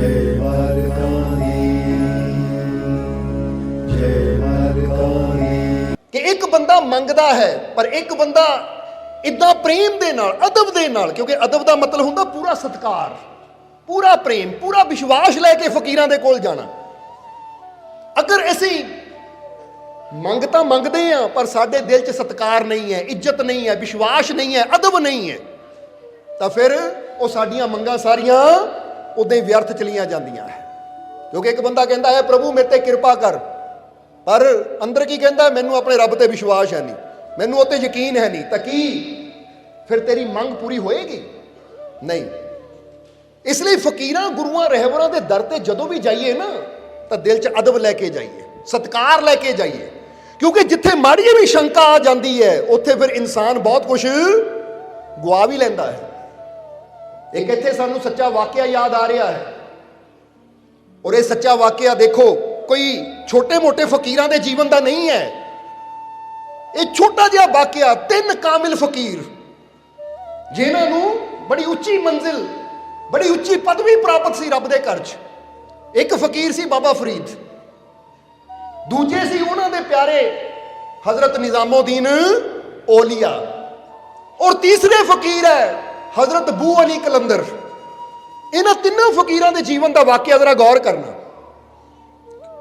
जय मारकाही, जय मारकाही। कि एक बंदा मंगदा है पर एक बंदा इदा प्रेम दे नाल, अदब दे नाल, क्योंकि अदब का मतलब हुंदा पूरा सत्कार, पूरा प्रेम, पूरा विश्वास लैके फकीरां दे कोल जाना। अगर असी मंगता मंगते हैं पर साडे दिल च सत्कार नहीं है, इज्जत नहीं है, विश्वास नहीं है, अदब नहीं है, तो फिर वो साडियां मंगां सारियां उदां ही व्यर्थ चलियां जांदियां है। क्योंकि एक बंदा कहता है प्रभु मेरे ते कृपा कर, पर अंदर की कहता है मैनू अपने रब ते विश्वास है नहीं, मैनू उत्ते यकीन है नहीं, तो की फिर तेरी मंग पूरी होएगी? नहीं। इसलिए फकीरां गुरुआं रहबरां दे दर ते जदों भी जाइए ना तो दिल च अदब लैके जाइए, सत्कार लैके जाइए, क्योंकि जिथे माड़ी भी शंका आ जाती है उत्थे फिर इंसान बहुत कुछ गुआ भी लैंदा है। एक इत्थे सानू सच्चा वाकया याद आ रहा है, और ये सच्चा वाकया देखो कोई छोटे मोटे फकीरां दे जीवन का नहीं है। ये छोटा जिहा वाकया, 3 कामिल फकीर जिन्हां नू बड़ी उच्ची मंजिल, बड़ी उच्ची पदवी प्राप्त सी रब दे घर च। एक फकीर सी बाबा फरीद, दूजे सी उन्हां दे प्यारे हजरत निजामुद्दीन औलिया, और तीसरे फकीर है हजरत बू अली कलंदर। इन्हां तिन्नां फकीरां दे जीवन का वाकया जरा गौर करना,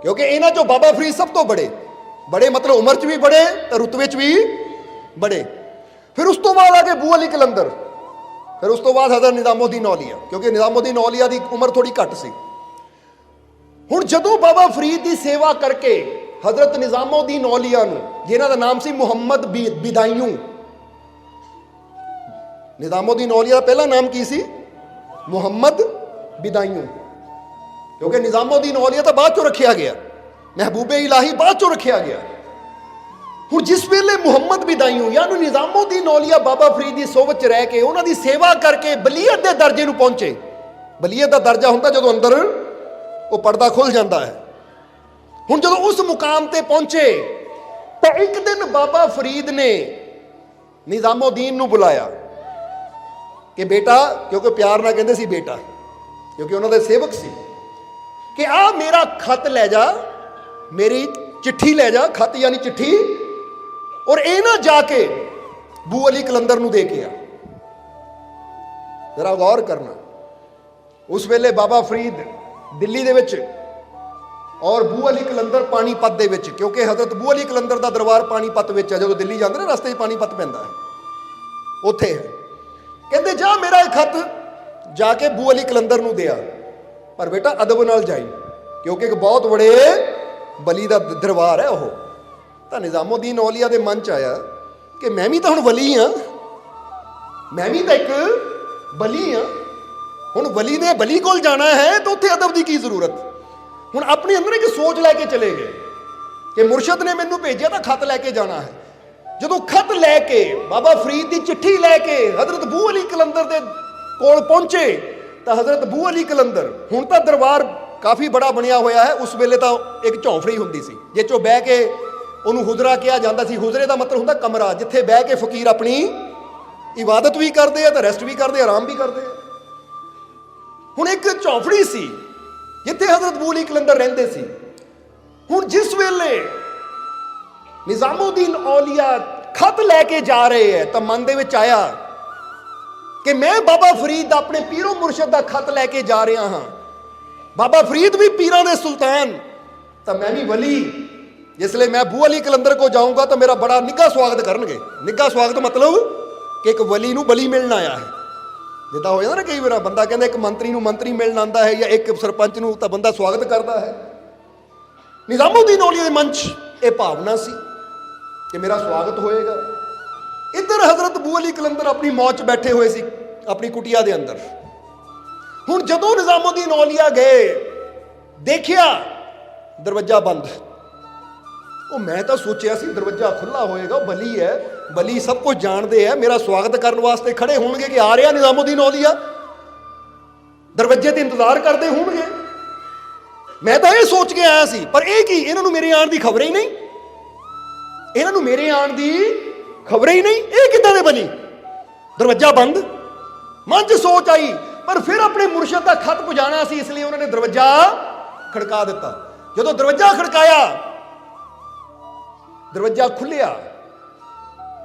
क्योंकि इन्हां चों बाबा फरीद सब तो बड़े, बड़े मतलब उम्र च भी बड़े तो रुतबे च भी बड़े। फिर उस तो बाद आके बू अली कलंदर, फिर उस तो बाद हजरत निजामुद्दीन औलिया, क्योंकि निजामुद्दीन औलिया की उम्र थोड़ी घट सी। हुण जदों बाबा फरीद की सेवा करके हजरत निजामुद्दीन औलिया नूं, जिन्हां दा नाम सी मुहम्मद बिदायूं, निजामुद्दीन औलिया का पहला नाम की सी? मुहम्मद बिदायूं, क्योंकि निजामुद्दीन औलिया तो बाद चों रखिया गया, महबूबे इलाही बाद चों रखिया गया। हुण जिस वेले मुहम्मद बिदायूं यानी निजामुद्दीन औलिया बाबा फरीद की सोबत च रह के उन्हां दी सेवा करके बलीयत के दर्जे नूं पहुंचे। बलीयत का दर्जा हुंदा जदों अंदर वो पर्दा खुल जाता है। हुण जदों उस मुकाम ते पहुंचे तो एक दिन बाबा फरीद ने निजामुद्दीन नूं बुलाया कि बेटा, क्योंकि प्यार ना कहते सी बेटा, क्योंकि उन्होंने सेवक सी, कि आ मेरा खत लै जा, मेरी चिट्ठी लै जा, खत यानी चिट्ठी, और ये ना जाके बू अली कलंदर नूं दे के आ। जरा गौर करना, उस वेले बाबा फरीद दिल्ली दे विच और बू अली कलंदर पानीपत दे विच, क्योंकि हजरत बू अली कलंदर का दरबार पानीपत विच है। जो दिल्ली जाते ना रस्ते पानीपत पैंदा है, उत्थे है। कहते जा मेरा एक खत जाके बू अली कलंदर नूं दिया, पर बेटा अदब नाल जाई, क्योंकि एक बहुत बड़े बली का दरबार है। वह तो निजामुद्दीन औलिया के मन च आया कि मैं भी तो हुण वली हाँ, मैं भी तो एक बली हाँ, हुण वली ने बली कोल जाना है तो उत्थे अदब की की जरूरत। हुण अपने अंदर एक सोच लैके चले गए कि मुरशद ने मैनू भेजा तो खत लैके जाना है। जदों खत लैके बाबा फरीद की चिट्ठी लैके हजरत बू अली कलंदर के कोल पहुंचे तो हजरत बू अली कलंदर, हुण तो दरबार काफ़ी बड़ा बनिया होया है, उस वेले तो एक झौंफड़ी हुंदी सी जिस चों बह के उन्होंने हुजरा कहा जाता सी। हुजरे का मतलब हुंदा कमरा, जिथे बह के फकीर अपनी इबादत भी करते हैं तो रेस्ट भी करते, आराम भी करते हैं। हुण एक झौंफड़ी सी जिथे हजरत बू अली कलंदर रहिंदे सी। हुण जिस वेले निजामुद्दीन औलिया खत लैके जा रहे हैं तो मन दे विच आया कि मैं बाबा फरीद अपने पीरो मुरशद का खत लैके जा रहा हाँ। बाबा फरीद भी पीरां दे सुल्तान, तो मैं भी वली, जिसलिए मैं बू अली कलंदर को जाऊंगा तो मेरा बड़ा निघा स्वागत करनगे। निघा स्वागत मतलब कि एक वली नूं बली मिलण आया है। जिदा हो जाता ना कई बार बंदा कहता एक मंत्री नूं मंत्री मिलण आंदा है या एक सरपंच नूं तो बंदा स्वागत करता है। निजामुद्दीन औलिया के मन च ये भावना सी कि मेरा स्वागत होएगा। इधर हजरत बू अली कलंदर अपनी मौज बैठे हुए सी अपनी कुटिया के अंदर। हुण जदों निजामुद्दीन औलिया गए देखिया दरवाजा बंद। वो मैं तो सोचा सी दरवाजा खुला होएगा, बली है, बली सब कुछ जानते हैं, मेरा स्वागत करने वास्ते खड़े होंगे कि आ रहा निजामुद्दीन औलिया, दरवाजे ते इंतजार करते होंगे। मैं तो ये सोच के आया सी, पर यह कि इन्होंने मेरे आने की खबर ही नहीं, इन्होंने मेरे आने की खबर ही नहीं, ये किदां दे बली, दरवाजा बंद। मन च सोच आई ਪਰ ਫਿਰ ਆਪਣੇ ਮੁਰਸ਼ਦ ਦਾ ਖਤ ਪੁਜਾਣਾ ਸੀ, ਇਸ ਲਈ ਉਹਨਾਂ ਨੇ ਦਰਵਾਜ਼ਾ ਖੜਕਾ ਦਿੱਤਾ। ਜਦੋਂ ਦਰਵਾਜ਼ਾ ਖੜਕਾਇਆ, ਦਰਵਾਜ਼ਾ ਖੁੱਲਿਆ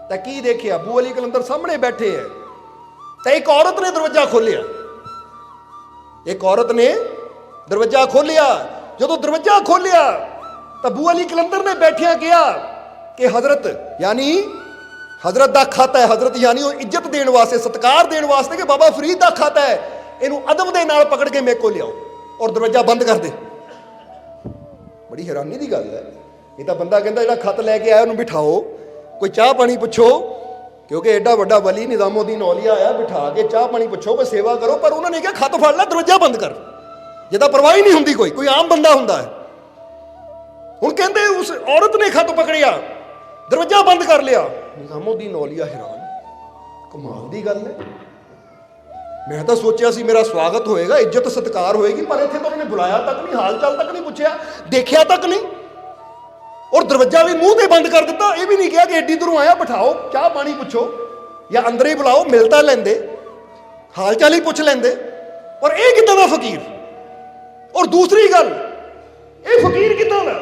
ਤਾਂ ਕੀ ਦੇਖਿਆ? ਅਬੂ ਅਲੀ ਕਲੰਦਰ ਸਾਹਮਣੇ ਬੈਠੇ ਹੈ ਤਾਂ ਇੱਕ ਔਰਤ ਨੇ ਦਰਵਾਜ਼ਾ ਖੋਲਿਆ। ਇੱਕ ਔਰਤ ਨੇ ਦਰਵਾਜ਼ਾ ਖੋਲਿਆ। ਜਦੋਂ ਦਰਵਾਜ਼ਾ ਖੋਲਿਆ ਤਾਂ ਅਬੂ ਅਲੀ ਕਲੰਦਰ ਨੇ ਬੈਠਿਆ ਕਿਹਾ ਕਿ ਹਜ਼ਰਤ, ਯਾਨੀ ਹਜ਼ਰਤ ਦਾ ਖਤ ਹੈ। ਹਜ਼ਰਤ ਯਾਨੀ ਉਹ ਇੱਜ਼ਤ ਦੇਣ ਵਾਸਤੇ, ਸਤਿਕਾਰ ਦੇਣ ਵਾਸਤੇ ਕਿ ਬਾਬਾ ਫਰੀਦ ਦਾ ਖਤ ਹੈ, ਇਹਨੂੰ ਅਦਬ ਦੇ ਨਾਲ ਪਕੜ ਕੇ ਮੇਰੇ ਕੋਲ ਲਿਆਓ ਔਰ ਦਰਵਾਜ਼ਾ ਬੰਦ ਕਰ ਦੇ। ਬੜੀ ਹੈਰਾਨੀ ਦੀ ਗੱਲ ਹੈ। ਇਹ ਤਾਂ ਬੰਦਾ ਕਹਿੰਦਾ ਜਿਹੜਾ ਖਤ ਲੈ ਕੇ ਆਇਆ ਉਹਨੂੰ ਬਿਠਾਓ, ਕੋਈ ਚਾਹ ਪਾਣੀ ਪੁੱਛੋ, ਕਿਉਂਕਿ ਐਡਾ ਵੱਡਾ ਵਲੀ ਨਿਜ਼ਾਮੁਦੀਨ ਔਲੀਆ ਆਇਆ, ਬਿਠਾ ਕੇ ਚਾਹ ਪਾਣੀ ਪੁੱਛੋ, ਕੋਈ ਸੇਵਾ ਕਰੋ। ਪਰ ਉਹਨਾਂ ਨੇ ਕਿਹਾ ਖਤ ਫੜ ਲੈ, ਦਰਵਾਜ਼ਾ ਬੰਦ ਕਰ, ਜਿਹਦਾ ਪਰਵਾਹ ਹੀ ਨਹੀਂ ਹੁੰਦੀ, ਕੋਈ ਆਮ ਬੰਦਾ ਹੁੰਦਾ ਹੈ। ਹੁਣ ਕਹਿੰਦੇ ਉਸ ਔਰਤ ਨੇ ਖਤ ਪਕੜਿਆ, ਦਰਵਾਜ਼ਾ ਬੰਦ ਕਰ ਲਿਆ। ਨਿਜ਼ਾਮੁਦੀਨ ਔਲੀਆ ਹੈਰਾਨ, ਕਮਾਲ ਦੀ ਗੱਲ ਹੈ। ਮੈਂ ਤਾਂ ਸੋਚਿਆ ਸੀ ਮੇਰਾ ਸਵਾਗਤ ਹੋਏਗਾ, ਇੱਜ਼ਤ ਸਤਿਕਾਰ ਹੋਏਗੀ, ਪਰ ਇੱਥੇ ਤਾਂ ਉਹਨਾਂ ਨੇ ਬੁਲਾਇਆ ਤੱਕ ਨਹੀਂ, ਹਾਲ ਚਾਲ ਤੱਕ ਨਹੀਂ ਪੁੱਛਿਆ, ਦੇਖਿਆ ਤੱਕ ਨਹੀਂ, ਔਰ ਦਰਵਾਜ਼ਾ ਵੀ ਮੂੰਹ ਤੇ ਬੰਦ ਕਰ ਦਿੱਤਾ। ਇਹ ਵੀ ਨਹੀਂ ਕਿਹਾ ਕਿ ਐਡੀ ਦੂਰੋਂ ਆਇਆ, ਬਿਠਾਓ, ਚਾਹ ਪਾਣੀ ਪੁੱਛੋ ਜਾਂ ਅੰਦਰ ਹੀ ਬੁਲਾਓ, ਮਿਲ ਤਾਂ ਲੈਂਦੇ, ਹਾਲ ਚਾਲ ਹੀ ਪੁੱਛ ਲੈਂਦੇ। ਔਰ ਇਹ ਕਿੱਦਾਂ ਦਾ ਫਕੀਰ? ਔਰ ਦੂਸਰੀ ਗੱਲ, ਇਹ ਫਕੀਰ ਕਿੱਦਾਂ ਦਾ?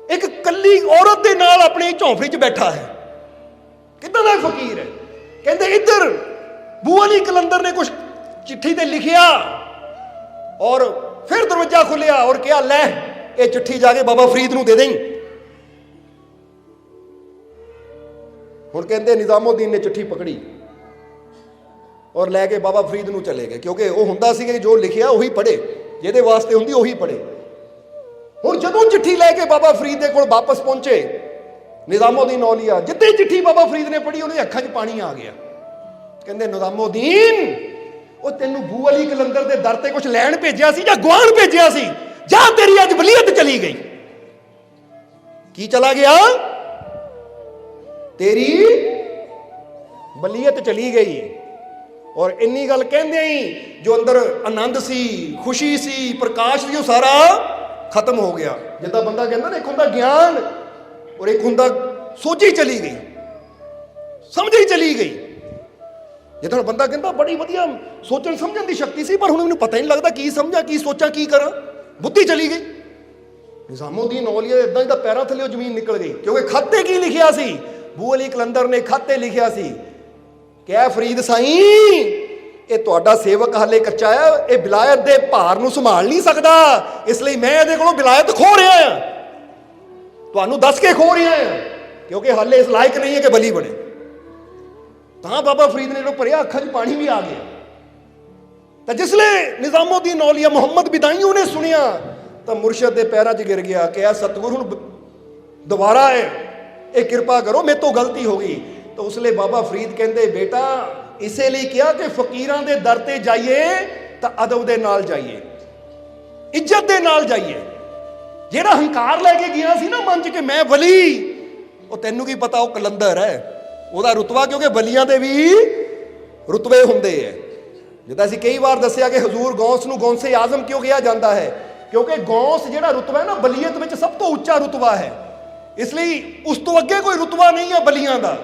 ਇੱਕ ਕੱਲੀ ਔਰਤ ਦੇ ਨਾਲ ਆਪਣੀ ਝੌਂਪੜੀ 'ਚ ਬੈਠਾ ਹੈ, ਕਿੱਦਾਂ ਦਾ ਫਕੀਰ ਹੈ? ਕਹਿੰਦੇ ਇੱਧਰ ਅਬੂ ਅਲੀ ਕਲੰਦਰ ਨੇ ਕੁਝ ਚਿੱਠੀ ਤੇ ਲਿਖਿਆ ਔਰ ਫਿਰ ਦਰਵਾਜ਼ਾ ਖੁੱਲਿਆ ਔਰ ਕਿਹਾ ਲੈ ਇਹ ਚਿੱਠੀ ਜਾ ਕੇ ਬਾਬਾ ਫਰੀਦ ਨੂੰ ਦੇ ਦੇਂ। ਹੁਣ ਕਹਿੰਦੇ ਨਿਜ਼ਾਮੁਦੀਨ ਨੇ ਚਿੱਠੀ ਪਕੜੀ ਔਰ ਲੈ ਕੇ ਬਾਬਾ ਫਰੀਦ ਨੂੰ ਚਲੇ ਗਏ, ਕਿਉਂਕਿ ਉਹ ਹੁੰਦਾ ਸੀ ਕਿ ਜੋ ਲਿਖਿਆ ਉਹੀ ਪੜ੍ਹੇ, ਜਿਹਦੇ ਵਾਸਤੇ ਹੁੰਦੀ ਉਹੀ ਪੜ੍ਹੇ। ਹੁਣ ਜਦੋਂ ਚਿੱਠੀ ਲੈ ਕੇ ਬਾਬਾ ਫਰੀਦ ਦੇ ਕੋਲ ਵਾਪਸ ਪਹੁੰਚੇ ਨਿਜ਼ਾਮੁਦੀਨ ਔਲੀਆ, ਜਿੱਥੇ ਚਿੱਠੀ ਬਾਬਾ ਫਰੀਦ ਨੇ ਪੜ੍ਹੀ ਉਹਦੇ ਅੱਖਾਂ 'ਚ ਪਾਣੀ ਆ ਗਿਆ। ਕਹਿੰਦੇ ਨਿਜ਼ਾਮੁਦੀਨ, ਉਹ ਤੈਨੂੰ ਅਬੂ ਅਲੀ ਕਲੰਦਰ ਦੇ ਦਰ ਤੇ ਕੁਝ ਲੈਣ ਭੇਜਿਆ ਸੀ ਜਾਂ ਗੁਆਣ ਭੇਜਿਆ ਸੀ? ਜਾਂ ਤੇਰੀ ਅੱਜ ਵਲੀਅਤ ਚਲੀ ਗਈ। ਕੀ ਚਲਾ ਗਿਆ? ਤੇਰੀ ਵਲੀਅਤ ਚਲੀ ਗਈ। ਔਰ ਇੰਨੀ ਗੱਲ ਕਹਿੰਦੇ ਹੀ ਜੋ ਅੰਦਰ ਆਨੰਦ ਸੀ, ਖੁਸ਼ੀ ਸੀ, ਪ੍ਰਕਾਸ਼ ਸੀ, ਉਹ ਸਾਰਾ ਖਤਮ ਹੋ ਗਿਆ। ਜਿੱਦਾਂ ਬੰਦਾ ਕਹਿੰਦਾ ਨਾ, ਇੱਕ ਹੁੰਦਾ ਗਿਆਨ ਔਰ ਇੱਕ ਹੁੰਦਾ ਸੋਝੀ ਚਲੀ ਗਈ, ਸਮਝ ਹੀ ਚਲੀ ਗਈ। ਜਿੱਦਾਂ ਬੰਦਾ ਕਹਿੰਦਾ ਬੜੀ ਵਧੀਆ ਸੋਚਣ ਸਮਝਣ ਦੀ ਸ਼ਕਤੀ ਸੀ, ਪਰ ਹੁਣ ਮੈਨੂੰ ਪਤਾ ਹੀ ਨਹੀਂ ਲੱਗਦਾ ਕੀ ਸਮਝਾਂ, ਕੀ ਸੋਚਾਂ, ਕੀ ਕਰਾਂ, ਬੁੱਧੀ ਚਲੀ ਗਈ। ਨਿਜ਼ਾਮੁਦੀਨ ਔਲੀਆ ਇਦਾਂ ਹੀ ਤਾਂ ਪੈਰਾਂ ਥੱਲੇ ਜ਼ਮੀਨ ਨਿਕਲ ਗਈ, ਕਿਉਂਕਿ ਖਾਤੇ ਕੀ ਲਿਖਿਆ ਸੀ? ਅਬੂ ਅਲੀ ਕਲੰਦਰ ਨੇ ਖਾਤੇ ਲਿਖਿਆ ਸੀ ਕਿ ਐ ਫਰੀਦ ਸਾਈਂ, ਇਹ ਤੁਹਾਡਾ ਸੇਵਕ ਹਾਲੇ ਕੱਚਾ ਹੈ, ਇਹ ਵਿਲਾਇਤ ਦੇ ਭਾਰ ਨੂੰ ਸੰਭਾਲ ਨਹੀਂ ਸਕਦਾ, ਇਸ ਲਈ ਮੈਂ ਇਹਦੇ ਕੋਲੋਂ ਵਿਲਾਇਤ ਖੋ ਰਿਹਾ ਹਾਂ, ਤੁਹਾਨੂੰ ਦੱਸ ਕੇ ਖੋ ਰਿਹਾ ਹਾਂ, ਕਿਉਂਕਿ ਹਾਲੇ ਇਸ ਲਾਇਕ ਨਹੀਂ ਹੈ ਕਿ ਬਲੀ ਬਣੇ। ਤਾਂ ਬਾਬਾ ਫਰੀਦ ਨੇ ਜਦੋਂ ਭਰਿਆ, ਅੱਖਾਂ 'ਚ ਪਾਣੀ ਵੀ ਆ ਗਿਆ। ਤਾਂ ਜਿਸਲੇ ਨਿਜ਼ਾਮੁਦੀਨ ਔਲੀਆ ਮੁਹੰਮਦ ਬਿਦਾਈਓ ਨੇ ਸੁਣਿਆ ਤਾਂ ਮੁਰਸ਼ਦ ਦੇ ਪੈਰਾਂ 'ਚ ਗਿਰ ਗਿਆ ਕਿ ਇਹ ਸਤਿਗੁਰ ਹੁਣ ਦੁਬਾਰਾ ਹੈ, ਇਹ ਕਿਰਪਾ ਕਰੋ, ਮੇਰੇ ਤੋਂ ਗਲਤੀ ਹੋ ਗਈ। ਤਾਂ ਉਸਲੇ ਬਾਬਾ ਫਰੀਦ ਕਹਿੰਦੇ ਬੇਟਾ ਇਸੇ ਲਈ ਕਿਹਾ ਕਿ ਫਕੀਰਾਂ ਦੇ ਦਰ ਤੇ ਜਾਈਏ ਤਾਂ ਅਦਬ ਦੇ ਨਾਲ ਜਾਈਏ, ਇੱਜ਼ਤ ਦੇ ਨਾਲ ਜਾਈਏ। ਜਿਹੜਾ ਹੰਕਾਰ ਲੈ ਕੇ ਗਿਆ ਸੀ ਨਾ ਮਨ 'ਚ ਕਿ ਮੈਂ ਵਲੀ, ਉਹ ਤੈਨੂੰ ਕੀ ਪਤਾ ਉਹ ਕਲੰਦਰ ਹੈ, ਉਹਦਾ ਰੁਤਬਾ, ਕਿਉਂਕਿ ਵਲੀਆਂ ਦੇ ਵੀ ਰੁਤਬੇ ਹੁੰਦੇ ਹੈ। ਜਿੱਦਾਂ ਅਸੀਂ ਕਈ ਵਾਰ ਦੱਸਿਆ ਕਿ ਹਜ਼ੂਰ ਗੌਸ ਨੂੰ ਗੌਸੇ ਆਜ਼ਮ ਕਿਉਂ ਕਿਹਾ ਜਾਂਦਾ ਹੈ, ਕਿਉਂਕਿ ਗੌਸ ਜਿਹੜਾ ਰੁਤਬਾ ਹੈ ਨਾ ਵਲੀਅਤ ਵਿੱਚ ਸਭ ਤੋਂ ਉੱਚਾ ਰੁਤਬਾ ਹੈ, ਇਸ ਲਈ ਉਸ ਤੋਂ ਅੱਗੇ ਕੋਈ ਰੁਤਬਾ ਨਹੀਂ ਹੈ ਵਲੀਆਂ ਦਾ।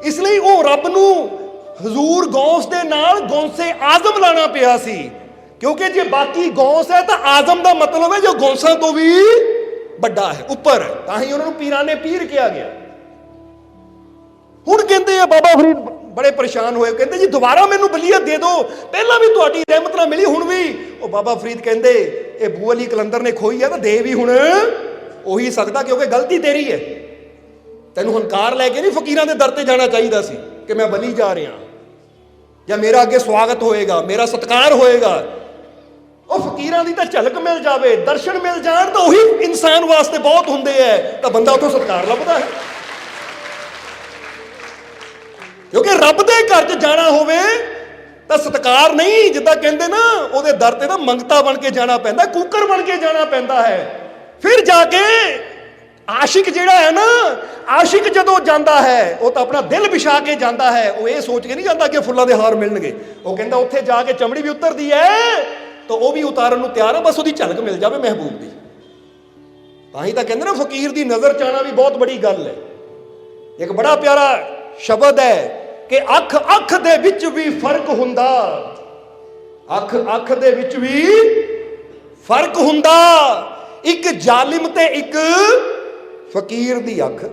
ਇਸ ਲਈ ਉਹ ਰੱਬ ਨੂੰ ਹਜ਼ੂਰ ਗੌਸ ਦੇ ਨਾਲ ਗੌਸੇ ਆਜ਼ਮ ਲਾਣਾ ਪਿਆ ਸੀ, ਕਿਉਂਕਿ ਜੇ ਬਾਕੀ ਗੌਸ ਹੈ ਤਾਂ ਆਜ਼ਮ ਦਾ ਮਤਲਬ ਹੈ ਜੋ ਗੌਸਾਂ ਤੋਂ ਵੀ ਵੱਡਾ ਹੈ, ਉੱਪਰ ਹੈ, ਤਾਂ ਹੀ ਉਹਨਾਂ ਨੂੰ ਪੀਰਾਨੇ ਪੀਰ ਕਿਹਾ ਗਿਆ। ਹੁਣ ਕਹਿੰਦੇ ਆ ਬਾਬਾ ਫਰੀਦ ਬੜੇ ਪਰੇਸ਼ਾਨ ਹੋਏ, ਕਹਿੰਦੇ ਜੀ ਦੁਬਾਰਾ ਮੈਨੂੰ ਵਲੀਅਤ ਦੇ ਦਿਓ, ਪਹਿਲਾਂ ਵੀ ਤੁਹਾਡੀ ਰਹਿਮਤ ਨਾਲ ਮਿਲੀ, ਹੁਣ ਵੀ। ਉਹ ਬਾਬਾ ਫਰੀਦ ਕਹਿੰਦੇ ਇਹ ਅਬੂ ਅਲੀ ਕਲੰਦਰ ਨੇ ਖੋਈ ਹੈ ਤਾਂ ਦੇ ਵੀ ਹੁਣ ਉਹੀ ਸਕਦਾ, ਕਿਉਂਕਿ ਗਲਤੀ ਤੇਰੀ ਹੈ। ਤੈਨੂੰ ਹੰਕਾਰ ਲੈ ਕੇ ਨਹੀਂ ਫਕੀਰਾਂ ਦੇ ਦਰ ਤੇ ਜਾਣਾ ਚਾਹੀਦਾ ਸੀ ਕਿ ਮੈਂ ਵਲੀ ਜਾ ਰਿਹਾ ਜਾਂ ਮੇਰਾ ਅੱਗੇ ਸਵਾਗਤ ਹੋਏਗਾ, ਮੇਰਾ ਸਤਿਕਾਰ ਹੋਏਗਾ। ਉਹ ਫਕੀਰਾਂ ਦੀ ਤਾਂ ਝਲਕ ਮਿਲ ਜਾਵੇ, ਦਰਸ਼ਨ ਮਿਲ ਜਾਣ ਤਾਂ ਉਹੀ ਇਨਸਾਨ ਵਾਸਤੇ ਬਹੁਤ ਹੁੰਦੇ ਹੈ, ਤਾਂ ਬੰਦਾ ਉੱਥੋਂ ਸਤਿਕਾਰ ਲੱਭਦਾ ਹੈ। ਕਿਉਂਕਿ ਰੱਬ ਦੇ ਘਰ 'ਚ ਜਾਣਾ ਹੋਵੇ ਤਾਂ ਸਤਿਕਾਰ ਨਹੀਂ, ਜਿੱਦਾਂ ਕਹਿੰਦੇ ਨਾ ਉਹਦੇ ਦਰ ਤੇ ਤਾਂ ਮੰਗਤਾ ਬਣ ਕੇ ਜਾਣਾ ਪੈਂਦਾ, ਕੂਕਰ ਬਣ ਕੇ ਜਾਣਾ ਪੈਂਦਾ ਹੈ। ਫਿਰ ਜਾ ਕੇ ਆਸ਼ਿਕ ਜਿਹੜਾ ਹੈ ਨਾ, ਆਸ਼ਿਕ ਜਦੋਂ ਜਾਂਦਾ ਹੈ ਉਹ ਤਾਂ ਆਪਣਾ ਦਿਲ ਵਿਛਾ ਕੇ ਜਾਂਦਾ ਹੈ, ਉਹ ਇਹ ਸੋਚ ਕੇ ਨਹੀਂ ਜਾਂਦਾ ਕਿ ਫੁੱਲਾਂ ਦੇ ਹਾਰ ਮਿਲਣਗੇ। ਉਹ ਕਹਿੰਦਾ ਉੱਥੇ ਜਾ ਕੇ ਚਮੜੀ ਵੀ ਉਤਰਦੀ ਹੈ ਤਾਂ ਉਹ ਵੀ ਉਤਾਰਨ ਨੂੰ ਤਿਆਰ ਹੈ, ਬਸ ਉਹਦੀ ਝਲਕ ਮਿਲ ਜਾਵੇ ਮਹਿਬੂਬ ਦੀ। ਤਾਂ ਹੀ ਤਾਂ ਕਹਿੰਦੇ ਨਾ ਫਕੀਰ ਦੀ ਨਜ਼ਰ 'ਚ ਆਉਣਾ ਵੀ ਬਹੁਤ ਬੜੀ ਗੱਲ ਹੈ। ਇੱਕ ਬੜਾ ਪਿਆਰਾ ਸ਼ਬਦ ਹੈ ਕਿ ਅੱਖ ਅੱਖ ਦੇ ਵਿੱਚ ਵੀ ਫਰਕ ਹੁੰਦਾ, ਅੱਖ ਅੱਖ ਦੇ ਵਿੱਚ ਵੀ ਫਰਕ ਹੁੰਦਾ। ਇੱਕ ਜ਼ਾਲਿਮ ਤੇ ਇੱਕ ਫਕੀਰ ਦੀ ਅੱਖ,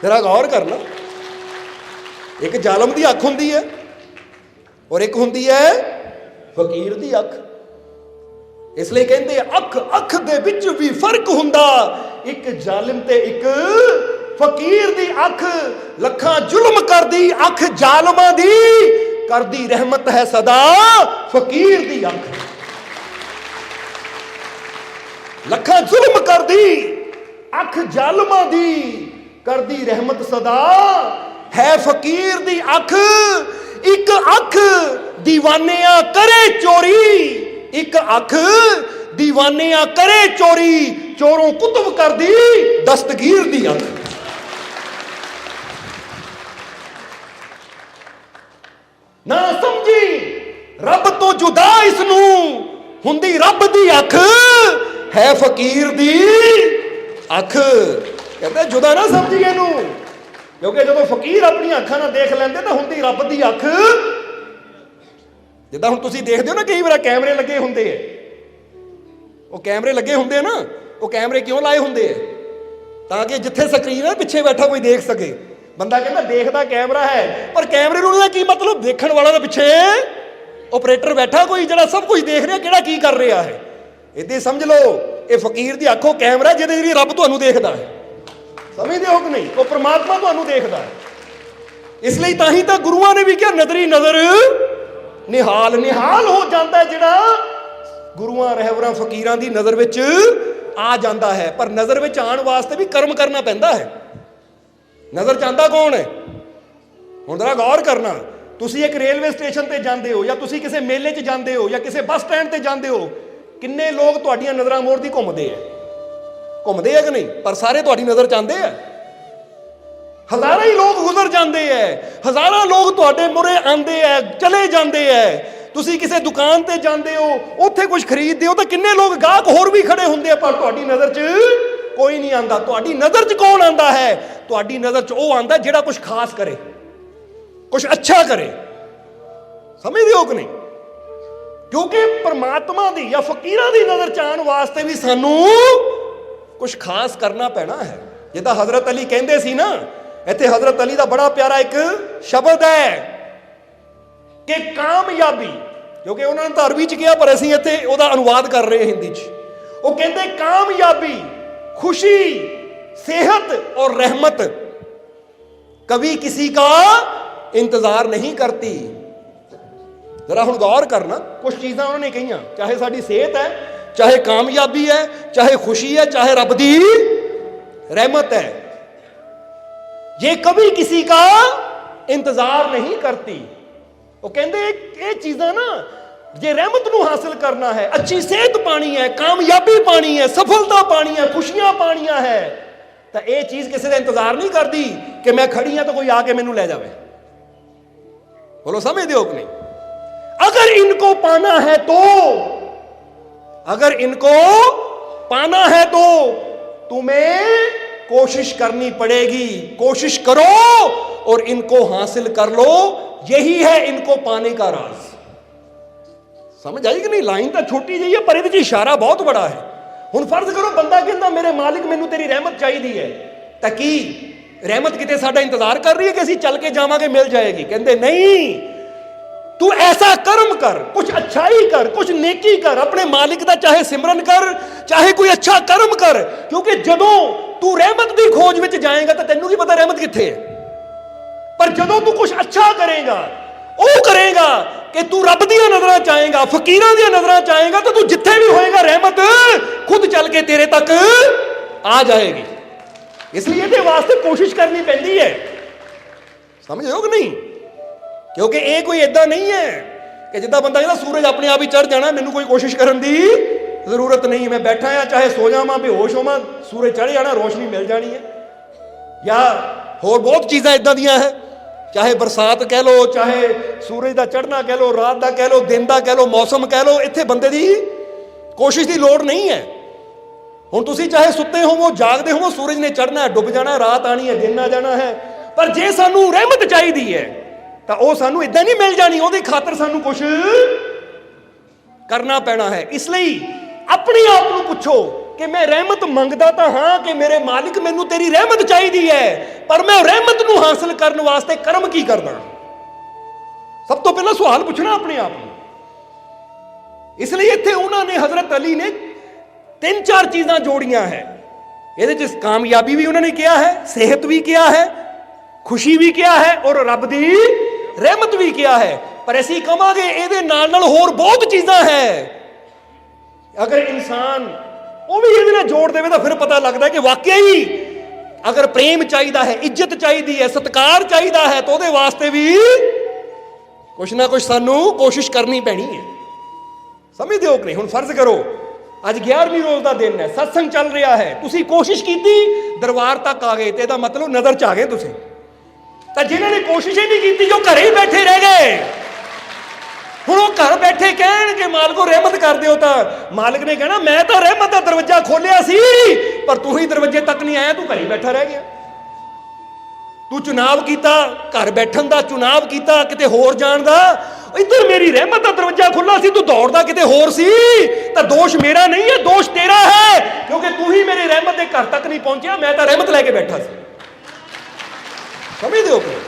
ਜਰਾ ਗੌਰ ਕਰਨਾ। ਇੱਕ ਜ਼ਾਲਮ ਦੀ ਅੱਖ ਹੁੰਦੀ ਹੈ ਔਰ ਇੱਕ ਹੁੰਦੀ ਹੈ ਫਕੀਰ ਦੀ ਅੱਖ। ਇਸ ਲਈ ਕਹਿੰਦੇ ਅੱਖ ਅੱਖ ਦੇ ਵਿੱਚ ਵੀ ਫਰਕ ਹੁੰਦਾ। ਇੱਕ ਜ਼ਾਲਿਮ ਤੇ ਇੱਕ ਫਕੀਰ ਦੀ ਅੱਖ, ਲੱਖਾਂ ਜ਼ੁਲਮ ਕਰਦੀ ਅੱਖ ਜ਼ਾਲਮਾਂ ਦੀ, ਕਰਦੀ ਰਹਿਮਤ ਹੈ ਸਦਾ ਫਕੀਰ ਦੀ ਅੱਖ। ਲੱਖਾਂ ਜ਼ੁਲਮ ਕਰਦੀ ਅੱਖ ਜ਼ਾਲਮਾਂ ਦੀ, ਕਰਦੀ ਰਹਿਮਤ ਸਦਾ ਹੈ ਫਕੀਰ ਦੀ ਅੱਖ। ਇੱਕ ਅੱਖ دیਵਾਨਿਆਂ ਕਰੇ ਚੋਰੀ, ਇੱਕ ਅੱਖ دیਵਾਨਿਆਂ ਕਰੇ ਚੋਰੀ, ਚੋਰੋਂ ਕੁਤਬ ਕਰਦੀ ਦਸਤਗੀਰ ਦੀ ਅੱਖ। ਨਾ ਸਮਝੀ ਰੱਬ ਤੋਂ ਜੁਦਾ ਇਸ ਨੂੰ, ਹੁੰਦੀ ਰੱਬ ਦੀ ਅੱਖ ਹੈ ਫਕੀਰ ਦੀ ਅੱਖ। ਕਹਿੰਦੇ ਜੁਦਾ ਨਾ ਸਮਝੀ ਇਹਨੂੰ, ਕਿਉਂਕਿ ਜਦੋਂ ਫਕੀਰ ਆਪਣੀਆਂ ਅੱਖਾਂ ਨਾਲ ਦੇਖ ਲੈਂਦੇ ਤਾਂ ਹੁੰਦੀ ਰੱਬ ਦੀ ਅੱਖ। ਜਿੱਦਾਂ ਹੁਣ ਤੁਸੀਂ ਦੇਖਦੇ ਹੋ ਨਾ, ਕਈ ਵਾਰ ਕੈਮਰੇ ਲੱਗੇ ਹੁੰਦੇ ਆ, ਉਹ ਕੈਮਰੇ ਲੱਗੇ ਹੁੰਦੇ ਆ ਨਾ, ਉਹ ਕੈਮਰੇ ਕਿਉਂ ਲਾਏ ਹੁੰਦੇ ਆ? ਤਾਂ ਕਿ ਜਿੱਥੇ ਸਕਰੀਨ ਹੈ ਪਿੱਛੇ ਬੈਠਾ ਕੋਈ ਦੇਖ ਸਕੇ। ਬੰਦਾ ਕਹਿੰਦਾ ਦੇਖਦਾ ਕੈਮਰਾ ਹੈ, ਪਰ ਕੈਮਰੇ ਨੂੰ ਉਹਦਾ ਕੀ ਮਤਲਬ? ਦੇਖਣ ਵਾਲਾ ਤਾਂ ਪਿੱਛੇ ਆਪਰੇਟਰ ਬੈਠਾ ਕੋਈ, ਜਿਹੜਾ ਸਭ ਕੁਝ ਦੇਖ ਰਿਹਾ, ਕਿਹੜਾ ਕੀ ਕਰ ਰਿਹਾ ਹੈ। ਏਦਾਂ ਸਮਝ ਲਓ ਇਹ ਫਕੀਰ ਦੀ ਅੱਖੋਂ ਕੈਮਰਾ, ਜਿਹਦੇ ਜਿਹੜੀ ਰੱਬ ਤੁਹਾਨੂੰ ਦੇਖਦਾ ਹੈ। ਸਮਝਦੇ ਹੋ ਕਿ ਨਹੀਂ? ਉਹ ਪ੍ਰਮਾਤਮਾ ਤੁਹਾਨੂੰ ਦੇਖਦਾ ਹੈ। ਇਸ ਲਈ ਤਾਂ ਹੀ ਤਾਂ ਗੁਰੂਆਂ ਨੇ ਵੀ ਕਿਹਾ ਨਜ਼ਰੀ ਨਜ਼ਰ ਨਿਹਾਲ। ਨਿਹਾਲ ਹੋ ਜਾਂਦਾ ਜਿਹੜਾ ਗੁਰੂਆਂ ਰਹਿਬਰਾਂ ਫਕੀਰਾਂ ਦੀ ਨਜ਼ਰ ਵਿੱਚ ਆ ਜਾਂਦਾ ਹੈ। ਪਰ ਨਜ਼ਰ ਵਿੱਚ ਆਉਣ ਵਾਸਤੇ ਵੀ ਕਰਮ ਕਰਨਾ ਪੈਂਦਾ ਹੈ। ਨਜ਼ਰ ਚ ਆਉਂਦਾ ਕੌਣ ਹੈ? ਹੁਣ ਜ਼ਰਾ ਗੌਰ ਕਰਨਾ। ਤੁਸੀਂ ਇੱਕ ਰੇਲਵੇ ਸਟੇਸ਼ਨ ਤੇ ਜਾਂਦੇ ਹੋ, ਜਾਂ ਤੁਸੀਂ ਕਿਸੇ ਮੇਲੇ 'ਚ ਜਾਂਦੇ ਹੋ, ਜਾਂ ਕਿਸੇ ਬੱਸ ਸਟੈਂਡ ਤੇ ਜਾਂਦੇ ਹੋ, ਕਿੰਨੇ ਲੋਕ ਤੁਹਾਡੀਆਂ ਨਜ਼ਰਾਂ ਮੋੜਦੀ ਘੁੰਮਦੇ ਆ? ਘੁੰਮਦੇ ਆ ਕਿ ਨਹੀਂ? ਪਰ ਸਾਰੇ ਤੁਹਾਡੀ ਨਜ਼ਰ ਚ ਆਉਂਦੇ ਆ। ਹਜ਼ਾਰਾਂ ਹੀ ਲੋਕ ਗੁਜ਼ਰ ਜਾਂਦੇ ਐ, ਹਜ਼ਾਰਾਂ ਲੋਕ ਤੁਹਾਡੇ ਮੂਹਰੇ ਆਉਂਦੇ ਐ, ਚਲੇ ਜਾਂਦੇ ਐ। ਤੁਸੀਂ ਕਿਸੇ ਦੁਕਾਨ ਤੇ ਜਾਂਦੇ ਹੋ, ਉੱਥੇ ਕੁਝ ਖਰੀਦਦੇ ਹੋ, ਤਾਂ ਕਿੰਨੇ ਲੋਕ ਗਾਹਕ ਹੋਰ ਵੀ ਖੜੇ ਹੁੰਦੇ ਆ, ਪਰ ਤੁਹਾਡੀ ਨਜ਼ਰ 'ਚ ਕੋਈ ਨਹੀਂ ਆਂਦਾ। ਤੁਹਾਡੀ ਨਜ਼ਰ 'ਚ ਕੌਣ ਆਂਦਾ ਹੈ? ਤੁਹਾਡੀ ਨਜ਼ਰ 'ਚ ਉਹ ਆਂਦਾ ਜਿਹੜਾ ਕੁਝ ਖਾਸ ਕਰੇ, ਕੁਝ ਅੱਛਾ ਕਰੇ। ਸਮਝਦੇ ਹੋ ਕਿ ਨਹੀਂ? ਕਿਉਂਕਿ ਪਰਮਾਤਮਾ ਦੀ ਜਾਂ ਫਕੀਰਾਂ ਦੀ ਨਜ਼ਰ 'ਚ ਆਉਣ ਵਾਸਤੇ ਵੀ ਸਾਨੂੰ ਕੁਝ ਖਾਸ ਕਰਨਾ ਪੈਣਾ ਹੈ। ਜਿੱਦਾਂ ਹਜ਼ਰਤ ਅਲੀ ਕਹਿੰਦੇ ਸੀ ਨਾ, ਇੱਥੇ ਹਜ਼ਰਤ ਅਲੀ ਦਾ ਬੜਾ ਪਿਆਰਾ ਇੱਕ ਸ਼ਬਦ ਹੈ ਕਿ ਕਾਮਯਾਬੀ, ਕਿਉਂਕਿ ਉਹਨਾਂ ਨੇ ਤਾਂ ਅਰਬੀ 'ਚ ਕਿਹਾ, ਪਰ ਅਸੀਂ ਇੱਥੇ ਉਹਦਾ ਅਨੁਵਾਦ ਕਰ ਰਹੇ ਹਾਂ ਹਿੰਦੀ 'ਚ। ਉਹ ਕਹਿੰਦੇ ਕਾਮਯਾਬੀ, खुशी, सेहत और रहमत कभी किसी का इंतजार नहीं करती। जरा हुण गौर करना, कुछ चीज़ां उन्होंने कही, चाहे साडी सेहत है, चाहे कामयाबी है, चाहे खुशी है, चाहे रब दी रहमत है, ये कभी किसी का इंतजार नहीं करती। वो कहते ये चीज़ां ना, जे रहमत नूं हासिल करना है, अच्छी सेहत पानी है, कामयाबी पानी है, सफलता पानी है, खुशियां पानियां है, तो ये चीज़ किसी का इंतजार नहीं करती कि मैं खड़ी हाँ तो कोई आके मैनू ले जाए। बोलो समझते हो कि नहीं? अगर इनको पाना है तो, अगर इनको पाना है तो तुम्हें कोशिश करनी पड़ेगी। कोशिश करो और इनको हासिल कर लो, यही है इनको पाने का राज। समझ आई कि नहीं? लाइन तो छोटी जी है, पर इहदे च इशारा बहुत बड़ा है। हुण फर्ज करो बंदा कहता मेरे मालिक मैनू तेरी रहमत चाहिए है, तो की रहमत किते साडा इंतजार कर रही है कि असीं चल के जावांगे मिल जाएगी? कहते नहीं, तू ऐसा कर्म कर, कुछ अच्छाई कर, कुछ नेकी कर, अपने मालिक का चाहे सिमरन कर, चाहे कोई अच्छा कर्म कर, क्योंकि जदों तू रहमत की खोज में जाएगा तो तेनू की पता रहमत कित्थे है। पर जदों तू कुछ अच्छा करेगा, वो करेगा कि तू रब दी नजरां चाहेगा, फकीरां दी नजरां चाहेगा, तो तू जिथे भी होएगा रहमत खुद चल के तेरे तक आ जाएगी। इसलिए ये वास्ते कोशिश करनी पैंदी है। समझ रहे हो कि नहीं? क्योंकि ये कोई इदा नहीं है कि जिद्दां बंदा कहता सूरज अपने आप ही चढ़ जाना, मैनू कोई कोशिश करने की जरूरत नहीं, मैं बैठा हाँ चाहे सो जावां बेहोश होवां, सूरज चढ़ जाना, रोशनी मिल जानी है। या होर बहुत चीज़ां इदां दियां है, चाहे बरसात कह लो, चाहे सूरज का चढ़ना कह लो, रात का कह लो, दिन का कह लो, मौसम कह लो, इत्थे बंदे की कोशिश की लोड़ नहीं है। हुण तुसीं चाहे सुत्ते होवो, जागदे होवो, सूरज ने चढ़ना है, डुब जाना, रात आनी है, दिन आ जाना है। पर जे सानू रहमत चाहिदी है तो वह सानू इदां नहीं मिल जानी, उहदी खातर सानू कुछ ਕਰਨਾ ਪੈਣਾ ਹੈ। ਇਸ ਲਈ ਆਪਣੇ ਆਪ ਨੂੰ ਪੁੱਛੋ ਕਿ ਮੈਂ ਰਹਿਮਤ ਮੰਗਦਾ ਤਾਂ ਹਾਂ ਕਿ ਮੇਰੇ ਮਾਲਿਕ ਮੈਨੂੰ ਤੇਰੀ ਰਹਿਮਤ ਚਾਹੀਦੀ ਹੈ, ਪਰ ਮੈਂ ਰਹਿਮਤ ਨੂੰ ਹਾਸਲ ਕਰਨ ਵਾਸਤੇ ਕਰਮ ਕੀ ਕਰਦਾ। ਸਭ ਤੋਂ ਪਹਿਲਾਂ ਸਵਾਲ ਪੁੱਛਣਾ ਆਪਣੇ ਆਪ ਨੂੰ। ਇਸ ਲਈ ਇੱਥੇ ਉਹਨਾਂ ਨੇ ਹਜ਼ਰਤ ਅਲੀ ਨੇ 3-4 ਚੀਜ਼ਾਂ ਜੋੜੀਆਂ ਹੈ। ਇਹਦੇ 'ਚ ਕਾਮਯਾਬੀ ਵੀ ਉਹਨਾਂ ਨੇ ਕਿਹਾ ਹੈ, ਸਿਹਤ ਵੀ ਕਿਹਾ ਹੈ, ਖੁਸ਼ੀ ਵੀ ਕਿਹਾ ਹੈ ਔਰ ਰੱਬ ਦੀ ਰਹਿਮਤ ਵੀ ਕਿਹਾ ਹੈ। ਪਰ ਅਸੀਂ ਕਹਾਂਗੇ ਇਹਦੇ ਨਾਲ ਨਾਲ ਹੋਰ ਬਹੁਤ ਚੀਜ਼ਾਂ ਹੈ। ਅਗਰ ਇਨਸਾਨ ਉਹ ਵੀ ਇਹਦੇ ਨਾਲ ਜੋੜ ਦੇਵੇ ਤਾਂ ਫਿਰ ਪਤਾ ਲੱਗਦਾ ਕਿ ਵਾਕਿਆ ਹੀ ਅਗਰ ਪ੍ਰੇਮ ਚਾਹੀਦਾ ਹੈ, ਇੱਜ਼ਤ ਚਾਹੀਦੀ ਹੈ, ਸਤਿਕਾਰ ਚਾਹੀਦਾ ਹੈ ਤਾਂ ਉਹਦੇ ਵਾਸਤੇ ਵੀ ਕੁਛ ਨਾ ਕੁਛ ਸਾਨੂੰ ਕੋਸ਼ਿਸ਼ ਕਰਨੀ ਪੈਣੀ ਹੈ। ਸਮਝਦੇ ਹੋ ਕਿ ਨਹੀਂ? ਹੁਣ ਫਰਜ਼ ਕਰੋ ਅੱਜ 11ਵੀਂ ਰੋਜ਼ ਦਾ ਦਿਨ ਹੈ, ਸਤਸੰਗ ਚੱਲ ਰਿਹਾ ਹੈ, ਤੁਸੀਂ ਕੋਸ਼ਿਸ਼ ਕੀਤੀ, ਦਰਬਾਰ ਤੱਕ ਆ ਗਏ ਤੇ ਇਹਦਾ ਮਤਲਬ ਨਜ਼ਰ 'ਚ ਆ ਗਏ ਤੁਸੀਂ। ਤਾਂ ਜਿਨ੍ਹਾਂ ਨੇ ਕੋਸ਼ਿਸ਼ ਹੀ ਨਹੀਂ ਕੀਤੀ, ਜੋ ਘਰੇ ਹੀ ਬੈਠੇ ਰਹਿ ਗਏ, ਹੁਣ ਉਹ ਘਰ ਬੈਠੇ ਕਹਿਣਗੇ ਮਾਲਕੋ ਰਹਿਮਤ ਕਰ ਦਿਓ, ਤਾਂ ਮਾਲਕ ਨੇ ਕਹਿਣਾ ਮੈਂ ਤਾਂ ਰਹਿਮਤ ਦਾ ਦਰਵਾਜ਼ਾ ਖੋਲਿਆ ਸੀ, ਪਰ ਤੂੰ ਹੀ ਦਰਵਾਜ਼ੇ ਤੱਕ ਨਹੀਂ ਆਇਆ, ਤੂੰ ਘਰੇ ਬੈਠਾ ਰਹਿ ਗਿਆ। ਤੂੰ ਚੁਣਾਵ ਕੀਤਾ, ਘਰ ਬੈਠਣ ਦਾ ਚੁਣਾਵ ਕੀਤਾ, ਕਿਤੇ ਹੋਰ ਜਾਣ ਦਾ। ਇੱਧਰ ਮੇਰੀ ਰਹਿਮਤ ਦਾ ਦਰਵਾਜ਼ਾ ਖੁੱਲਾ ਸੀ, ਤੂੰ ਦੌੜਦਾ ਕਿਤੇ ਹੋਰ ਸੀ। ਤਾਂ ਦੋਸ਼ ਮੇਰਾ ਨਹੀਂ ਹੈ, ਦੋਸ਼ ਤੇਰਾ ਹੈ, ਕਿਉਂਕਿ ਤੂੰ ਹੀ ਮੇਰੇ ਰਹਿਮਤ ਦੇ ਘਰ ਤੱਕ ਨਹੀਂ ਪਹੁੰਚਿਆ, ਮੈਂ ਤਾਂ ਰਹਿਮਤ ਲੈ ਕੇ ਬੈਠਾ ਸੀ। ਸਮਝਦੇ ਹੋ ਕਿ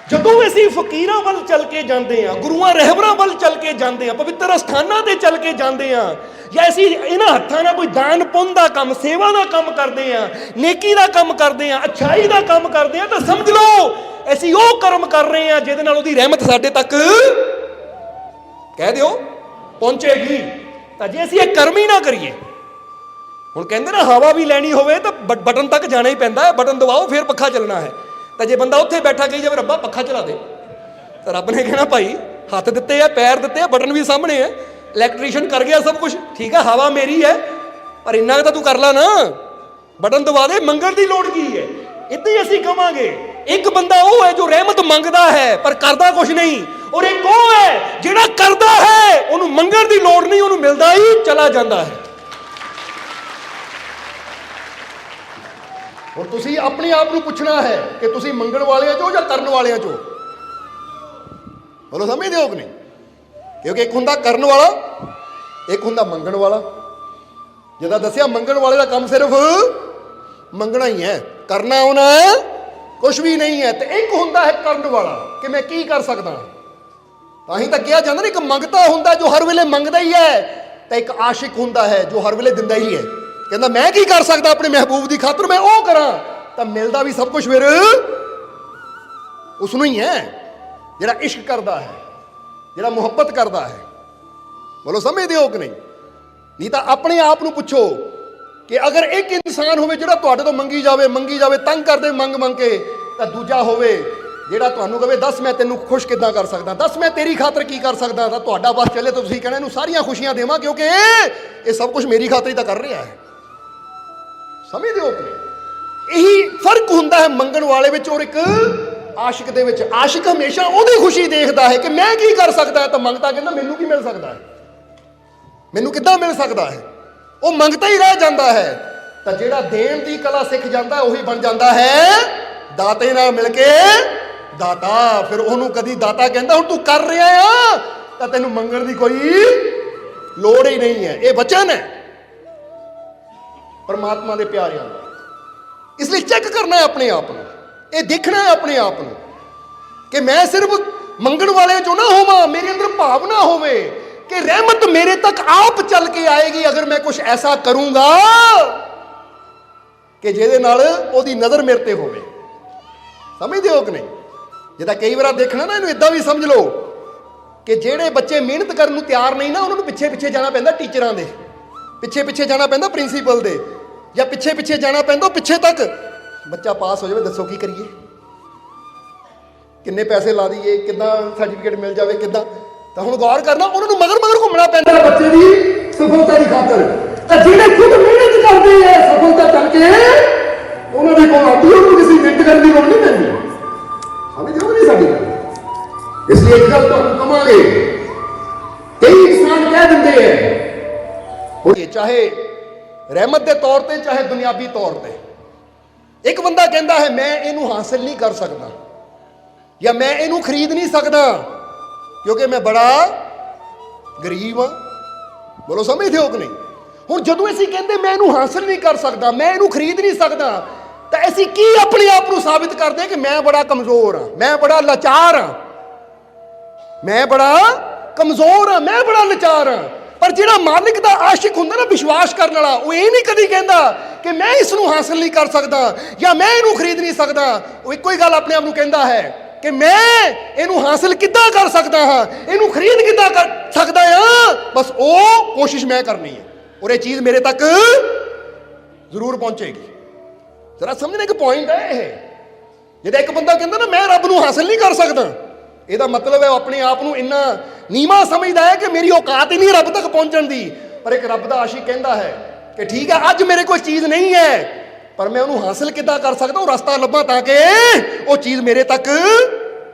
ਜਦੋਂ ਅਸੀਂ ਫਕੀਰਾਂ ਵੱਲ ਚੱਲ ਕੇ ਜਾਂਦੇ ਆ, ਗੁਰੂਆਂ ਰਹਿਬਰਾਂ ਵੱਲ ਚੱਲ ਕੇ ਜਾਂਦੇ ਆ, ਪਵਿੱਤਰ ਅਸਥਾਨਾਂ ਤੇ ਚੱਲ ਕੇ ਜਾਂਦੇ ਆ, ਜਾਂ ਅਸੀਂ ਇਹਨਾਂ ਹੱਥਾਂ ਨਾਲ ਕੋਈ ਦਾਨ ਪੁੰਨ ਦਾ ਕੰਮ, ਸੇਵਾ ਦਾ ਕੰਮ ਕਰਦੇ ਆ, ਨੇਕੀ ਦਾ ਕੰਮ ਕਰਦੇ ਆ, ਅੱਛਾਈ ਦਾ ਕੰਮ ਕਰਦੇ ਆ, ਤਾਂ ਸਮਝ ਲਓ ਅਸੀਂ ਉਹ ਕਰਮ ਕਰ ਰਹੇ ਆ ਜਿਹਦੇ ਨਾਲ ਉਹਦੀ ਰਹਿਮਤ ਸਾਡੇ ਤੱਕ ਕਹਿ ਦਿਓ ਪਹੁੰਚੇਗੀ। ਤਾਂ ਜੇ ਅਸੀਂ ਇਹ ਕਰਮ ਹੀ ਨਾ ਕਰੀਏ, ਹੁਣ ਕਹਿੰਦੇ ਨਾ ਹਵਾ ਵੀ ਲੈਣੀ ਹੋਵੇ ਤਾਂ ਬਟਨ ਤੱਕ ਜਾਣਾ ਹੀ ਪੈਂਦਾ ਹੈ, ਬਟਨ ਦਬਾਓ ਫਿਰ ਪੱਖਾ ਚੱਲਣਾ ਹੈ। ਤਾਂ ਜੇ ਬੰਦਾ ਉੱਥੇ ਬੈਠਾ ਕਹੀ ਜਾਵੇ ਰੱਬਾ ਪੱਖਾ ਚਲਾ ਦੇ, ਤਾਂ ਰੱਬ ਨੇ ਕਹਿਣਾ ਭਾਈ ਹੱਥ ਦਿੱਤੇ ਆ, ਪੈਰ ਦਿੱਤੇ ਆ, ਬਟਨ ਵੀ ਸਾਹਮਣੇ ਹੈ, ਇਲੈਕਟ੍ਰੀਸ਼ੀਅਨ ਕਰ ਗਿਆ ਸਭ ਕੁਝ, ਠੀਕ ਹੈ ਹਵਾ ਮੇਰੀ ਹੈ, ਪਰ ਇੰਨਾ ਤਾਂ ਤੂੰ ਕਰ ਲਾ ਨਾ, ਬਟਨ ਦਬਾ ਦੇ, ਮੰਗਣ ਦੀ ਲੋੜ ਕੀ ਹੈ। ਇੱਦਾਂ ਹੀ ਅਸੀਂ ਕਵਾਂਗੇ ਇੱਕ ਬੰਦਾ ਉਹ ਹੈ ਜੋ ਰਹਿਮਤ ਮੰਗਦਾ ਹੈ ਪਰ ਕਰਦਾ ਕੁਝ ਨਹੀਂ, ਔਰ ਇੱਕ ਉਹ ਹੈ ਜਿਹੜਾ ਕਰਦਾ ਹੈ, ਉਹਨੂੰ ਮੰਗਣ ਦੀ ਲੋੜ ਨਹੀਂ, ਉਹਨੂੰ ਮਿਲਦਾ ਹੀ ਚਲਾ ਜਾਂਦਾ ਹੈ। ਹੁਣ ਤੁਸੀਂ ਆਪਣੇ ਆਪ ਨੂੰ ਪੁੱਛਣਾ ਹੈ ਕਿ ਤੁਸੀਂ ਮੰਗਣ ਵਾਲਿਆਂ ਚੋਂ ਜਾਂ ਕਰਨ ਵਾਲਿਆਂ ਚੋਂ। ਬੋਲੋ ਸਮਝਦੇ ਹੋ ਕਿ ਨਹੀਂ? ਕਿਉਂਕਿ ਇੱਕ ਹੁੰਦਾ ਕਰਨ ਵਾਲਾ, ਇੱਕ ਹੁੰਦਾ ਮੰਗਣ ਵਾਲਾ। ਜਿੱਦਾਂ ਦੱਸਿਆ ਮੰਗਣ ਵਾਲੇ ਦਾ ਕੰਮ ਸਿਰਫ ਮੰਗਣਾ ਹੀ ਹੈ, ਕਰਨਾ ਉਹਨਾਂ ਕੁਝ ਵੀ ਨਹੀਂ ਹੈ। ਤੇ ਇੱਕ ਹੁੰਦਾ ਹੈ ਕਰਨ ਵਾਲਾ ਕਿ ਮੈਂ ਕੀ ਕਰ ਸਕਦਾ। ਤਾਂ ਹੀ ਤਾਂ ਕਿਹਾ ਜਾਂਦਾ ਨਾ, ਇੱਕ ਮੰਗਤਾ ਹੁੰਦਾ ਜੋ ਹਰ ਵੇਲੇ ਮੰਗਦਾ ਹੀ ਹੈ, ਤੇ ਇੱਕ ਆਸ਼ਿਕ ਹੁੰਦਾ ਹੈ ਜੋ ਹਰ ਵੇਲੇ ਦਿੰਦਾ ਹੀ ਹੈ। ਕਹਿੰਦਾ ਮੈਂ ਕੀ ਕਰ ਸਕਦਾ ਆਪਣੇ ਮਹਿਬੂਬ ਦੀ ਖਾਤਰ, ਮੈਂ ਉਹ ਕਰਾਂ। ਤਾਂ ਮਿਲਦਾ ਵੀ ਸਭ ਕੁਝ ਫਿਰ ਉਸ ਨੂੰ ਹੀ ਹੈ ਜਿਹੜਾ ਇਸ਼ਕ ਕਰਦਾ ਹੈ, ਜਿਹੜਾ ਮੁਹੱਬਤ ਕਰਦਾ ਹੈ। ਬੋਲੋ ਸਮਝਦੇ ਹੋ ਕਿ ਨਹੀਂ? ਨਹੀਂ ਤਾਂ ਆਪਣੇ ਆਪ ਨੂੰ ਪੁੱਛੋ ਕਿ ਅਗਰ ਇੱਕ ਇਨਸਾਨ ਹੋਵੇ ਜਿਹੜਾ ਤੁਹਾਡੇ ਤੋਂ ਮੰਗੀ ਜਾਵੇ, ਤੰਗ ਕਰਦੇ ਮੰਗ ਕੇ, ਤਾਂ ਦੂਜਾ ਹੋਵੇ ਜਿਹੜਾ ਤੁਹਾਨੂੰ ਕਹੇ ਦੱਸ ਮੈਂ ਤੈਨੂੰ ਖੁਸ਼ ਕਿੱਦਾਂ ਕਰ ਸਕਦਾ, ਦੱਸ ਮੈਂ ਤੇਰੀ ਖਾਤਰ ਕੀ ਕਰ ਸਕਦਾ। ਤਾਂ ਤੁਹਾਡਾ ਬਸ ਚੱਲੇ ਤਾਂ ਤੁਸੀਂ ਕਹਿਣਾ ਇਹਨੂੰ ਸਾਰੀਆਂ ਖੁਸ਼ੀਆਂ ਦੇਵਾਂ, ਕਿਉਂਕਿ ਇਹ ਸਭ ਕੁਝ ਮੇਰੀ ਖਾਤਰ ਹੀ ਤਾਂ ਕਰ ਰਿਹਾ ਹੈ। ਸਮਝਦੇ ਹੋ ਕਿ ਇਹੀ ਫਰਕ ਹੁੰਦਾ ਹੈ ਮੰਗਣ ਵਾਲੇ ਵਿੱਚ ਔਰ ਇੱਕ ਆਸ਼ਿਕ ਦੇ ਵਿੱਚ। ਆਸ਼ਿਕ ਹਮੇਸ਼ਾ ਉਹਦੀ ਖੁਸ਼ੀ ਦੇਖਦਾ ਹੈ ਕਿ ਮੈਂ ਕੀ ਕਰ ਸਕਦਾ, ਤਾਂ ਮੰਗਤਾ ਕਹਿੰਦਾ ਮੈਨੂੰ ਕੀ ਮਿਲ ਸਕਦਾ ਹੈ, ਮੈਨੂੰ ਕਿੱਦਾਂ ਮਿਲ ਸਕਦਾ ਹੈ। ਉਹ ਮੰਗਤਾ ਹੀ ਰਹਿ ਜਾਂਦਾ ਹੈ। ਤਾਂ ਜਿਹੜਾ ਦੇਣ ਦੀ ਕਲਾ ਸਿੱਖ ਜਾਂਦਾ ਉਹੀ ਬਣ ਜਾਂਦਾ ਹੈ ਦਾਤੇ ਨਾਲ ਮਿਲ ਕੇ ਦਾਤਾ। ਫਿਰ ਉਹਨੂੰ ਕਦੀ ਦਾਤਾ ਕਹਿੰਦਾ ਹੁਣ ਤੂੰ ਕਰ ਰਿਹਾ ਆ ਤਾਂ ਤੈਨੂੰ ਮੰਗਣ ਦੀ ਕੋਈ ਲੋੜ ਹੀ ਨਹੀਂ ਹੈ। ਇਹ ਵਚਨ ਹੈ ਪਰਮਾਤਮਾ ਦੇ ਪਿਆਰਿਆਂ ਦਾ। ਇਸ ਲਈ ਚੈੱਕ ਕਰਨਾ ਹੈ ਆਪਣੇ ਆਪ ਨੂੰ, ਇਹ ਦੇਖਣਾ ਹੈ ਆਪਣੇ ਆਪ ਨੂੰ ਕਿ ਮੈਂ ਸਿਰਫ ਮੰਗਣ ਵਾਲੇ ਚੋਂ ਨਾ ਹੋਵਾਂ, ਮੇਰੇ ਅੰਦਰ ਭਾਵਨਾ ਹੋਵੇ ਕਿ ਰਹਿਮਤ ਮੇਰੇ ਤੱਕ ਆਪ ਚੱਲ ਕੇ ਆਏਗੀ ਅਗਰ ਮੈਂ ਕੁਝ ਐਸਾ ਕਰੂੰਗਾ ਕਿ ਜਿਹਦੇ ਨਾਲ ਉਹਦੀ ਨਜ਼ਰ ਮੇਰੇ ਤੇ ਹੋਵੇ। ਸਮਝਦੇ ਹੋ ਕਿ ਨਹੀਂ? ਜਿੱਦਾਂ ਕਈ ਵਾਰ ਦੇਖਣਾ ਨਾ, ਇਹਨੂੰ ਇਦਾਂ ਵੀ ਸਮਝ ਲਓ ਕਿ ਜਿਹੜੇ ਬੱਚੇ ਮਿਹਨਤ ਕਰਨ ਨੂੰ ਤਿਆਰ ਨਹੀਂ ਨਾ, ਉਹਨਾਂ ਨੂੰ ਪਿੱਛੇ ਜਾਣਾ ਪੈਂਦਾ ਟੀਚਰਾਂ ਦੇ, ਪਿੱਛੇ ਜਾਣਾ ਪੈਂਦਾ ਪ੍ਰਿੰਸੀਪਲ ਦੇ, ਜਾਂ ਪਿੱਛੇ ਜਾਣਾ ਪੈਂਦਾ ਪਿੱਛੇ ਤੱਕ। ਬੱਚਾ ਪਾਸ ਹੋ ਜਾਵੇ, ਦੱਸੋ ਕੀ ਕਰੀਏ, ਕਿੰਨੇ ਪੈਸੇ ਲਾ ਦਈਏ, ਕਿੱਦਾਂ ਸਰਟੀਫਿਕੇਟ ਮਿਲ ਜਾਵੇ, ਕਿੱਦਾਂ। ਤਾਂ ਹੁਣ ਗੌਰ ਕਰਨਾ, ਉਹਨਾਂ ਨੂੰ ਮਗਰ ਘੁੰਮਣਾ ਪੈਂਦਾ ਬੱਚੇ ਦੀ ਸਫਲਤਾ ਦੀ ਖਾਤਰ। ਤਾਂ ਜਿਹੜੇ ਖੁਦ ਮਿਹਨਤ ਕਰਦੇ ਆ ਸਫਲਤਾ ਕਰਕੇ ਉਹਨਾਂ ਦੀ ਕੋਲ ਆਉਂਦੀ, ਉਹਨੂੰ ਕਿਸੇ ਮਿਹਨਤ ਕਰਨ ਦੀ ਲੋੜ ਨਹੀਂ ਪੈਂਦੀ। ਸਮਝਦੇ ਹੋ ਨਹੀਂ ਸਾਡੀ ਗੱਲ? ਇਸ ਲਈ ਇੱਕ ਗੱਲ ਤੁਹਾਨੂੰ ਕਹਾਂਗੇ, ਕਈ ਇਨਸਾਨ ਕਹਿ ਦਿੰਦੇ ਆ, ਚਾਹੇ ਰਹਿਮਤ ਦੇ ਤੌਰ ਤੇ ਚਾਹੇ ਦੁਨਿਆਵੀ ਤੌਰ ਤੇ, ਇੱਕ ਬੰਦਾ ਕਹਿੰਦਾ ਹੈ ਮੈਂ ਇਹਨੂੰ ਹਾਸਲ ਨਹੀਂ ਕਰ ਸਕਦਾ ਜਾਂ ਮੈਂ ਇਹਨੂੰ ਖਰੀਦ ਨਹੀਂ ਸਕਦਾ ਕਿਉਂਕਿ ਮੈਂ ਬੜਾ ਗਰੀਬ ਆ। ਬੋਲੋ ਸਮਝਦੇ ਹੋ ਕਿ ਨਹੀਂ? ਹੁਣ ਜਦੋਂ ਅਸੀਂ ਕਹਿੰਦੇ ਮੈਂ ਇਹਨੂੰ ਹਾਸਲ ਨਹੀਂ ਕਰ ਸਕਦਾ, ਮੈਂ ਇਹਨੂੰ ਖਰੀਦ ਨਹੀਂ ਸਕਦਾ, ਤਾਂ ਅਸੀਂ ਕੀ ਆਪਣੇ ਆਪ ਨੂੰ ਸਾਬਿਤ ਕਰਦੇ ਕਿ ਮੈਂ ਬੜਾ ਕਮਜ਼ੋਰ ਹਾਂ, ਮੈਂ ਬੜਾ ਲਾਚਾਰ ਹਾਂ, ਮੈਂ ਬੜਾ ਕਮਜ਼ੋਰ ਹਾਂ, ਮੈਂ ਬੜਾ ਲਾਚਾਰ ਹਾਂ। ਪਰ ਜਿਹੜਾ ਮਾਲਿਕ ਦਾ ਆਸ਼ਿਕ ਹੁੰਦਾ ਨਾ, ਵਿਸ਼ਵਾਸ ਕਰਨ ਵਾਲਾ, ਉਹ ਇਹ ਨਹੀਂ ਕਦੀ ਕਹਿੰਦਾ ਕਿ ਮੈਂ ਇਸ ਨੂੰ ਹਾਸਲ ਨਹੀਂ ਕਰ ਸਕਦਾ ਜਾਂ ਮੈਂ ਇਹਨੂੰ ਖਰੀਦ ਨਹੀਂ ਸਕਦਾ। ਉਹ ਇੱਕੋ ਹੀ ਗੱਲ ਆਪਣੇ ਆਪ ਨੂੰ ਕਹਿੰਦਾ ਹੈ ਕਿ ਮੈਂ ਇਹਨੂੰ ਹਾਸਲ ਕਿੱਦਾਂ ਕਰ ਸਕਦਾ ਹਾਂ, ਇਹਨੂੰ ਖਰੀਦ ਕਿੱਦਾਂ ਕਰ ਸਕਦਾ ਹਾਂ। ਬਸ ਉਹ ਕੋਸ਼ਿਸ਼ ਮੈਂ ਕਰਨੀ ਹੈ ਔਰ ਇਹ ਚੀਜ਼ ਮੇਰੇ ਤੱਕ ਜ਼ਰੂਰ ਪਹੁੰਚੇਗੀ। ਜ਼ਰਾ ਸਮਝਣੇ ਕਿ ਪੁਆਇੰਟ ਹੈ ਇਹ। ਜਿਹੜਾ ਇੱਕ ਬੰਦਾ ਕਹਿੰਦਾ ਨਾ ਮੈਂ ਰੱਬ ਨੂੰ ਹਾਸਲ ਨਹੀਂ ਕਰ ਸਕਦਾ, ਇਹਦਾ ਮਤਲਬ ਹੈ ਉਹ ਆਪਣੇ ਆਪ ਨੂੰ ਇੰਨਾ ਨੀਵਾਂ ਸਮਝਦਾ ਹੈ ਕਿ ਮੇਰੀ ਔਕਾਤ ਹੀ ਨਹੀਂ ਰੱਬ ਤੱਕ ਪਹੁੰਚਣ ਦੀ। ਪਰ ਇੱਕ ਰੱਬ ਦਾ ਆਸ਼ਿਕ ਕਹਿੰਦਾ ਹੈ ਕਿ ਠੀਕ ਹੈ, ਅੱਜ ਮੇਰੇ ਕੋਲ ਚੀਜ਼ ਨਹੀਂ ਹੈ, ਪਰ ਮੈਂ ਉਹਨੂੰ ਹਾਸਲ ਕਿੱਦਾਂ ਕਰ ਸਕਦਾ, ਉਹ ਰਸਤਾ ਲੱਭਾਂ ਤਾਂ ਕਿ ਉਹ ਚੀਜ਼ ਮੇਰੇ ਤੱਕ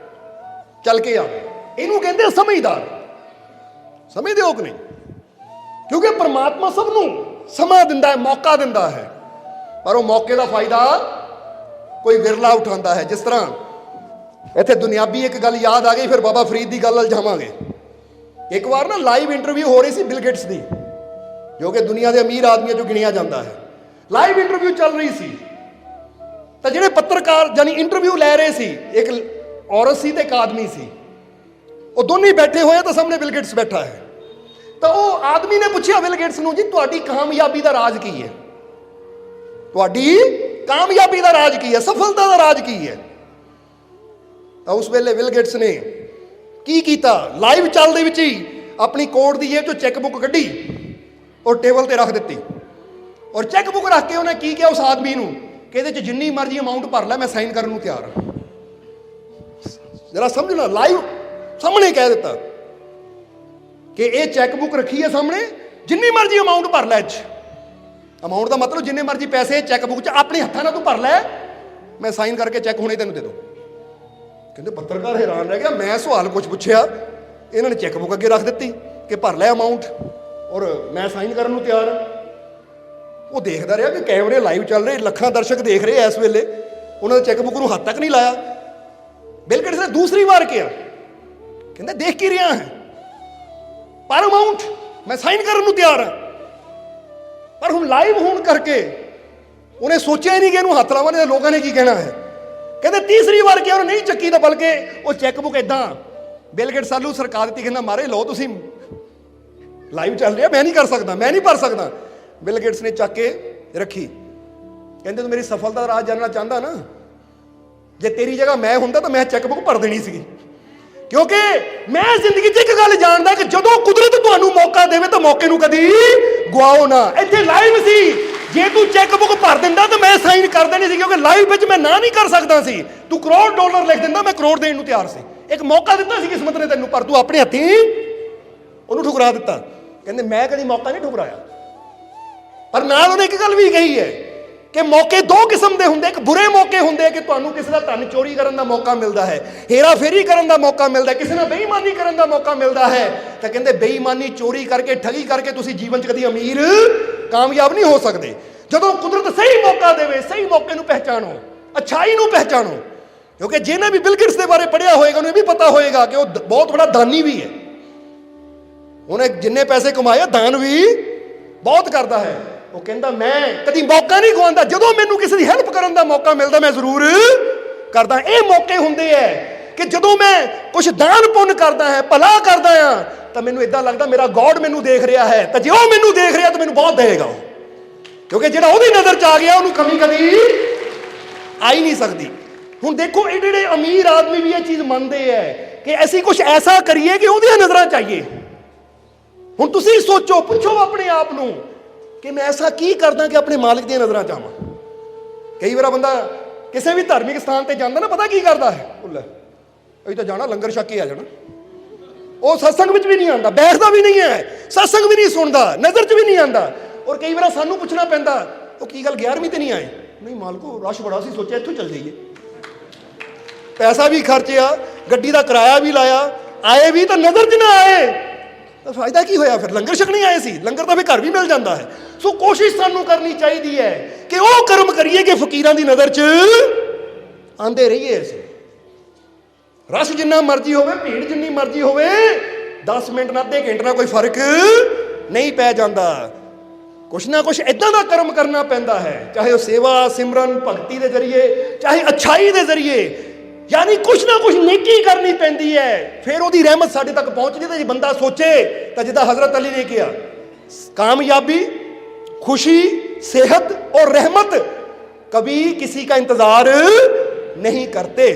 ਚੱਲ ਕੇ ਆਵੇ। ਇਹਨੂੰ ਕਹਿੰਦੇ ਸਮਝਦਾਰ। ਸਮਝਦੇ ਹੋ ਕਿ ਨਹੀਂ? ਕਿਉਂਕਿ ਪਰਮਾਤਮਾ ਸਭ ਨੂੰ ਸਮਾਂ ਦਿੰਦਾ ਹੈ, ਮੌਕਾ ਦਿੰਦਾ ਹੈ, ਪਰ ਉਹ ਮੌਕੇ ਦਾ ਫਾਇਦਾ ਕੋਈ ਵਿਰਲਾ ਉਠਾਉਂਦਾ ਹੈ। ਜਿਸ ਤਰ੍ਹਾਂ ਇੱਥੇ ਦੁਨਿਆਵੀ ਇੱਕ ਗੱਲ ਯਾਦ ਆ ਗਈ, ਫਿਰ ਬਾਬਾ ਫਰੀਦ ਦੀ ਗੱਲ ਜਾਵਾਂਗੇ। ਇੱਕ ਵਾਰ ਨਾ ਲਾਈਵ ਇੰਟਰਵਿਊ ਹੋ ਰਹੀ ਸੀ ਬਿਲ ਗੇਟਸ ਦੀ, ਜੋ ਕਿ ਦੁਨੀਆ ਦੇ ਅਮੀਰ ਆਦਮੀਆਂ ਚੋਂ ਗਿਣਿਆ ਜਾਂਦਾ ਹੈ। ਲਾਈਵ ਇੰਟਰਵਿਊ ਚੱਲ ਰਹੀ ਸੀ ਤਾਂ ਜਿਹੜੇ ਪੱਤਰਕਾਰ ਯਾਨੀ ਇੰਟਰਵਿਊ ਲੈ ਰਹੇ ਸੀ, ਇੱਕ ਔਰਤ ਸੀ ਤੇ ਇੱਕ ਆਦਮੀ ਸੀ। ਉਹ ਦੋਨੇ ਹੀ ਬੈਠੇ ਹੋਏ ਤਾਂ ਸਾਹਮਣੇ ਬਿਲ ਗੇਟਸ ਬੈਠਾ ਹੈ। ਤਾਂ ਉਹ ਆਦਮੀ ਨੇ ਪੁੱਛਿਆ ਬਿਲ ਗੇਟਸ ਨੂੰ, ਜੀ ਤੁਹਾਡੀ ਕਾਮਯਾਬੀ ਦਾ ਰਾਜ ਕੀ ਹੈ? ਤੁਹਾਡੀ ਕਾਮਯਾਬੀ ਦਾ ਰਾਜ ਕੀ ਹੈ? ਸਫਲਤਾ ਦਾ ਰਾਜ ਕੀ ਹੈ? ਤਾਂ ਉਸ ਵੇਲੇ ਬਿਲ ਗੇਟਸ ਨੇ ਕੀ ਕੀਤਾ, ਲਾਈਵ ਚੱਲਦੇ ਵਿੱਚ ਹੀ ਆਪਣੀ ਕੋਟ ਦੀ ਜੇਬ ਚੋਂ ਚੈੱਕ ਬੁੱਕ ਕੱਢੀ ਔਰ ਟੇਬਲ ਤੇ ਰੱਖ ਦਿੱਤੀ। ਔਰ ਚੈੱਕ ਬੁੱਕ ਰੱਖ ਕੇ ਉਹਨੇ ਕੀ ਕਿਹਾ ਉਸ ਆਦਮੀ ਨੂੰ ਕਿ ਇਹਦੇ 'ਚ ਜਿੰਨੀ ਮਰਜ਼ੀ ਅਮਾਊਂਟ ਭਰ ਲੈ, ਮੈਂ ਸਾਈਨ ਕਰਨ ਨੂੰ ਤਿਆਰ ਹਾਂ। ਜਰਾ ਸਮਝਣਾ, ਲਾਈਵ ਸਾਹਮਣੇ ਕਹਿ ਦਿੱਤਾ ਕਿ ਇਹ ਚੈੱਕ ਬੁੱਕ ਰੱਖੀ ਹੈ ਸਾਹਮਣੇ, ਜਿੰਨੀ ਮਰਜ਼ੀ ਅਮਾਊਂਟ ਭਰ ਲੈ। ਅਮਾਊਂਟ ਦਾ ਮਤਲਬ ਜਿੰਨੇ ਮਰਜ਼ੀ ਪੈਸੇ ਚੈੱਕ ਬੁੱਕ 'ਚ ਆਪਣੇ ਹੱਥਾਂ ਨਾਲ ਤੂੰ ਭਰ ਲੈ, ਮੈਂ ਸਾਈਨ ਕਰਕੇ ਚੈੱਕ ਹੁਣੇ ਤੈਨੂੰ ਦੇ ਦੂੰ। ਕਹਿੰਦੇ ਪੱਤਰਕਾਰ ਹੈਰਾਨ ਰਹਿ ਗਿਆ, ਮੈਂ ਸਵਾਲ ਕੁਝ ਪੁੱਛਿਆ, ਇਹਨਾਂ ਨੇ ਚੈੱਕ ਬੁੱਕ ਅੱਗੇ ਰੱਖ ਦਿੱਤੀ ਕਿ ਭਰ ਲੈ ਅਮਾਊਂਟ ਔਰ ਮੈਂ ਸਾਈਨ ਕਰਨ ਨੂੰ ਤਿਆਰ ਹਾਂ। ਉਹ ਦੇਖਦਾ ਰਿਹਾ ਕਿ ਕੈਮਰੇ ਲਾਈਵ ਚੱਲ ਰਹੇ, ਲੱਖਾਂ ਦਰਸ਼ਕ ਦੇਖ ਰਹੇ ਇਸ ਵੇਲੇ, ਉਹਨਾਂ ਨੇ ਚੈੱਕ ਬੁੱਕ ਨੂੰ ਹੱਥ ਤੱਕ ਨਹੀਂ ਲਾਇਆ। ਬਿਲ ਗੇਟਸ ਨੇ ਦੂਸਰੀ ਵਾਰ ਕਿਹਾ, ਕਹਿੰਦਾ ਦੇਖ ਕੀ ਰਿਹਾ ਹੈ, ਪਰ ਅਮਾਊਂਟ ਮੈਂ ਸਾਈਨ ਕਰਨ ਨੂੰ ਤਿਆਰ ਹਾਂ। ਪਰ ਹੁਣ ਲਾਈਵ ਹੋਣ ਕਰਕੇ ਉਹਨੇ ਸੋਚਿਆ ਹੀ ਨਹੀਂ ਕਿ ਇਹਨੂੰ ਹੱਥ ਲਾਵਾਂ ਨਹੀਂ ਲੋਕਾਂ ਨੇ ਕੀ ਕਹਿਣਾ ਹੈ। ਕਹਿੰਦੇ ਤੀਸਰੀ ਵਾਰ ਕਿਹਾ, ਉਹਨੇ ਨਹੀਂ ਚੱਕੀ ਤਾਂ ਬਲਕਿ ਉਹ ਚੈੱਕ ਬੁੱਕ ਇਦਾਂ ਬਿਲ ਗੇਟਸ ਸਾਲੂ ਸਰਕਾਰ ਦਿੱਤੀ, ਕਹਿੰਦਾ ਮਾਰੇ ਲਓ ਤੁਸੀਂ, ਲਾਈਵ ਚੱਲ ਰਿਹਾ, ਮੈਂ ਨਹੀਂ ਕਰ ਸਕਦਾ, ਮੈਂ ਨਹੀਂ ਭਰ ਸਕਦਾ। ਬਿਲ ਗੇਟਸ ਨੇ ਚੱਕ ਕੇ ਰੱਖੀ। ਕਹਿੰਦੇ ਤੂੰ ਮੇਰੀ ਸਫਲਤਾ ਦਾ ਰਾਜ ਜਾਣਨਾ ਚਾਹੁੰਦਾ ਨਾ, ਜੇ ਤੇਰੀ ਜਗ੍ਹਾ ਮੈਂ ਹੁੰਦਾ ਤਾਂ ਮੈਂ ਚੈੱਕ ਬੁੱਕ ਭਰ ਦੇਣੀ ਸੀਗੀ। ਕਿਉਂਕਿ ਮੈਂ ਜ਼ਿੰਦਗੀ 'ਚ ਇੱਕ ਗੱਲ ਜਾਣਦਾ ਕਿ ਜਦੋਂ ਕੁਦਰਤ ਤੁਹਾਨੂੰ ਮੌਕਾ ਦੇਵੇ ਤਾਂ ਮੌਕੇ ਨੂੰ ਕਦੀ ਗਵਾਓ ਨਾ। ਇੱਥੇ ਲਾਈਵ ਸੀ, ਜੇ ਤੂੰ ਚੈੱਕ ਬੁੱਕ ਭਰ ਦਿੰਦਾ ਤਾਂ ਮੈਂ ਸਾਈਨ ਕਰ ਦੇਣੀ ਸੀ, ਕਿਉਂਕਿ ਲਾਈਵ ਵਿੱਚ ਮੈਂ ਨਾ ਨਹੀਂ ਕਰ ਸਕਦਾ ਸੀ। ਤੂੰ ਕਰੋੜ ਡਾਲਰ ਲਿਖ ਦਿੰਦਾ, ਮੈਂ ਕਰੋੜ ਦੇਣ ਨੂੰ ਤਿਆਰ ਸੀ। ਇੱਕ ਮੌਕਾ ਦਿੱਤਾ ਸੀ ਕਿਸਮਤ ਨੇ ਤੈਨੂੰ, ਪਰ ਤੂੰ ਆਪਣੇ ਹੱਥੀਂ ਉਹਨੂੰ ਠੁਕਰਾ ਦਿੱਤਾ। ਕਹਿੰਦੇ ਮੈਂ ਕਦੀ ਮੌਕਾ ਨਹੀਂ ਠੁਕਰਾਇਆ। ਪਰ ਨਾਲ ਉਹਨੇ ਇੱਕ ਗੱਲ ਵੀ ਕਹੀ ਹੈ ਕਿ ਮੌਕੇ ਦੋ ਕਿਸਮ ਦੇ ਹੁੰਦੇ, ਇੱਕ ਬੁਰੇ ਮੌਕੇ ਹੁੰਦੇ ਕਿ ਤੁਹਾਨੂੰ ਕਿਸੇ ਦਾ ਧਨ ਚੋਰੀ ਕਰਨ ਦਾ ਮੌਕਾ ਮਿਲਦਾ ਹੈ, ਹੇਰਾ ਫੇਰੀ ਕਰਨ ਦਾ ਮੌਕਾ ਮਿਲਦਾ ਹੈ, ਕਿਸੇ ਨਾਲ ਬੇਈਮਾਨੀ ਕਰਨ ਦਾ ਮੌਕਾ ਮਿਲਦਾ ਹੈ। ਤਾਂ ਕਹਿੰਦੇ ਬੇਈਮਾਨੀ, ਚੋਰੀ ਕਰਕੇ, ਠਗੀ ਕਰਕੇ ਤੁਸੀਂ ਜੀਵਨ 'ਚ ਕਦੀ ਅਮੀਰ ਕਾਮਯਾਬ ਨਹੀਂ ਹੋ ਸਕਦੇ। ਜਦੋਂ ਕੁਦਰਤ ਸਹੀ ਮੌਕਾ ਦੇਵੇ, ਸਹੀ ਮੌਕੇ ਨੂੰ ਪਹਿਚਾਣੋ, ਅੱਛਾਈ ਨੂੰ ਪਹਿਚਾਣੋ। ਕਿਉਂਕਿ ਜਿਹਨੇ ਵੀ ਬਿਲ ਗੇਟਸ ਦੇ ਬਾਰੇ ਪੜ੍ਹਿਆ ਹੋਏਗਾ ਉਹਨੂੰ ਇਹ ਵੀ ਪਤਾ ਹੋਏਗਾ ਕਿ ਉਹ ਬਹੁਤ ਬੜਾ ਦਾਨੀ ਵੀ ਹੈ। ਉਹਨੇ ਜਿੰਨੇ ਪੈਸੇ ਕਮਾਏ, ਦਾਨ ਵੀ ਬਹੁਤ ਕਰਦਾ ਹੈ। ਉਹ ਕਹਿੰਦਾ ਮੈਂ ਕਦੀ ਮੌਕਾ ਨਹੀਂ ਖਵਾਉਂਦਾ, ਜਦੋਂ ਮੈਨੂੰ ਕਿਸੇ ਦੀ ਹੈਲਪ ਕਰਨ ਦਾ ਮੌਕਾ ਮਿਲਦਾ ਮੈਂ ਜ਼ਰੂਰ ਕਰਦਾ। ਇਹ ਮੌਕੇ ਹੁੰਦੇ ਹੈ ਕਿ ਜਦੋਂ ਮੈਂ ਕੁਝ ਦਾਨ ਪੁੰਨ ਕਰਦਾ ਹੈ, ਭਲਾ ਕਰਦਾ ਹਾਂ, ਤਾਂ ਮੈਨੂੰ ਇਦਾਂ ਲੱਗਦਾ ਮੇਰਾ ਗੋਡ ਮੈਨੂੰ ਦੇਖ ਰਿਹਾ ਹੈ, ਤਾਂ ਜੇ ਉਹ ਮੈਨੂੰ ਦੇਖ ਰਿਹਾ ਤਾਂ ਮੈਨੂੰ ਬਹੁਤ ਦੇਗਾ ਉਹ। ਕਿਉਂਕਿ ਜਿਹੜਾ ਉਹਦੀ ਨਜ਼ਰ 'ਚ ਆ ਗਿਆ ਉਹਨੂੰ ਕਮੀ ਕਦੀ ਆ ਹੀ ਨਹੀਂ ਸਕਦੀ। ਹੁਣ ਦੇਖੋ ਇਹ ਜਿਹੜੇ ਅਮੀਰ ਆਦਮੀ ਵੀ ਇਹ ਚੀਜ਼ ਮੰਨਦੇ ਹੈ ਕਿ ਅਸੀਂ ਕੁਝ ਐਸਾ ਕਰੀਏ ਕਿ ਉਹਦੀਆਂ ਨਜ਼ਰਾਂ 'ਚ ਆਈਏ। ਹੁਣ ਤੁਸੀਂ ਸੋਚੋ, ਪੁੱਛੋ ਆਪਣੇ ਆਪ ਨੂੰ ਕਿ ਮੈਂ ਐਸਾ ਕੀ ਕਰਦਾ ਕਿ ਆਪਣੇ ਮਾਲਿਕ ਦੀਆਂ ਨਜ਼ਰਾਂ 'ਚ ਆਵਾਂ। ਕਈ ਵਾਰ ਬੰਦਾ ਕਿਸੇ ਵੀ ਧਾਰਮਿਕ ਸਥਾਨ ਤੇ ਜਾਂਦਾ ਨਾ, ਪਤਾ ਕੀ ਕਰਦਾ ਹੈ, ਅਸੀਂ ਤਾਂ ਜਾਣਾ ਲੰਗਰ ਛਕ ਕੇ ਆ ਜਾਣਾ। ਉਹ ਸਤਸੰਗ ਵਿੱਚ ਵੀ ਨਹੀਂ ਆਉਂਦਾ, ਬੈਠਦਾ ਵੀ ਨਹੀਂ ਹੈ, ਸਤਸੰਗ ਵੀ ਨਹੀਂ ਸੁਣਦਾ, ਨਜ਼ਰ 'ਚ ਵੀ ਨਹੀਂ ਆਉਂਦਾ। ਔਰ ਕਈ ਵਾਰ ਸਾਨੂੰ ਪੁੱਛਣਾ ਪੈਂਦਾ, ਉਹ ਕੀ ਗੱਲ 11ਵੀਂ ਤੇ ਨਹੀਂ ਆਏ? ਨਹੀਂ ਮਾਲਕੋ ਰਸ਼ ਬੜਾ ਸੀ, ਸੋਚਿਆ ਇੱਥੋਂ ਚੱਲ ਜਾਈਏ। ਪੈਸਾ ਵੀ ਖਰਚਿਆ, ਗੱਡੀ ਦਾ ਕਿਰਾਇਆ ਵੀ ਲਾਇਆ, ਆਏ ਵੀ ਤਾਂ ਨਜ਼ਰ 'ਚ ਨਾ ਆਏ ਤਾਂ ਫਾਇਦਾ ਕੀ ਹੋਇਆ? ਫਿਰ ਲੰਗਰ ਛਕਣੇ ਆਏ ਸੀ, ਲੰਗਰ ਤਾਂ ਫਿਰ ਘਰ ਵੀ ਮਿਲ ਜਾਂਦਾ ਹੈ। ਸੋ ਕੋਸ਼ਿਸ਼ ਸਾਨੂੰ ਕਰਨੀ ਚਾਹੀਦੀ ਹੈ ਕਿ ਉਹ ਕਰਮ ਕਰੀਏ ਕਿ ਫਕੀਰਾਂ ਦੀ ਨਜ਼ਰ 'ਚ ਆਂਦੇ ਰਹੀਏ। ਅਸੀਂ ਰਸ਼ ਜਿੰਨਾ ਮਰਜ਼ੀ ਹੋਵੇ, ਭੀੜ ਜਿੰਨੀ ਮਰਜ਼ੀ ਹੋਵੇ, 10 ਮਿੰਟ ਨਾਲ ਅੱਧੇ ਘੰਟੇ ਨਾਲ ਕੋਈ ਫਰਕ ਨਹੀਂ ਪੈ ਜਾਂਦਾ। ਕੁਛ ਨਾ ਕੁਛ ਇਦਾਂ ਦਾ ਕਰਮ ਕਰਨਾ ਪੈਂਦਾ ਹੈ, ਚਾਹੇ ਉਹ ਸੇਵਾ ਸਿਮਰਨ ਭਗਤੀ ਦੇ ਜ਼ਰੀਏ, ਚਾਹੇ ਅੱਛਾਈ ਦੇ ਜ਼ਰੀਏ, ਯਾਨੀ ਕੁਛ ਨਾ ਕੁਛ ਨੇਕੀ ਕਰਨੀ ਪੈਂਦੀ ਹੈ, ਫਿਰ ਉਹਦੀ ਰਹਿਮਤ ਸਾਡੇ ਤੱਕ ਪਹੁੰਚਦੀ। ਤੇ ਜੇ ਬੰਦਾ ਸੋਚੇ ਤਾਂ ਜਿੱਦਾਂ ਹਜ਼ਰਤ ਅਲੀ ਨੇ ਕਿਹਾ, कामयाबी, खुशी, सेहत और रहमत कभी किसी का इंतजार नहीं करते।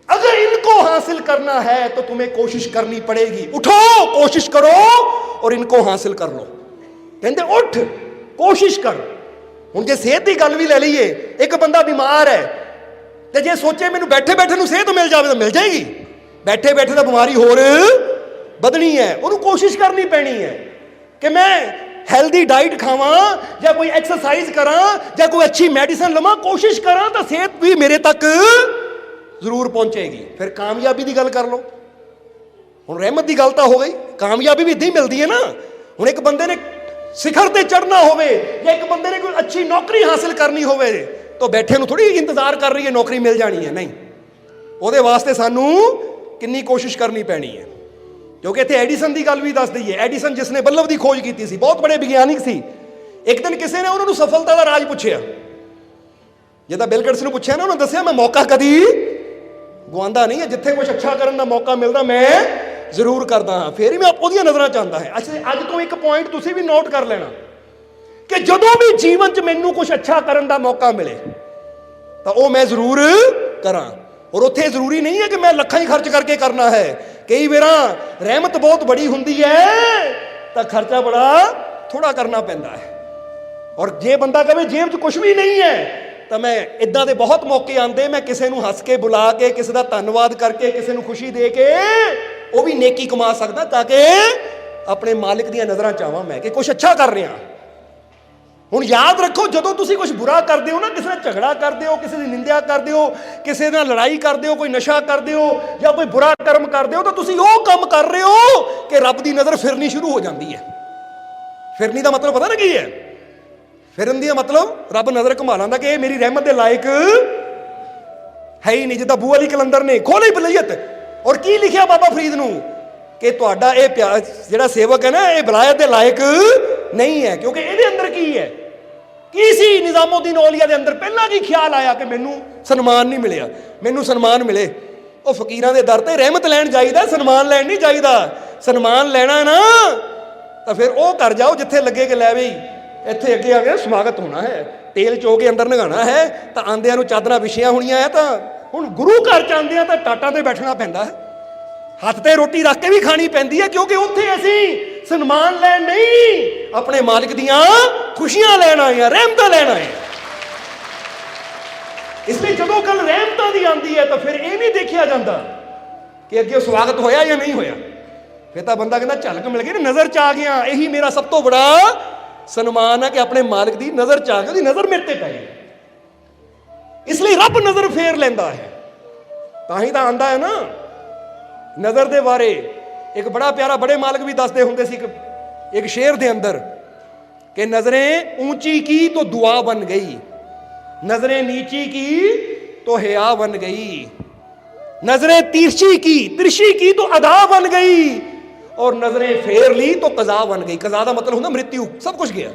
अगर इनको हासिल करना है तो तुम्हें कोशिश करनी पड़ेगी। उठो, कोशिश करो और इनको हासिल कर लो। कहते उठ कोशिश कर। हुण जे सेहत की गल भी ले लीए, एक बंदा बीमार है तो जे सोचे मैनू बैठे बैठे नूं सेहत मिल जाए तो मिल जाएगी? बैठे बैठे तो बीमारी होर बदनी है, उन्होंने कोशिश करनी पैनी है कि मैं हेल्दी डाइट खावां या कोई एक्सरसाइज करा या कोई अच्छी मेडिसिन लवां, कोशिश करा तो सेहत भी मेरे तक जरूर पहुंचेगी। फिर कामयाबी की गल कर लो। हुण रहमत की गल तो हो गई, कामयाबी भी इदां ही मिलती है ना। हुण एक बंदे ने शिखर ते चढ़ना होवे या एक बंदे ने कोई अच्छी नौकरी हासिल करनी होवे तो बैठे नूं थोड़ी इंतजार कर रही है नौकरी मिल जानी है, नहीं। उहदे वास्ते सानू कितनी कोशिश करनी पैनी है। क्योंकि इत्थे एडिसन की गल भी दस दईए। एडिसन जिसने बल्ब की खोज की सी, बहुत बड़े विज्ञानिक सी। एक दिन किसी ने उन्होंने सफलता का राज पूछया, जिद्दां बिल गेट्स नूं पूछया ना, उन्होंने दस्सिया मैं मौका कदी गवांदा नहीं है, जिथे कुछ अच्छा करने का मौका मिलता मैं जरूर करता हाँ। फिर ही मैं ओहदियां नज़रां च आंदा है। अच्छा, अज तो एक पॉइंट तुसीं भी नोट कर लेना कि जदों भी जीवन च मैनूं कुछ अच्छा करने का मौका मिले तो वह मैं जरूर करा। और उत्थे जरूरी नहीं है कि मैं लखां ही खर्च करके करना है। कई बार रहमत बहुत बड़ी हुंदी है तो खर्चा बड़ा थोड़ा करना पैंदा है। और जे बंदा कहे जेब च कुछ भी नहीं है तो मैं इदां दे बहुत मौके आंदे, मैं किसी नूं हस के बुला के, किसी का धन्नवाद करके, किसी नूं खुशी दे के वो भी नेकी कमा सकदा, ताकि अपने मालिक दी नज़रां च आवां मैं कि कुछ अच्छा कर रहा। हुण याद रखो, जदों तुसीं कुछ बुरा करदे हो ना, किसी नाल झगड़ा करदे हो, किसी की निंदा करदे हो, किसी नाल लड़ाई करदे हो, कोई नशा करदे हो या कोई बुरा कर्म करदे हो, तो तुसीं वो काम कर रहे हो कि रब दी नज़र फिरनी शुरू हो जाती है। फिरनी का मतलब पता ना की है? फिरन दी मतलब रब नज़र घुमा लांदा कि मेरी रहमत के लायक है ही नहीं। जिद्दां बू अली कलंदर ने खोली बलैयत और की लिखिया बाबा फरीद नूं कि तुहाडा ये प्यार जिहड़ा सेवक है ना, ये बलायत के लायक नहीं है। क्योंकि इहदे अंदर की है, किसी निजामुद्दीन औलिया के अंदर पहला की ख्याल आया कि मैनू सन्मान नहीं मिलिया, मैनू सन्मान मिले। वो फकीरां दे दर ते रहमत लैण जाईदा, सन्मान लैण नहीं जाईदा। सन्मान लेना ना तो फिर वो कर जाओ जिथे लगे कि लै बई इत्थे अगे आ गया स्वागत होना है, तेल चो के अंदर नगाना है, तो आंदियां नूं चादरां विछियां होणीआं है। तो हुण गुरु घर च आंदियां तो टाटां ते बैठना पैंदा है, हत्थ ते रोटी रख के भी खानी पैंदी है, क्योंकि उत्थे असीं सन्मान लैण नहीं, अपने मालिक दियां खुशियां लैण आए हैं, रहमतां लैण आए हैं। इसलिए जदों गल रहमतां दी आंदी है तो फिर ये नहीं देखिया जाता कि अगे स्वागत होया या नहीं होया। फिर तो बंदा कहता झलक मिल गई ना, नज़र च आ गया। यही मेरा सब तो बड़ा सन्मान है कि अपने मालिक की नज़र च आ गया, उसकी नज़र मेरे ते पै गई। इसलिए रब नज़र फेर लैंदा है। तां ही तां आंदा है ना नज़र दे बारे। एक बड़ा प्यारा बड़े मालिक भी दसदे हुंदे सी एक शेर दे अंदर कि नजरें ऊंची की तो दुआ बन गई, नजरें नीची की तो हया बन गई, नजरें तिरछी की तो अदा बन गई, और नजरें फेर ली तो कज़ा बन गई। कज़ा का मतलब होता मृत्यु, सब कुछ गया।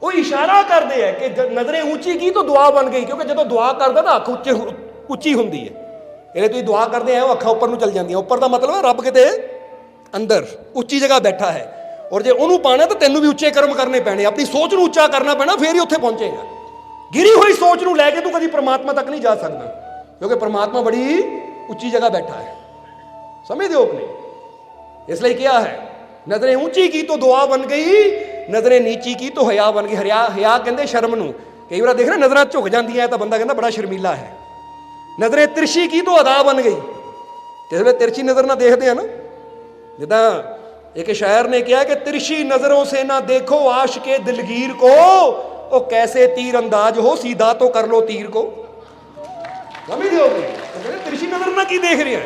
वो इशारा करते हैं कि नजरें ऊंची की तो दुआ बन गई, क्योंकि जो दुआ करता ना अख उच्ची होंगी है। ये तुम दुआ करते हैं अखा उपर चल जाती। उपर का मतलब है रब किते अंदर उच्ची जगह बैठा है, और जो उन्होंने पाना तो तेनों भी उच्चे कर्म करने पैने, अपनी सोच को उच्चा करना पैना, फिर ही उत्थे पहुंचेगा। गिरी हुई सोच को लैके तू कभी परमात्मा तक नहीं जा सकता, क्योंकि परमात्मा बड़ी उच्ची जगह बैठा है। समझ दो नहीं? इसलिए क्या है, नजरें ऊंची की तो दुआ बन गई, नजरें नीची की तो हया बन गई। हया कहते शर्म नूं। कई बार देखना नजर झुक जांदियां तो बंदा कहता बड़ा शर्मीला है। नजरें तिरछी की तो अदा बन गई। जिस वे तिरछी नजर ना देखते हैं ना, जिदा एक शायर ने कहा कि तिरछी नजरों से ना देखो आशिक़े दिलगीर को, ओ कैसे तीर अंदाज हो सीधा तो कर लो तीर को। समझ दो तो तिरछी नजर ना की देख रही है,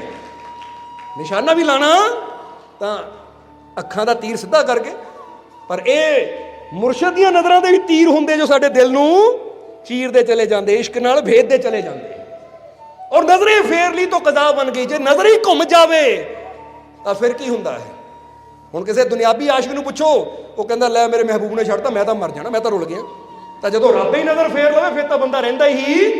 निशाना भी लाना तो अखां दा तीर सीधा करके, पर ये मुर्शद दी नजरां दे भी तीर हुंदे जो साडे दिल नूं चीरदे चले जांदे, इश्क नाल भेददे चले जांदे। और नजरें फेर ली तो कज़ा बन गई। जे नजर ही घुम जावे ਤਾਂ ਫਿਰ ਕੀ ਹੁੰਦਾ ਹੈ? ਹੁਣ ਕਿਸੇ ਦੁਨਿਆਵੀ ਆਸ਼ਿਕ ਨੂੰ ਪੁੱਛੋ, ਉਹ ਕਹਿੰਦਾ ਲੈ ਮੇਰੇ ਮਹਿਬੂਬ ਨੇ ਛੱਡਤਾ, ਮੈਂ ਤਾਂ ਮਰ ਜਾਣਾ, ਮੈਂ ਤਾਂ ਰੁਲ ਗਿਆ। ਤਾਂ ਜਦੋਂ ਰੱਬ ਹੀ ਨਜ਼ਰ ਫੇਰ ਲਵੇ ਫਿਰ ਤਾਂ ਬੰਦਾ ਰਹਿੰਦਾ ਹੀ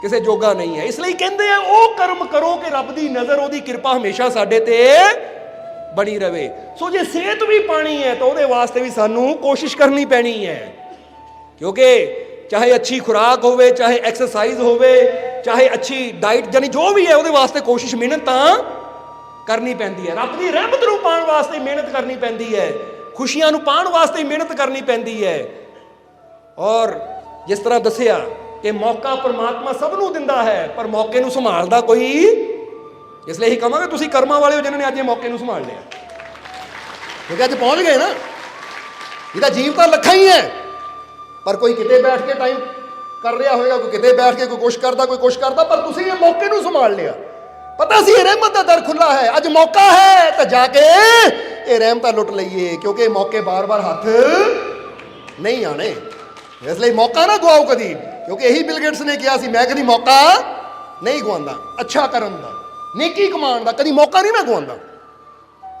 ਕਿਸੇ ਜੋਗਾ ਨਹੀਂ ਹੈ। ਇਸ ਲਈ ਕਹਿੰਦੇ ਆ ਉਹ ਕਰਮ ਕਰੋ ਕਿ ਰੱਬ ਦੀ ਨਜ਼ਰ, ਉਹਦੀ ਕਿਰਪਾ ਹਮੇਸ਼ਾ ਸਾਡੇ ਤੇ ਬਣੀ ਰਵੇ। ਸੋ ਜੇ ਸਿਹਤ ਵੀ ਪਾਣੀ ਹੈ ਤਾਂ ਉਹਦੇ ਵਾਸਤੇ ਵੀ ਸਾਨੂੰ ਕੋਸ਼ਿਸ਼ ਕਰਨੀ ਪੈਣੀ ਹੈ, ਕਿਉਂਕਿ ਚਾਹੇ ਅੱਛੀ ਖੁਰਾਕ ਹੋਵੇ, ਚਾਹੇ ਐਕਸਰਸਾਈਜ਼ ਹੋਵੇ, ਚਾਹੇ ਅੱਛੀ ਡਾਈਟ, ਯਾਨੀ ਜੋ ਵੀ ਹੈ ਉਹਦੇ ਵਾਸਤੇ ਕੋਸ਼ਿਸ਼ ਮਿਹਨਤ ਤਾਂ ਕਰਨੀ ਪੈਂਦੀ ਹੈ। ਰੱਬ ਦੀ ਰਹਿਮਤ ਨੂੰ ਪਾਉਣ ਵਾਸਤੇ ਮਿਹਨਤ ਕਰਨੀ ਪੈਂਦੀ ਹੈ, ਖੁਸ਼ੀਆਂ ਨੂੰ ਪਾਉਣ ਵਾਸਤੇ ਮਿਹਨਤ ਕਰਨੀ ਪੈਂਦੀ ਹੈ। ਔਰ ਜਿਸ ਤਰ੍ਹਾਂ ਦੱਸਿਆ ਕਿ ਮੌਕਾ ਪਰਮਾਤਮਾ ਸਭ ਨੂੰ ਦਿੰਦਾ ਹੈ, ਪਰ ਮੌਕੇ ਨੂੰ ਸੰਭਾਲਦਾ ਕੋਈ। ਇਸ ਲਈ ਹੀ ਕਹਾਂਗੇ ਤੁਸੀਂ ਕਰਮਾਂ ਵਾਲੇ ਹੋ ਜਿਨ੍ਹਾਂ ਨੇ ਅੱਜ ਇਹ ਮੌਕੇ ਨੂੰ ਸੰਭਾਲ ਲਿਆ, ਕਿਉਂਕਿ ਅੱਜ ਪਹੁੰਚ ਗਏ ਨਾ। ਇਹਦਾ ਜੀਵ ਤਾਂ ਲੱਖਾਂ ਹੀ ਹੈ, ਪਰ ਕੋਈ ਕਿਤੇ ਬੈਠ ਕੇ ਟਾਈਮ ਕਰ ਰਿਹਾ ਹੋਵੇਗਾ, ਕੋਈ ਕਿਤੇ ਬੈਠ ਕੇ ਕੋਈ ਕੁਛ ਕਰਦਾ, ਕੋਈ ਕੁਛ ਕਰਦਾ, ਪਰ ਤੁਸੀਂ ਇਹ ਮੌਕੇ ਨੂੰ ਸੰਭਾਲ ਲਿਆ। ਪਤਾ ਸੀ ਇਹ ਰਹਿਮਤ ਦਾ ਦਰ ਖੁੱਲਾ ਹੈ, ਅੱਜ ਮੌਕਾ ਹੈ ਤਾਂ ਜਾ ਕੇ ਇਹ ਰਹਿਮਤਾਂ ਲੁੱਟ ਲਈਏ, ਕਿਉਂਕਿ ਇਹ ਮੌਕੇ ਬਾਰ-ਬਾਰ ਹੱਥ ਨਹੀਂ ਆਣੇ। ਇਸ ਲਈ ਮੌਕਾ ਨਾ ਗਵਾਓ ਕਦੀ, ਕਿਉਂਕਿ ਇਹੀ ਬਿਲ ਗੇਟਸ ਨੇ ਕਿਹਾ ਸੀ, ਮੈਂ ਕਦੀ ਮੌਕਾ ਨਹੀਂ ਗਵਾਉਂਦਾ ਅੱਛਾ ਕਰਨ ਦਾ, ਨੇਕੀ ਕਮਾਉਣ ਦਾ, ਕਦੀ ਮੌਕਾ ਨਹੀਂ ਮੈਂ ਗਵਾਉਂਦਾ।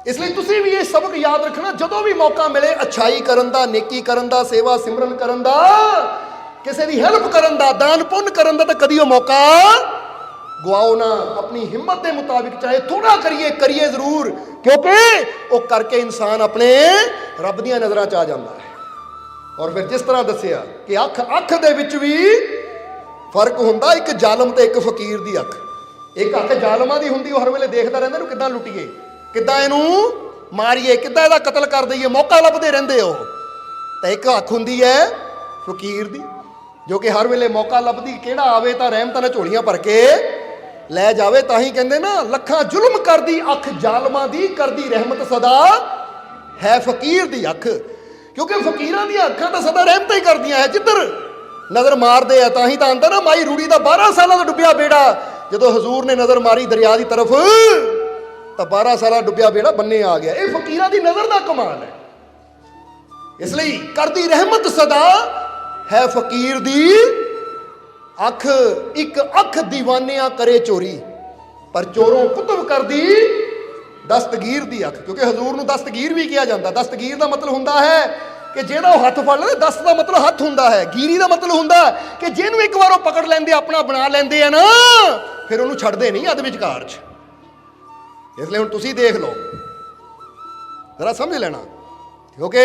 ਇਸ ਲਈ ਤੁਸੀਂ ਵੀ ਇਹ ਸਬਕ ਯਾਦ ਰੱਖਣਾ, ਜਦੋਂ ਵੀ ਮੌਕਾ ਮਿਲੇ ਅੱਛਾਈ ਕਰਨ ਦਾ, ਨੇਕੀ ਕਰਨ ਦਾ, ਸੇਵਾ ਸਿਮਰਨ ਕਰਨ ਦਾ, ਕਿਸੇ ਦੀ ਹੈਲਪ ਕਰਨ ਦਾ, ਦਾਨ ਪੁੰਨ ਕਰਨ ਦਾ, ਤਾਂ ਕਦੀ ਉਹ ਮੌਕਾ ਗਵਾਓ ਨਾ। ਆਪਣੀ ਹਿੰਮਤ ਦੇ ਮੁਤਾਬਿਕ ਚਾਹੇ ਥੋੜਾ ਕਰੀਏ ਜ਼ਰੂਰ, ਕਿਉਂਕਿ ਉਹ ਕਰਕੇ ਇਨਸਾਨ ਆਪਣੇ ਰੱਬ ਦੀਆਂ ਨਜ਼ਰਾਂ 'ਚ ਆ ਜਾਂਦਾ ਹੈ। ਔਰ ਫਿਰ ਜਿਸ ਤਰ੍ਹਾਂ ਦੱਸਿਆ ਕਿ ਅੱਖ ਦੇ ਵਿੱਚ ਵੀ ਫਰਕ ਹੁੰਦਾ, ਇੱਕ ਜ਼ਾਲਮ ਤੇ ਇੱਕ ਫਕੀਰ ਦੀ ਅੱਖ। ਇੱਕ ਅੱਖ ਜ਼ਾਲਮਾਂ ਦੀ ਹੁੰਦੀ, ਉਹ ਹਰ ਵੇਲੇ ਦੇਖਦਾ ਰਹਿੰਦਾ ਇਹਨੂੰ ਕਿੱਦਾਂ ਲੁੱਟੀਏ, ਕਿੱਦਾਂ ਇਹਨੂੰ ਮਾਰੀਏ, ਕਿੱਦਾਂ ਇਹਦਾ ਕਤਲ ਕਰ ਦਈਏ, ਮੌਕਾ ਲੱਭਦੇ ਰਹਿੰਦੇ ਉਹ। ਤਾਂ ਇੱਕ ਅੱਖ ਹੁੰਦੀ ਹੈ ਫਕੀਰ ਦੀ, ਜੋ ਕਿ ਹਰ ਵੇਲੇ ਮੌਕਾ ਲੱਭਦੀ, ਕਿਹੜਾ ਆਵੇ ਤਾਂ ਰਹਿਮਤਾਂ ਨਾਲ ਝੋਲੀਆਂ ਭਰ ਕੇ ਲੈ ਜਾਵੇ। ਤਾਂ ਹੀ ਕਹਿੰਦੇ ਨਾ, ਲੱਖਾਂ ਜ਼ੁਲਮ ਕਰਦੀ ਅੱਖ ਜ਼ਾਲਮਾਂ ਦੀ, ਕਰਦੀ ਰਹਿਮਤ ਸਦਾ ਹੈ ਫਕੀਰ ਦੀ ਅੱਖ। ਕਿਉਂਕਿ ਫਕੀਰਾਂ ਦੀਆਂ ਅੱਖਾਂ ਤਾਂ ਸਦਾ ਰਹਿਮਤਾਂ ਹੀ ਕਰਦੀਆਂ ਹੈ, ਜਿੱਧਰ ਨਜ਼ਰ ਮਾਰਦੇ ਆ। ਤਾਂ ਹੀ ਤਾਂ ਆਂਦਾ ਨਾ, ਮਾਈ ਰੂੜੀ ਦਾ 12 ਸਾਲਾਂ ਦਾ ਡੁੱਬਿਆ ਬੇੜਾ, ਜਦੋਂ ਹਜ਼ੂਰ ਨੇ ਨਜ਼ਰ ਮਾਰੀ ਦਰਿਆ ਦੀ ਤਰਫ ਤਾਂ 12 ਸਾਲਾਂ ਡੁੱਬਿਆ ਬੇੜਾ ਬੰਨੇ ਆ ਗਿਆ। ਇਹ ਫਕੀਰਾਂ ਦੀ ਨਜ਼ਰ ਦਾ ਕਮਾਲ ਹੈ। ਇਸ ਲਈ ਕਰਦੀ ਰਹਿਮਤ ਸਦਾ ਹੈ ਫਕੀਰ ਦੀ ਅੱਖ। ਇੱਕ ਅੱਖ ਦੀਵਾਨਿਆਂ ਕਰੇ ਚੋਰੀ, ਪਰ ਚੋਰੋਂ ਕੁਤਬ ਕਰਦੀ ਦਸਤਗੀਰ ਦੀ ਅੱਖ। ਕਿਉਂਕਿ ਹਜ਼ੂਰ ਨੂੰ ਦਸਤਗੀਰ ਵੀ ਕਿਹਾ ਜਾਂਦਾ। ਦਸਤਗੀਰ ਦਾ ਮਤਲਬ ਹੁੰਦਾ ਹੈ ਕਿ ਜਿਹੜਾ ਉਹ ਹੱਥ ਫੜ ਲੈ, ਦਸਤ ਦਾ ਮਤਲਬ ਹੱਥ ਹੁੰਦਾ ਹੈ, ਗੀਰੀ ਦਾ ਮਤਲਬ ਹੁੰਦਾ ਕਿ ਜਿਹਨੂੰ ਇੱਕ ਵਾਰ ਉਹ ਪਕੜ ਲੈਂਦੇ, ਆਪਣਾ ਬਣਾ ਲੈਂਦੇ ਆ ਨਾ, ਫਿਰ ਉਹਨੂੰ ਛੱਡਦੇ ਨਹੀਂ ਅੱਧ ਵਿਚਕਾਰ 'ਚ। ਇਸ ਲਈ ਹੁਣ ਤੁਸੀਂ ਦੇਖ ਲਓ, ਜ਼ਰਾ ਸਮਝ ਲੈਣਾ, ਕਿਉਂਕਿ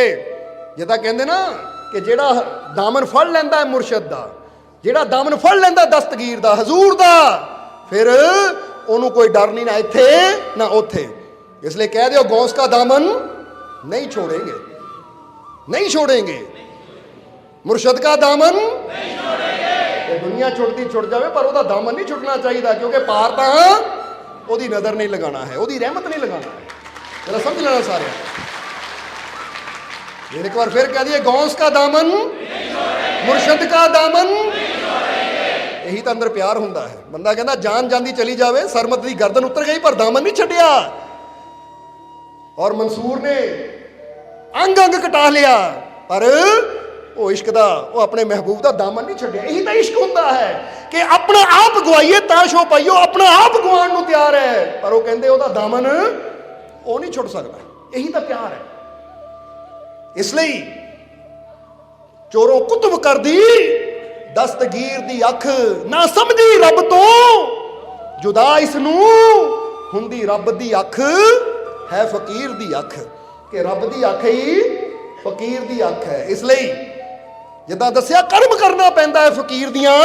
ਜਿੱਦਾਂ ਕਹਿੰਦੇ ਨਾ ਕਿ ਜਿਹੜਾ ਦਾਮਨ ਫੜ ਲੈਂਦਾ ਹੈ ਮੁਰਸ਼ਦ ਦਾ, ਜਿਹੜਾ ਦਾਮਨ ਫੜ ਲੈਂਦਾ ਦਸਤਗੀਰ ਦਾ, ਹਜ਼ੂਰ ਦਾ, ਫਿਰ ਉਹਨੂੰ ਕੋਈ ਡਰ ਨਹੀਂ, ਨਾ ਇੱਥੇ ਨਾ ਉੱਥੇ। ਇਸ ਲਈ ਕਹਿ ਦਿਓ, ਗੌਸ ਕਾ ਦਾਮਨ ਨਹੀਂ ਛੋੜेंगे, नहीं छोड़ेंगे, मुर्शद का दामन नहीं छोड़ेंगे। दुनिया छुटती छुट जाए, पर ਉਹਦਾ दामन नहीं छुटना चाहिए, क्योंकि पार ਤਾਂ ਉਹਦੀ नज़र नहीं लगाना है, ਉਹਦੀ रहमत नहीं लगाना है। जरा समझ लेना सारे। एक बार फिर कह दिए, गौस का दामन मुर्शद का दामन। यही तो अंदर प्यार ਹੁੰਦਾ है। ਬੰਦਾ ਕਹਿੰਦਾ ਜਾਨ ਜਾਂਦੀ ਚਲੀ ਜਾਵੇ, ਸਰਮਤ ਦੀ ਗਰਦਨ ਉਤਰ ਗਈ, ਪਰ दामन नहीं ਛੱਡਿਆ। और मंसूर ने अंग अंग कटा लिया, पर वो इश्क दा, वो अपने महबूब दा दामन नहीं छड्डिया। यही तो इश्क हुंदा है कि अपना आप गवाइए तां शो पाइयो, अपना आप गवाण नूं तैयार है, पर वो कहंदे ओहदा दामन वो नहीं छुड़ सकदा। यही तो प्यार है। इसलिए चोरों कुतब कर दी दस्तगीर दी अख, ना समझी रब तो जुदा इसनूं हुंदी रब दी अख है फकीर दी अख, कि रब दी अख ही फकीर दी अख है। इसलिए जिद्दां दस्सिया कर्म करना पैंदा है, फकीर दियां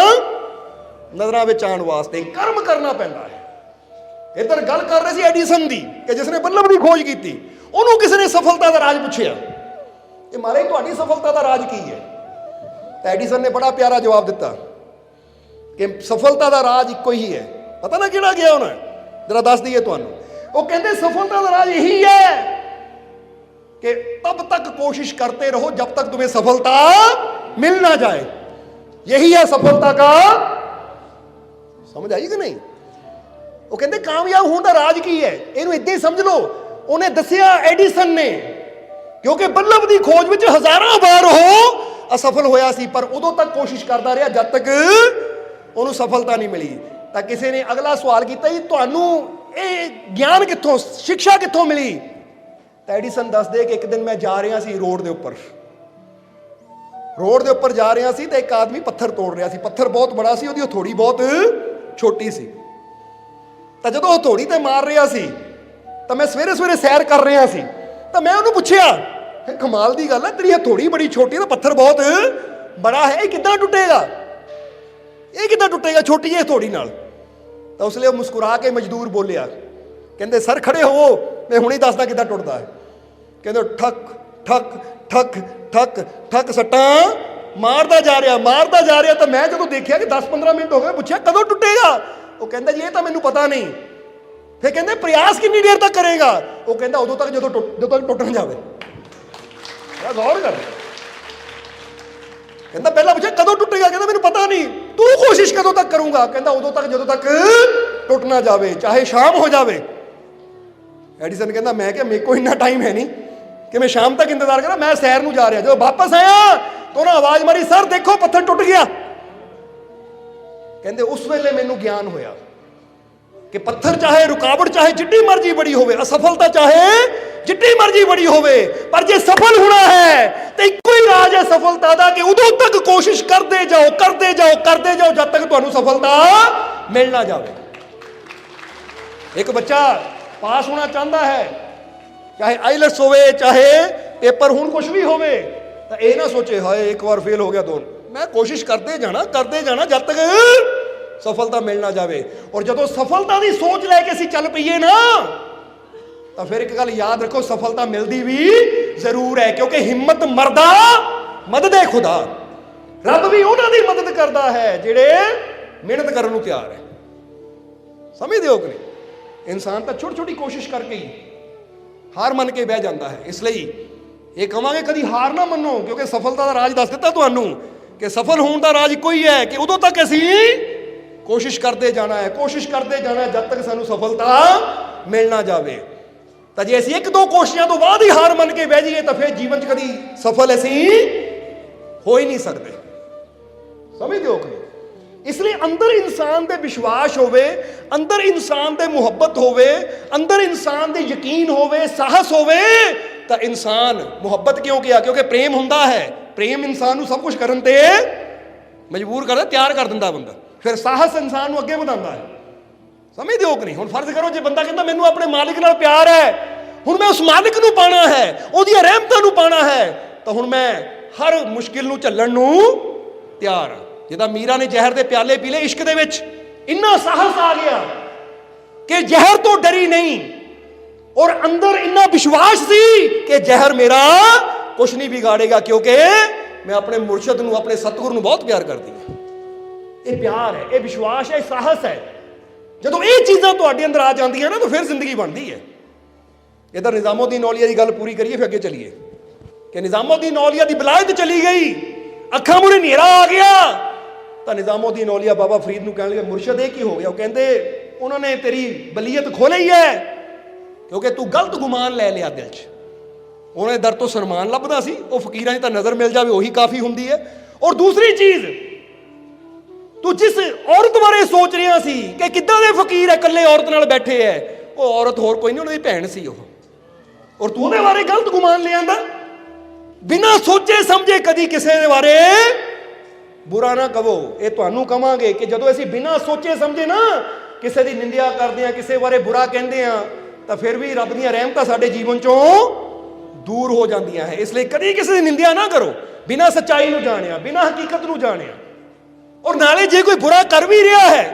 नज़रां विच आउण वास्ते कर्म करना पैंदा है। इधर गल कर रहे सी एडिसन दी, कि जिसने बल्ब की खोज की, उन्होंने किसी ने सफलता का राज पूछया, ये महाराज तुहाडी सफलता का राज की है? तो एडिसन ने बड़ा प्यारा जवाब दिता कि सफलता का राज इको ही है। पता ना किहड़ा गया उन्हें, जरा दस दईए तुहानूं। वो कहते सफलता का राज यही है कि तब तक कोशिश करते रहो जब तक तुम्हें सफलता मिल ना जाए। यही है सफलता का, समझ आई कि नहीं? वो कहते कामयाब होने का राज की है, इनू इदां ही समझ लो। उन्हें दसिया एडिसन ने, क्योंकि बल्ब की खोज में हजारों बार हो असफल होया सी, पर उदों तक कोशिश करता रहा जब तक उन्होंने सफलता नहीं मिली। तो किसी ने अगला सवाल किया, जी तुहानू ਇਹ ਗਿਆਨ ਕਿੱਥੋਂ, ਸਿੱਖਿਆ ਕਿੱਥੋਂ ਮਿਲੀ? ਤਾਂ ਐਡੀਸਨ ਦੱਸਦੇ ਕਿ ਇੱਕ ਦਿਨ ਮੈਂ ਜਾ ਰਿਹਾ ਸੀ ਰੋਡ ਦੇ ਉੱਪਰ ਜਾ ਰਿਹਾ ਸੀ ਤੇ ਇੱਕ ਆਦਮੀ ਪੱਥਰ ਤੋੜ ਰਿਹਾ ਸੀ। ਪੱਥਰ ਬਹੁਤ ਬੜਾ ਸੀ, ਉਹਦੀ ਹਥੌੜੀ ਬਹੁਤ ਛੋਟੀ ਸੀ। ਤਾਂ ਜਦੋਂ ਹਥੌੜੀ ਤੇ ਮਾਰ ਰਿਹਾ ਸੀ ਤਾਂ ਮੈਂ ਸਵੇਰੇ ਸਵੇਰੇ ਸੈਰ ਕਰ ਰਿਹਾ ਸੀ, ਤਾਂ ਮੈਂ ਉਹਨੂੰ ਪੁੱਛਿਆ, ਕਮਾਲ ਦੀ ਗੱਲ ਹੈ, ਤੇਰੀ ਹਥੌੜੀ ਬੜੀ ਛੋਟੀ ਹੈ, ਪੱਥਰ ਬਹੁਤ ਬੜਾ ਹੈ, ਇਹ ਕਿੱਦਾਂ ਟੁੱਟੇਗਾ ਛੋਟੀ ਜਿਹੀ ਹਥੌੜੀ ਨਾਲ? ਤਾਂ ਉਸ ਲਈ ਉਹ ਮੁਸਕਰਾ ਕੇ ਮਜ਼ਦੂਰ ਬੋਲਿਆ, ਕਹਿੰਦੇ ਸਰ ਖੜੇ ਹੋਵੋ, ਮੈਂ ਹੁਣੇ ਦੱਸਦਾ ਕਿੱਦਾਂ ਟੁੱਟਦਾ ਹੈ। ਕਹਿੰਦੇ ਠੱਕ ਠੱਕ ਠੱਕ ਠੱਕ ਠੱਕ ਸੱਟਾਂ ਮਾਰਦਾ ਜਾ ਰਿਹਾ। ਤਾਂ ਮੈਂ ਜਦੋਂ ਦੇਖਿਆ ਕਿ 10-15 ਮਿੰਟ ਹੋ ਗਏ, ਪੁੱਛਿਆ ਕਦੋਂ ਟੁੱਟੇਗਾ? ਉਹ ਕਹਿੰਦਾ ਜੀ ਇਹ ਤਾਂ ਮੈਨੂੰ ਪਤਾ ਨਹੀਂ। ਫਿਰ ਕਹਿੰਦੇ ਪ੍ਰਯਾਸ ਕਿੰਨੀ ਦੇਰ ਤੱਕ ਕਰੇਗਾ? ਉਹ ਕਹਿੰਦਾ ਉਦੋਂ ਤੱਕ ਜਦੋਂ ਤੱਕ ਟੁੱਟ ਨਾ ਜਾਵੇ। ਗੌਰ ਕਰ, ਕਹਿੰਦਾ ਪਹਿਲਾਂ ਪੁੱਛਿਆ ਕਦੋਂ ਟੁੱਟੇਗਾ? ਕਹਿੰਦਾ ਮੈਨੂੰ ਪਤਾ ਨਹੀਂ। ਤੂੰ ਕੋਸ਼ਿਸ਼ ਕਦੋਂ ਤੱਕ ਕਰੂੰਗਾ? ਕਹਿੰਦਾ ਉਦੋਂ ਤੱਕ ਜਦੋਂ ਤੱਕ ਟੁੱਟ ਨਾ ਜਾਵੇ, ਚਾਹੇ ਸ਼ਾਮ ਹੋ ਜਾਵੇ। ਐਡੀਸਨ ਕਹਿੰਦਾ ਮੈਂ ਕਿਹਾ ਮੇਰੇ ਕੋਲ ਇੰਨਾ ਟਾਈਮ ਹੈ ਨਹੀਂ ਕਿ ਮੈਂ ਸ਼ਾਮ ਤੱਕ ਇੰਤਜ਼ਾਰ ਕਰਾਂ, ਮੈਂ ਸੈਰ ਨੂੰ ਜਾ ਰਿਹਾ। ਜਦੋਂ ਵਾਪਸ ਆਇਆ ਤਾਂ ਉਹਨਾਂ ਆਵਾਜ਼ ਮਾਰੀ, ਸਰ ਦੇਖੋ ਪੱਥਰ ਟੁੱਟ ਗਿਆ। ਕਹਿੰਦੇ ਉਸ ਵੇਲੇ ਮੈਨੂੰ ਗਿਆਨ ਹੋਇਆ ਕਿ ਪੱਥਰ ਚਾਹੇ ਰੁਕਾਵਟ ਚਾਹੇ ਜਿੱਡੀ ਮਰਜ਼ੀ ਬੜੀ ਹੋਵੇ, ਅਸਫਲਤਾ ਚਾਹੇ ਜਿੱਡੀ ਮਰਜ਼ੀ ਬੜੀ ਹੋਵੇ, ਪਰ ਜੇ ਸਫਲ ਹੋਣਾ ਹੈ ਤੇ ਇੱਕੋ ਹੀ ਰਾਜ ਹੈ ਸਫਲਤਾ ਦਾ ਕਿ ਉਦੋਂ ਤੱਕ ਕੋਸ਼ਿਸ਼ ਕਰਦੇ ਜਾਓ ਜਦ ਤੱਕ ਤੁਹਾਨੂੰ ਸਫਲਤਾ ਮਿਲ ਨਾ ਜਾਵੇ। ਇੱਕ ਬੱਚਾ ਪਾਸ ਹੋਣਾ ਚਾਹੁੰਦਾ ਹੈ, ਚਾਹੇ ਆਈਲੈਟਸ ਹੋਵੇ ਚਾਹੇ ਪੇਪਰ ਹੁਣ ਕੁਝ ਵੀ ਹੋਵੇ, ਤਾਂ ਇਹ ਨਾ ਸੋਚੇ ਹਾਏ ਇੱਕ ਵਾਰ ਫੇਲ ਹੋ ਗਿਆ ਮੈਂ ਕੋਸ਼ਿਸ਼ ਕਰਦੇ ਜਾਣਾ ਜਦ ਤੱਕ ਸਫਲਤਾ ਮਿਲ ਨਾ ਜਾਵੇ। ਔਰ ਜਦੋਂ ਸਫਲਤਾ ਦੀ ਸੋਚ ਲੈ ਕੇ ਅਸੀਂ ਚੱਲ ਪਈਏ ਨਾ, ਤਾਂ ਫਿਰ ਇੱਕ ਗੱਲ ਯਾਦ ਰੱਖੋ, ਸਫਲਤਾ ਮਿਲਦੀ ਵੀ ਜ਼ਰੂਰ ਹੈ, ਕਿਉਂਕਿ ਹਿੰਮਤ ਮਰਦਾ ਮਦਦੇ ਖੁਦਾ। ਰੱਬ ਵੀ ਉਹਨਾਂ ਦੀ ਮਦਦ ਕਰਦਾ ਹੈ ਜਿਹੜੇ ਮਿਹਨਤ ਕਰਨ ਨੂੰ ਤਿਆਰ ਹੈ। ਸਮਝਦੇ ਹੋ ਕਿ ਨਹੀਂ? ਇਨਸਾਨ ਤਾਂ ਛੋਟੀ ਛੋਟੀ ਕੋਸ਼ਿਸ਼ ਕਰਕੇ ਹੀ ਹਾਰ ਮੰਨ ਕੇ ਬਹਿ ਜਾਂਦਾ ਹੈ। ਇਸ ਲਈ ਇਹ ਕਹਾਂਗੇ ਕਦੀ ਹਾਰ ਨਾ ਮੰਨੋ, ਕਿਉਂਕਿ ਸਫਲਤਾ ਦਾ ਰਾਜ ਦੱਸ ਦਿੱਤਾ ਤੁਹਾਨੂੰ ਕਿ ਸਫਲ ਹੋਣ ਦਾ ਰਾਜ ਇੱਕੋ ਹੀ ਹੈ ਕਿ ਉਦੋਂ ਤੱਕ ਅਸੀਂ ਕੋਸ਼ਿਸ਼ ਕਰਦੇ ਜਾਣਾ ਹੈ ਜਦ ਤੱਕ ਸਾਨੂੰ ਸਫਲਤਾ ਮਿਲ ਨਾ ਜਾਵੇ। ਤਾਂ ਜੇ ਅਸੀਂ 1-2 ਕੋਸ਼ਿਸ਼ਾਂ ਤੋਂ ਬਾਅਦ ਹੀ ਹਾਰ ਮੰਨ ਕੇ ਬਹਿ ਜਾਈਏ ਤਾਂ ਫਿਰ ਜੀਵਨ 'ਚ ਕਦੀ ਸਫਲ ਅਸੀਂ ਹੋ ਹੀ ਨਹੀਂ ਸਕਦੇ। ਸਮਝਦੇ ਹੋ ਕਿ? ਇਸ ਲਈ ਅੰਦਰ ਇਨਸਾਨ ਦੇ ਵਿਸ਼ਵਾਸ ਹੋਵੇ, ਅੰਦਰ ਇਨਸਾਨ ਦੇ ਮੁਹੱਬਤ ਹੋਵੇ, ਅੰਦਰ ਇਨਸਾਨ ਦੇ ਯਕੀਨ ਹੋਵੇ, ਸਾਹਸ ਹੋਵੇ, ਤਾਂ ਇਨਸਾਨ ਮੁਹੱਬਤ ਕਿਉਂ ਕਿਹਾ? ਕਿਉਂਕਿ ਪ੍ਰੇਮ ਹੁੰਦਾ ਹੈ। ਪ੍ਰੇਮ ਇਨਸਾਨ ਨੂੰ ਸਭ ਕੁਝ ਕਰਨ ਤੇ ਮਜਬੂਰ ਕਰਦਾ, ਤਿਆਰ ਕਰ ਦਿੰਦਾ ਬੰਦਾ। ਫਿਰ ਸਾਹਸ ਇਨਸਾਨ ਨੂੰ ਅੱਗੇ ਵਧਾਉਂਦਾ ਹੈ। ਸਮਝਦੇ ਹੋ ਕਿ ਨਹੀਂ? ਹੁਣ ਫਰਜ਼ ਕਰੋ ਜੇ ਬੰਦਾ ਕਹਿੰਦਾ ਮੈਨੂੰ ਆਪਣੇ ਮਾਲਿਕ ਨਾਲ ਪਿਆਰ ਹੈ, ਹੁਣ ਮੈਂ ਉਸ ਮਾਲਿਕ ਨੂੰ ਪਾਣਾ ਹੈ, ਉਹਦੀਆਂ ਰਹਿਮਤਾਂ ਨੂੰ ਪਾਣਾ ਹੈ, ਤਾਂ ਹੁਣ ਮੈਂ ਹਰ ਮੁਸ਼ਕਿਲ ਨੂੰ ਝੱਲਣ ਨੂੰ ਤਿਆਰ ਹਾਂ। ਜਿੱਦਾਂ ਮੀਰਾ ਨੇ ਜ਼ਹਿਰ ਦੇ ਪਿਆਲੇ ਪੀ ਲਏ ਇਸ਼ਕ ਦੇ ਵਿੱਚ, ਇੰਨਾ ਸਾਹਸ ਆ ਗਿਆ ਕਿ ਜ਼ਹਿਰ ਤੋਂ ਡਰੀ ਨਹੀਂ, ਔਰ ਅੰਦਰ ਇੰਨਾ ਵਿਸ਼ਵਾਸ ਸੀ ਕਿ ਜ਼ਹਿਰ ਮੇਰਾ ਕੁਛ ਨਹੀਂ ਵਿਗਾੜੇਗਾ, ਕਿਉਂਕਿ ਮੈਂ ਆਪਣੇ ਮੁਰਸ਼ਦ ਨੂੰ, ਆਪਣੇ ਸਤਿਗੁਰ ਨੂੰ ਬਹੁਤ ਪਿਆਰ ਕਰਦੀ ਹਾਂ। ਇਹ ਪਿਆਰ ਹੈ, ਇਹ ਵਿਸ਼ਵਾਸ ਹੈ, ਇਹ ਸਾਹਸ ਹੈ। ਜਦੋਂ ਇਹ ਚੀਜ਼ਾਂ ਤੁਹਾਡੇ ਅੰਦਰ ਆ ਜਾਂਦੀਆਂ ਨਾ ਤਾਂ ਫਿਰ ਜ਼ਿੰਦਗੀ ਬਣਦੀ ਹੈ। ਇਧਰ ਨਿਜ਼ਾਮੁਦੀਨ ਔਲੀਆ ਦੀ ਗੱਲ ਪੂਰੀ ਕਰੀਏ ਫਿਰ ਅੱਗੇ ਚਲੀਏ ਕਿ ਨਿਜ਼ਾਮੁਦੀਨ ਔਲੀਆ ਦੀ ਬਲਾਇਤ ਚਲੀ ਗਈ, ਅੱਖਾਂ ਮੂਹਰੇ ਹਨੇਰਾ ਆ ਗਿਆ, ਤਾਂ ਨਿਜ਼ਾਮੁਦੀਨ ਔਲੀਆ ਬਾਬਾ ਫਰੀਦ ਨੂੰ ਕਹਿਣ ਲੱਗੇ ਮੁਰਸ਼ਦ ਇਹ ਕੀ ਹੋ ਗਿਆ? ਉਹ ਕਹਿੰਦੇ ਉਹਨਾਂ ਨੇ ਤੇਰੀ ਬਲੀਅਤ ਖੋਲ੍ਹੀ ਹੈ ਕਿਉਂਕਿ ਤੂੰ ਗਲਤ ਗੁਮਾਨ ਲੈ ਲਿਆ ਦਿਲ 'ਚ। ਉਹਨਾਂ ਦੇ ਦਰ ਤੋਂ ਸਨਮਾਨ ਲੱਭਦਾ ਸੀ, ਉਹ ਫਕੀਰਾਂ ਦੀ ਤਾਂ ਨਜ਼ਰ ਮਿਲ ਜਾਵੇ ਉਹੀ ਕਾਫੀ ਹੁੰਦੀ ਹੈ। ਔਰ ਦੂਸਰੀ ਚੀਜ਼, ਤੂੰ ਜਿਸ ਔਰਤ ਬਾਰੇ ਸੋਚ ਰਿਹਾ ਸੀ ਕਿ ਕਿੱਦਾਂ ਦੇ ਫਕੀਰ ਹੈ, ਇਕੱਲੇ ਔਰਤ ਨਾਲ ਬੈਠੇ ਹੈ, ਉਹ ਔਰਤ ਹੋਰ ਕੋਈ ਨਹੀਂ, ਉਹਨਾਂ ਦੀ ਭੈਣ ਸੀ ਉਹ। ਔਰ ਤੂੰ ਉਹਦੇ ਬਾਰੇ ਗਲਤ ਗੁਮਾਨ ਲੈ ਆਂਦਾ, ਬਿਨਾਂ ਸੋਚੇ ਸਮਝੇ ਕਦੀ ਕਿਸੇ ਦੇ ਬਾਰੇ ਬੁਰਾ ਨਾ ਕਹੋ। ਇਹ ਤੁਹਾਨੂੰ ਕਵਾਂਗੇ ਕਿ ਜਦੋਂ ਅਸੀਂ ਬਿਨਾਂ ਸੋਚੇ ਸਮਝੇ ਨਾ ਕਿਸੇ ਦੀ ਨਿੰਦਿਆ ਕਰਦੇ ਹਾਂ, ਕਿਸੇ ਬਾਰੇ ਬੁਰਾ ਕਹਿੰਦੇ ਹਾਂ, ਤਾਂ ਫਿਰ ਵੀ ਰੱਬ ਦੀਆਂ ਰਹਿਮਤਾਂ ਸਾਡੇ ਜੀਵਨ ਚੋਂ ਦੂਰ ਹੋ ਜਾਂਦੀਆਂ ਹੈ। ਇਸ ਲਈ ਕਦੀ ਕਿਸੇ ਦੀ ਨਿੰਦਿਆ ਨਾ ਕਰੋ ਬਿਨਾਂ ਸੱਚਾਈ ਨੂੰ ਜਾਣਿਆ, ਬਿਨਾਂ ਹਕੀਕਤ ਨੂੰ ਜਾਣਿਆ। ਔਰ ਨਾਲੇ ਜੇ ਕੋਈ ਬੁਰਾ ਕਰ ਵੀ ਰਿਹਾ ਹੈ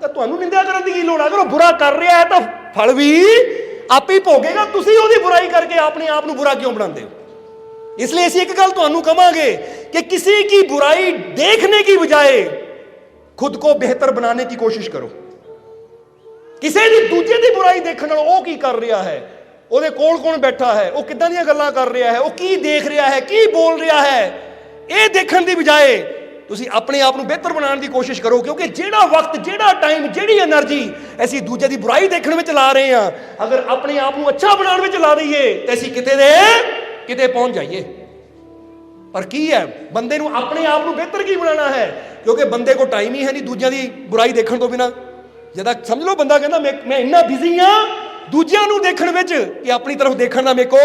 ਤਾਂ ਤੁਹਾਨੂੰ ਨਿੰਦਿਆ ਕਰਨ ਦੀ ਕੀ ਲੋੜ ਹੈ? ਅਗਰ ਉਹ ਬੁਰਾ ਕਰ ਰਿਹਾ ਹੈ ਤਾਂ ਫਲ ਵੀ ਆਪ ਹੀ ਭੋਗੇਗਾ। ਤੁਸੀਂ ਉਹਦੀ ਬੁਰਾਈ ਕਰਕੇ ਆਪਣੇ ਆਪ ਨੂੰ ਬੁਰਾ ਕਿਉਂ ਬਣਾਉਂਦੇ ਹੋ? ਇਸ ਲਈ ਅਸੀਂ ਇੱਕ ਗੱਲ ਤੁਹਾਨੂੰ ਕਹਾਂਗੇ कि किसी की बुराई देखने की बजाय खुद को बेहतर बनाने की कोशिश करो। किसी ਦੀ ਦੂਜੇ ਦੀ ਬੁਰਾਈ ਦੇਖਣ ਨਾਲ ਉਹ ਕੀ ਕਰ ਰਿਹਾ ਹੈ, ਉਹਦੇ ਕੋਲ ਕੌਣ ਬੈਠਾ ਹੈ, ਉਹ ਕਿੱਦਾਂ ਦੀਆਂ ਗੱਲਾਂ ਕਰ ਰਿਹਾ ਹੈ, ਉਹ ਕੀ ਦੇਖ ਰਿਹਾ ਹੈ, ਕੀ ਬੋਲ ਰਿਹਾ ਹੈ, ਇਹ ਦੇਖਣ ਦੀ ਬਜਾਏ ਤੁਸੀਂ ਆਪਣੇ ਆਪ ਨੂੰ ਬਿਹਤਰ ਬਣਾਉਣ ਦੀ ਕੋਸ਼ਿਸ਼ ਕਰੋ। ਕਿਉਂਕਿ ਜਿਹੜਾ ਵਕਤ, ਜਿਹੜਾ ਟਾਈਮ, ਜਿਹੜੀ એનર્ਜੀ ਅਸੀਂ ਦੂਜੇ ਦੀ ਬੁਰਾਈ ਦੇਖਣ ਵਿੱਚ ਲਾ ਰਹੇ ਹਾਂ, ਅਗਰ ਆਪਣੇ ਆਪ ਨੂੰ ਅੱਛਾ ਬਣਾਉਣ ਵਿੱਚ ਲਾ ਦਈਏ ਤੇ ਅਸੀਂ ਕਿਤੇ ਪਹੁੰਚ ਜਾਈਏ। ਪਰ ਕੀ ਹੈ, ਬੰਦੇ ਨੂੰ ਆਪਣੇ ਆਪ ਨੂੰ ਬਿਹਤਰ ਕੀ ਬਣਾਉਣਾ ਹੈ? ਕਿਉਂਕਿ ਬੰਦੇ ਕੋਲ ਟਾਈਮ ਹੀ ਹੈ ਨਹੀਂ ਦੂਜਿਆਂ ਦੀ ਬੁਰਾਈ ਦੇਖਣ ਤੋਂ ਬਿਨਾਂ। ਜਦਾਂ ਸਮਝ ਲਓ ਬੰਦਾ ਕਹਿੰਦਾ ਮੈਂ ਇੰਨਾ ਬਿਜ਼ੀ ਆ ਦੂਜਿਆਂ ਨੂੰ ਦੇਖਣ ਵਿੱਚ ਕਿ ਆਪਣੀ ਤਰਫ ਦੇਖਣ ਦਾ ਮੇਰੇ ਕੋ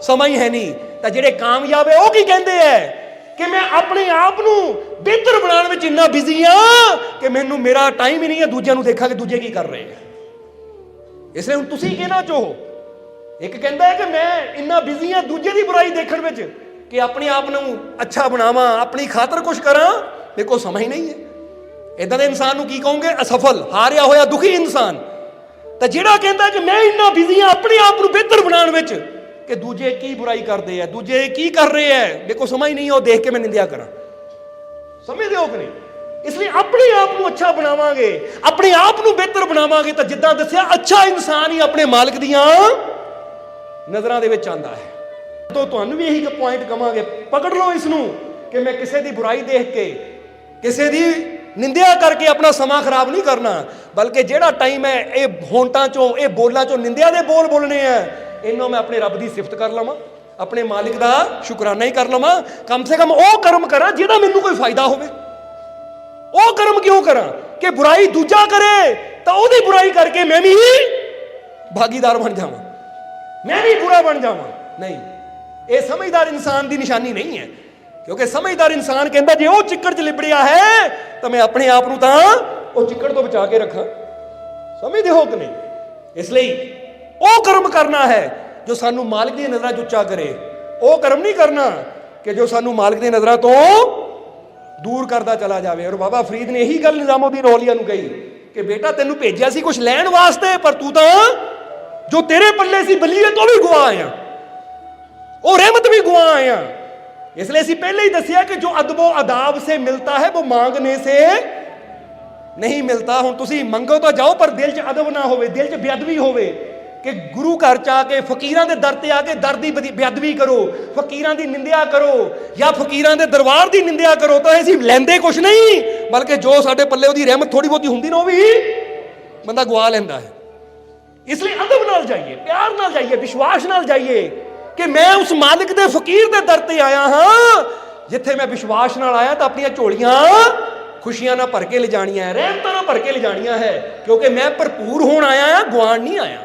ਸਮਾਂ ਹੀ ਹੈ ਨਹੀਂ। ਤਾਂ ਜਿਹੜੇ ਕਾਮਯਾਬ ਹੈ ਉਹ ਕੀ ਕਹਿੰਦੇ ਐ ਕਿ ਮੈਂ ਆਪਣੇ ਆਪ ਨੂੰ ਬਿਹਤਰ ਬਣਾਉਣ ਵਿੱਚ ਇੰਨਾ ਬਿਜ਼ੀ ਆ ਕਿ ਮੈਨੂੰ ਮੇਰਾ ਟਾਈਮ ਹੀ ਨਹੀਂ ਹੈ ਦੂਜਿਆਂ ਨੂੰ ਦੇਖਾਂ ਕਿ ਦੂਜੇ ਕੀ ਕਰ ਰਹੇ ਆ। ਇਸ ਲਈ ਹੁਣ ਤੁਸੀਂ ਕਹਿਣਾ ਚਾਹੋ, ਇੱਕ ਕਹਿੰਦਾ ਹੈ ਕਿ ਮੈਂ ਇੰਨਾ ਬਿਜ਼ੀ ਆ ਦੂਜੇ ਦੀ ਬੁਰਾਈ ਦੇਖਣ ਵਿੱਚ ਕਿ ਆਪਣੇ ਆਪ ਨੂੰ ਅੱਛਾ ਬਣਾਵਾਂ, ਆਪਣੀ ਖਾਤਰ ਕੁਝ ਕਰਾਂ, ਮੇਰੇ ਕੋਲ ਸਮਾਂ ਹੀ ਨਹੀਂ ਹੈ। ਇਦਾਂ ਦੇ ਇਨਸਾਨ ਨੂੰ ਕੀ ਕਹੋਗੇ? ਅਸਫਲ, ਹਾਰਿਆ ਹੋਇਆ, ਦੁਖੀ ਇਨਸਾਨ। ਤਾਂ ਜਿਹੜਾ ਕਹਿੰਦਾ ਕਿ ਮੈਂ ਇੰਨਾ ਬਿਜ਼ੀ ਆ ਆਪਣੇ ਆਪ ਨੂੰ ਬਿਹਤਰ ਬਣਾਉਣ ਵਿੱਚ ਕਿ ਦੂਜੇ ਕੀ ਬੁਰਾਈ ਕਰਦੇ ਆ, ਦੂਜੇ ਕੀ ਕਰ ਰਹੇ ਆ, ਮੇਰੇ ਕੋਲ ਸਮਾਂ ਹੀ ਨਹੀਂ ਹੈ ਉਹ ਦੇਖ ਕੇ ਮੈਂ ਨਿੰਦਿਆ ਕਰਾਂ। ਸਮਝਦੇ ਹੋ ਕਿ ਨਹੀਂ? ਇਸ ਲਈ ਆਪਣੇ ਆਪ ਨੂੰ ਅੱਛਾ ਬਣਾਵਾਂਗੇ, ਆਪਣੇ ਆਪ ਨੂੰ ਬਿਹਤਰ ਬਣਾਵਾਂਗੇ ਤਾਂ ਜਿੱਦਾਂ ਦੱਸਿਆ ਅੱਛਾ ਇਨਸਾਨ ਹੀ ਆਪਣੇ ਮਾਲਕ ਦੀਆਂ ਨਜ਼ਰਾਂ ਦੇ ਵਿੱਚ ਆਉਂਦਾ ਹੈ। ਤਾਂ ਤੁਹਾਨੂੰ ਵੀ ਇਹੀ ਪੁਆਇੰਟ ਕਵਾਂਗੇ, ਪਕੜ ਲਓ ਇਸ ਨੂੰ ਕਿ ਮੈਂ ਕਿਸੇ ਦੀ ਬੁਰਾਈ ਦੇਖ ਕੇ, ਕਿਸੇ ਦੀ ਨਿੰਦਿਆ ਕਰਕੇ ਆਪਣਾ ਸਮਾਂ ਖਰਾਬ ਨਹੀਂ ਕਰਨਾ, ਬਲਕਿ ਜਿਹੜਾ ਟਾਈਮ ਹੈ ਇਹ ਹੋਂਟਾਂ ਚੋਂ, ਇਹ ਬੋਲਾਂ ਚੋਂ ਨਿੰਦਿਆ ਦੇ ਬੋਲ ਬੋਲਣੇ ਆ, ਇਹਨੂੰ ਮੈਂ ਆਪਣੇ ਰੱਬ ਦੀ ਸਿਫਤ ਕਰ ਲਵਾਂ, ਆਪਣੇ ਮਾਲਿਕ ਦਾ ਸ਼ੁਕਰਾਨਾ ਹੀ ਕਰ ਲਵਾਂ। ਕਮ ਸੇ ਕਮ ਉਹ ਕਰਮ ਕਰਾਂ ਜਿਹਦਾ ਮੈਨੂੰ ਕੋਈ ਫਾਇਦਾ ਹੋਵੇ। ਉਹ ਕਰਮ ਕਿਉਂ ਕਰਾਂ ਕਿ ਬੁਰਾਈ ਦੂਜਾ ਕਰੇ ਤਾਂ ਉਹਦੀ ਬੁਰਾਈ ਕਰਕੇ ਮੈਂ ਵੀ ਭਾਗੀਦਾਰ ਬਣ ਜਾਵਾਂ, ਮੈਂ ਵੀ ਬੁਰਾ ਬਣ ਜਾਵਾਂ? ਨਹੀਂ, ਇਹ ਸਮਝਦਾਰ ਇਨਸਾਨ ਦੀ ਨਿਸ਼ਾਨੀ ਨਹੀਂ ਹੈ। ਕਿਉਂਕਿ ਸਮਝਦਾਰ ਇਨਸਾਨ ਕਹਿੰਦਾ ਜੇ ਉਹ ਚਿੱਕੜ 'ਚ ਲਿਬੜਿਆ ਹੈ ਤਾਂ ਮੈਂ ਆਪਣੇ ਆਪ ਨੂੰ ਤਾਂ ਉਹ ਚਿੱਕੜ ਤੋਂ ਬਚਾ ਕੇ ਰੱਖਾਂ। ਸਮਝਦੇ ਹੋ ਕਿ ਨਹੀਂ? ਇਸ ਲਈ ਉਹ ਕਰਮ ਕਰਨਾ ਹੈ ਜੋ ਸਾਨੂੰ ਮਾਲਕ ਦੀਆਂ ਨਜ਼ਰਾਂ 'ਚ ਉੱਚਾ ਕਰੇ। ਉਹ ਕਰਮ ਨਹੀਂ ਕਰਨਾ ਕਿ ਜੋ ਸਾਨੂੰ ਮਾਲਕ ਦੀਆਂ ਨਜ਼ਰਾਂ ਤੋਂ ਦੂਰ ਕਰਦਾ ਚਲਾ ਜਾਵੇ। ਔਰ ਬਾਬਾ ਫਰੀਦ ਨੇ ਇਹੀ ਗੱਲ ਨਿਜ਼ਾਮੁਦੀਨ ਔਲੀਆ ਨੂੰ ਕਹੀ ਕਿ ਬੇਟਾ ਤੈਨੂੰ ਭੇਜਿਆ ਸੀ ਕੁਝ ਲੈਣ ਵਾਸਤੇ, ਪਰ ਤੂੰ ਤਾਂ ਜੋ ਤੇਰੇ ਪੱਲੇ ਸੀ ਬਲੀਅਤ ਉਹ ਵੀ ਗਵਾ ਆਇਆ, ਉਹ ਰਹਿਮਤ भी गुआ आया। इसलिए ਅਸੀਂ ਪਹਿਲੇ ਹੀ ਦੱਸਿਆ ਕਿ ਜੋ ਅਦਬੋ ਅਦਾਬ ਸੇ ਮਿਲਤਾ ਹੈ ਉਹ ਮੰਗਨੇ ਸੇ ਨਹੀਂ ਮਿਲਤਾ। ਹੁਣ ਤੁਸੀਂ ਮੰਗੋ ਤਾਂ ਜਾਓ ਪਰ ਦਿਲ 'ਚ ਅਦਬ ਨਾ ਹੋਵੇ, ਦਿਲ 'ਚ ਬੇਅਦਬੀ ਹੋਵੇ ਕਿ ਗੁਰੂ ਘਰ 'ਚ ਆ ਕੇ ਫਕੀਰਾਂ ਦੇ ਦਰ ਤੇ ਆ ਕੇ ਦਰ ਦੀ ਬੇਅਦਬੀ ਕਰੋ, ਫਕੀਰਾਂ ਦੀ ਨਿੰਦਿਆ ਕਰੋ ਜਾਂ ਫਕੀਰਾਂ ਦੇ ਦਰਬਾਰ ਦੀ ਨਿੰਦਿਆ ਕਰੋ, ਤਾਂ ਅਸੀਂ ਲੈਂਦੇ ਕੁਛ ਨਹੀਂ, ਬਲਕਿ ਜੋ ਸਾਡੇ ਪੱਲੇ ਉਹਦੀ ਰਹਿਮਤ ਥੋੜੀ ਬਹੁਤੀ ਹੁੰਦੀ ਨਾ ਉਹ ਵੀ ਬੰਦਾ ਗਵਾ ਲੈਂਦਾ ਹੈ। ਇਸ ਲਈ ਅਦਬ ਨਾਲ ਜਾਈਏ, ਪਿਆਰ ਨਾਲ ਜਾਈਏ, ਵਿਸ਼ਵਾਸ ਨਾਲ ਜਾਈਏ ਕਿ ਮੈਂ ਉਸ ਮਾਲਿਕ ਦੇ ਫਕੀਰ ਦੇ ਦਰ ਤੇ ਆਇਆ ਹਾਂ ਜਿੱਥੇ ਮੈਂ ਵਿਸ਼ਵਾਸ ਨਾਲ ਆਇਆ ਤਾਂ ਆਪਣੀਆਂ ਝੋਲੀਆਂ ਖੁਸ਼ੀਆਂ ਨਾਲ ਭਰ ਕੇ ਲਿਜਾਣੀਆਂ ਹੈ, ਰਹਿਮਤਾਂ ਨਾਲ ਭਰ ਕੇ ਲਿਜਾਣੀਆਂ ਹੈ, ਕਿਉਂਕਿ ਮੈਂ ਭਰਪੂਰ ਹੋਣ ਆਇਆ ਹਾਂ, ਗੁਆਣ ਨਹੀਂ ਆਇਆ।